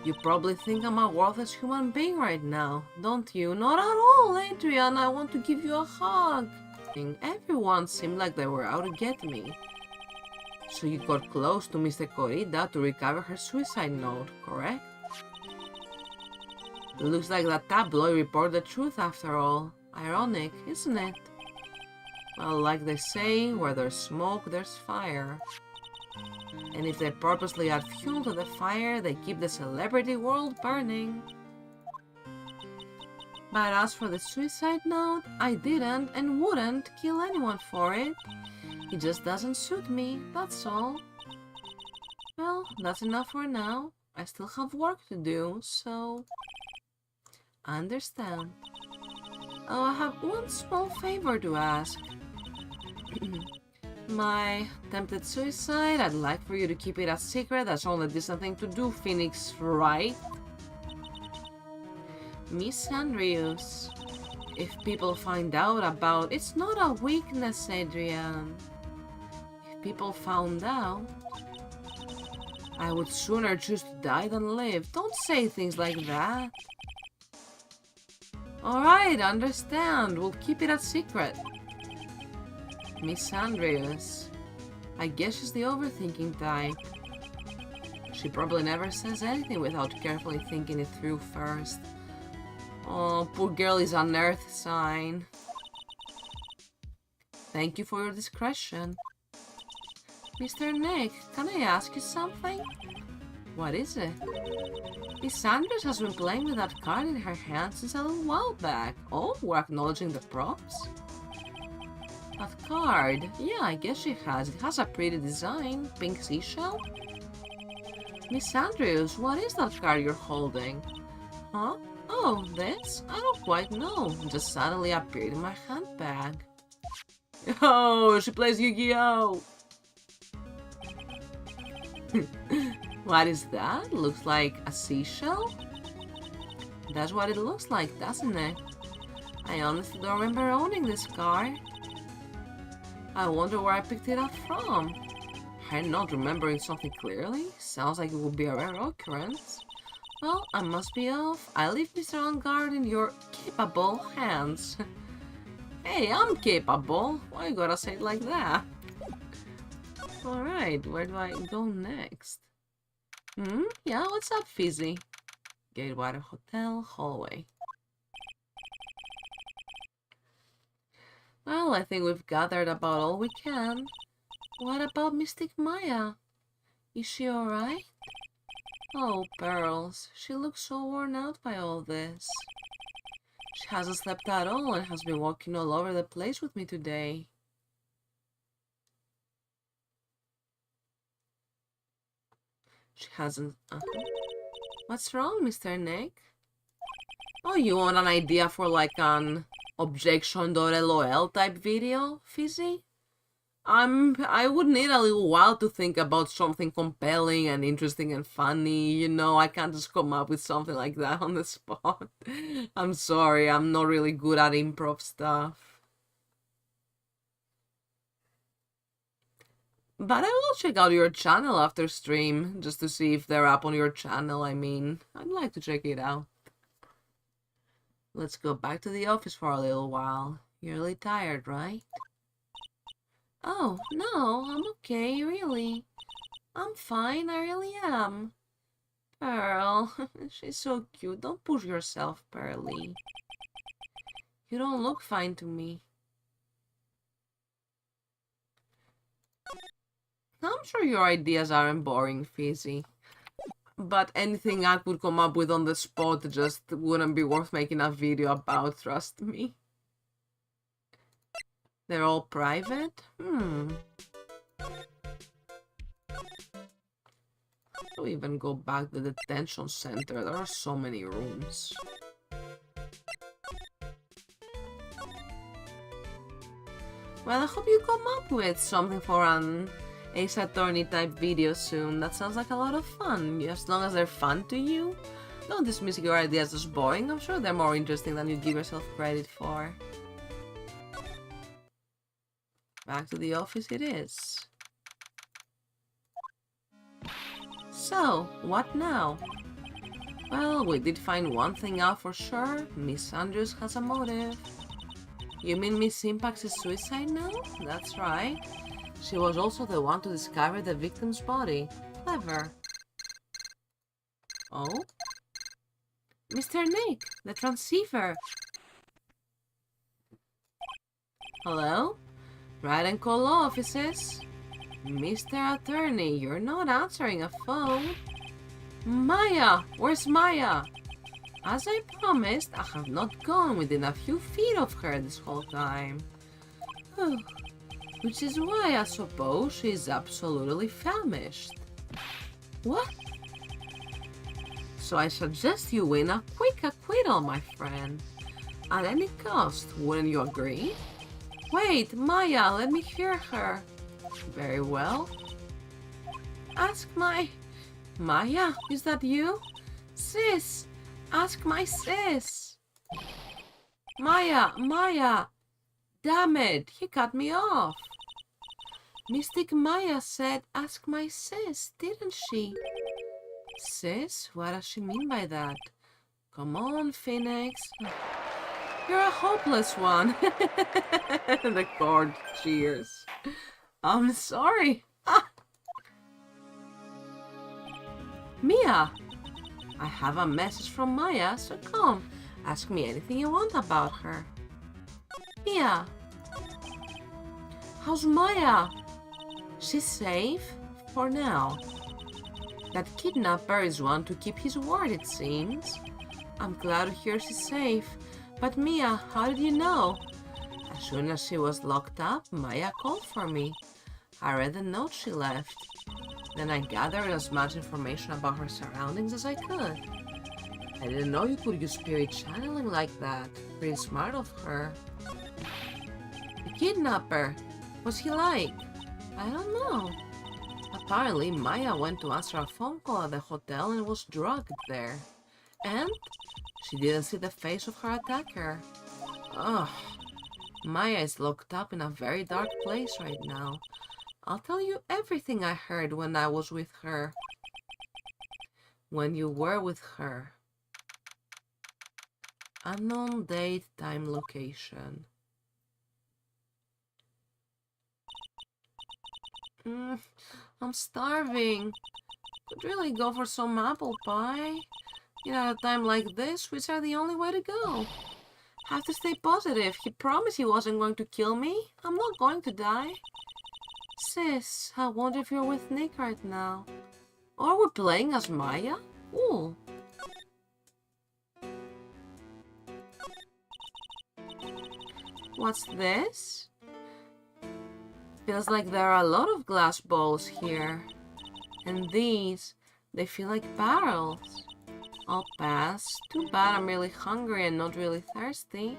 You probably think I'm a worthless human being right now, don't you? Not at all, Adrian. I want to give you a hug. Everyone seemed like they were out to get me. So you got close to Mr. Corrida to recover her suicide note, correct? It looks like that tabloid reported the truth after all. Ironic, isn't it? Well, like they say, where there's smoke, there's fire. And if they purposely add fuel to the fire, they keep the celebrity world burning. But as for the suicide note, I didn't and wouldn't kill anyone for it. It just doesn't suit me, that's all. Well, that's enough for now. I still have work to do, so... I understand. Oh, I have one small favor to ask. My attempted suicide, I'd like for you to keep it a secret. That's only a decent thing to do, Phoenix, right? Miss Andrews, if people find out about... It's not a weakness, Adrian. If people found out, I would sooner choose to die than live. Don't say things like that. Alright, understand. We'll keep it a secret. Miss Andrews, I guess she's the overthinking type. She probably never says anything without carefully thinking it through first. Oh, poor girl is an earth sign. Thank you for your discretion. Mr. Nick, can I ask you something? What is it? Miss Sanders has been playing with that card in her hand since a little while back. Oh, we're acknowledging the props? That card? Yeah, I guess she has. It has a pretty design. Pink seashell? Miss Andrews, what is that card you're holding? Huh? Oh, this? I don't quite know. It just suddenly appeared in my handbag. Oh, she plays Yu-Gi-Oh! What is that? Looks like a seashell? That's what it looks like, doesn't it? I honestly don't remember owning this card. I wonder where I picked it up from. I'm not remembering something clearly. Sounds like it would be a rare occurrence. Well, I must be off. I leave Mr. Ungard in your capable hands. Hey, I'm capable. Why you gotta say it like that? Alright, where do I go next? Yeah, what's up, Fizzy? Gatewater Hotel, hallway. Well, I think we've gathered about all we can. What about Mystic Maya? Is she alright? Oh, Pearls, she looks so worn out by all this. She hasn't slept at all and has been walking all over the place with me today. She hasn't... What's wrong, Mr. Nick? Oh, you want an idea for like an objection.lol type video, Fizzy? I would need a little while to think about something compelling and interesting and funny, you know, I can't just come up with something like that on the spot. I'm sorry, I'm not really good at improv stuff. But I will check out your channel after stream, just to see if they're up on your channel, I mean. I'd like to check it out. Let's go back to the office for a little while. You're really tired, right? Oh, no, I'm okay, really. I'm fine, I really am. Pearl, she's so cute. Don't push yourself, Pearly. You don't look fine to me. I'm sure your ideas aren't boring, Fizzy. But anything I could come up with on the spot just wouldn't be worth making a video about, trust me. They're all private? I'll even go back to the detention center. There are so many rooms. Well, I hope you come up with something for an Ace Attorney type video soon. That sounds like a lot of fun, as long as they're fun to you. Don't dismiss your ideas as boring. I'm sure they're more interesting than you give yourself credit for. Back to the office it is. So, what now? Well, we did find one thing out for sure. Miss Andrews has a motive. You mean Miss Impax's suicide now? That's right. She was also the one to discover the victim's body. Clever. Oh? Mr. Nick, the transceiver. Hello? Wright and Cole offices. Mr. Attorney, you're not answering a phone. Maya! Where's Maya? As I promised, I have not gone within a few feet of her this whole time. Which is why I suppose she's absolutely famished. What? So I suggest you win a quick acquittal, my friend. At any cost, wouldn't you agree? Wait, Maya, let me hear her. Very well. Ask my... Maya, is that you? Sis! Ask my sis! Maya! Maya! Damn it, he cut me off. Mystic Maya said, ask my sis, didn't she? Sis? What does she mean by that? Come on, Phoenix. You're a hopeless one. The court cheers. I'm sorry. Mia! I have a message from Maya, so come, ask me anything you want about her. Mia! How's Maya? She's safe? For now. That kidnapper is one to keep his word, it seems. I'm glad to hear she's safe. But Mia, how did you know? As soon as she was locked up, Maya called for me. I read the note she left. Then I gathered as much information about her surroundings as I could. I didn't know you could use spirit channeling like that. Pretty smart of her. The kidnapper? What's he like? I don't know. Apparently, Maya went to answer a phone call at the hotel and was drugged there. And she didn't see the face of her attacker. Ugh. Maya is locked up in a very dark place right now. I'll tell you everything I heard when I was with her. When you were with her. Unknown date, time, location. I'm starving. Could really go for some apple pie. At a time like this, sweets are the only way to go. Have to stay positive. He promised he wasn't going to kill me. I'm not going to die. Sis, I wonder if you're with Nick right now. Or we're playing as Maya? Ooh. What's this? Feels like there are a lot of glass bowls here. And these, they feel like barrels. I'll pass. Too bad I'm really hungry and not really thirsty.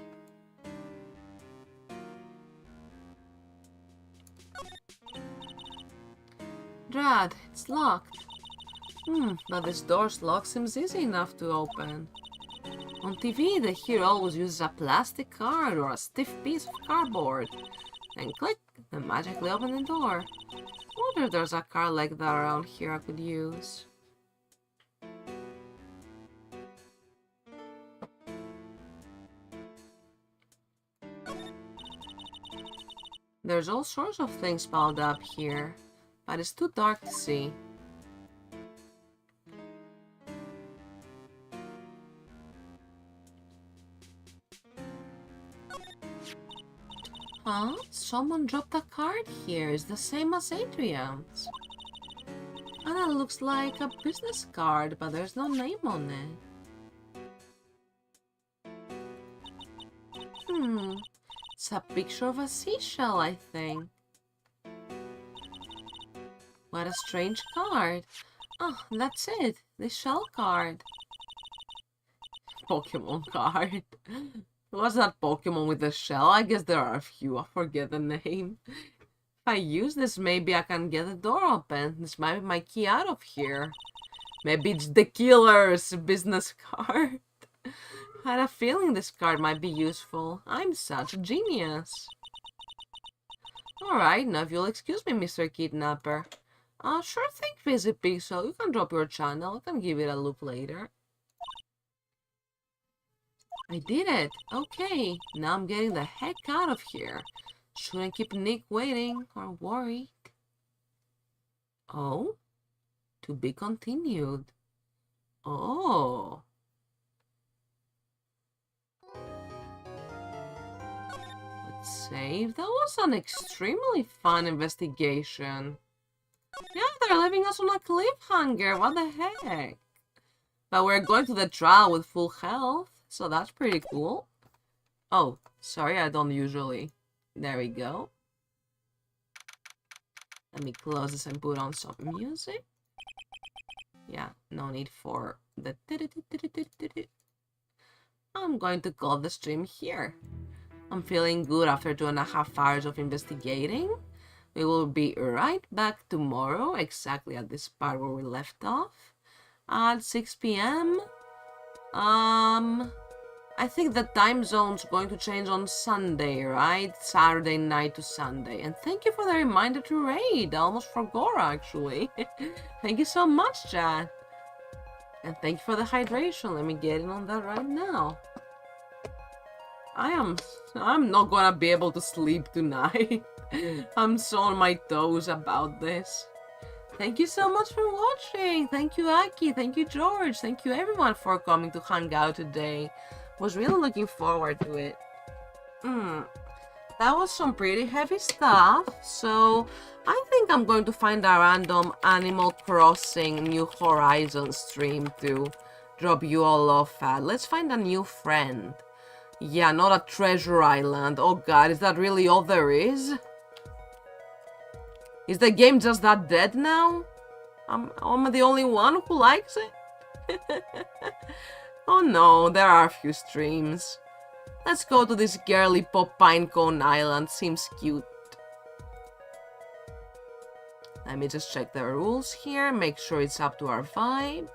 Drat, it's locked. But this door's lock seems easy enough to open. On TV, the hero always uses a plastic card or a stiff piece of cardboard. Then click, and magically open the door. Wonder if there's a card like that around here I could use. There's all sorts of things piled up here, but it's too dark to see. Huh? Someone dropped a card here. It's the same as Adrian's. And it looks like a business card, but there's no name on it. It's a picture of a seashell, I think. What a strange card. Oh, that's it. The shell card. Pokemon card. What's that Pokemon with the shell? I guess there are a few. I forget the name. If I use this, maybe I can get the door open. This might be my key out of here. Maybe it's the killer's business card. I had a feeling this card might be useful. I'm such a genius. Alright, now if you'll excuse me, Mr. Kidnapper. Sure thing, Fizzy Pixel. You can drop your channel. I can give it a look later. I did it. Okay, now I'm getting the heck out of here. Shouldn't keep Nick waiting or worried. Oh? To be continued. Oh. Let's save. That was an extremely fun investigation. Yeah, they're leaving us on a cliffhanger. What the heck? But we're going to the trial with full health, so that's pretty cool. Oh, sorry, I don't usually. There we go. Let me close this and put on some music. Yeah, no need for the... I'm going to call the stream here. I'm feeling good after 2.5 hours of investigating. We will be right back tomorrow, exactly at this part where we left off. At 6 p.m. I think the time zone's going to change on Sunday, right? Saturday night to Sunday. And thank you for the reminder to raid. I almost forgot, actually. Thank you so much, chat. And thank you for the hydration. Let me get in on that right now. I'm not gonna be able to sleep tonight. I'm so on my toes about this. Thank you so much for watching. Thank you, Aki. Thank you, George. Thank you, everyone, for coming to hang out today. Was really looking forward to it. That was some pretty heavy stuff. So I think I'm going to find a random Animal Crossing New Horizons stream to drop you all off at. Let's find a new friend. Yeah, not a treasure island. Oh god, is that really all there is? Is the game just that dead now? Am I the only one who likes it? Oh no, there are a few streams. Let's go to this girly pop pinecone island, seems cute. Let me just check the rules here, make sure it's up to our vibe.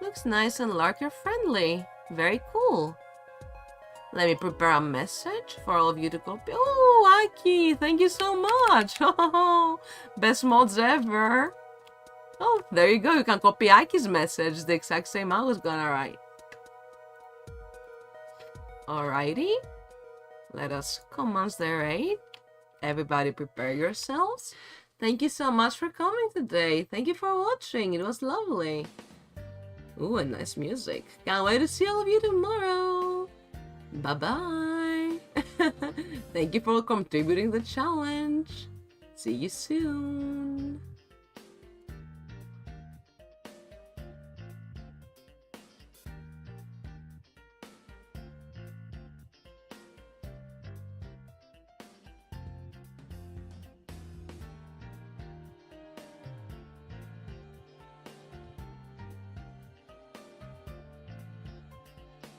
Looks nice and lurker friendly. Very cool. Let me prepare a message for all of you to copy. Oh, Aki, thank you so much. Oh, best mods ever. Oh, there you go. You can copy Aki's message. The exact same I was gonna write. Alrighty. Let us commence the raid. Everybody prepare yourselves. Thank you so much for coming today. Thank you for watching. It was lovely. Ooh, and nice music. Can't wait to see all of you tomorrow. Bye-bye. Thank you for contributing the challenge. See you soon.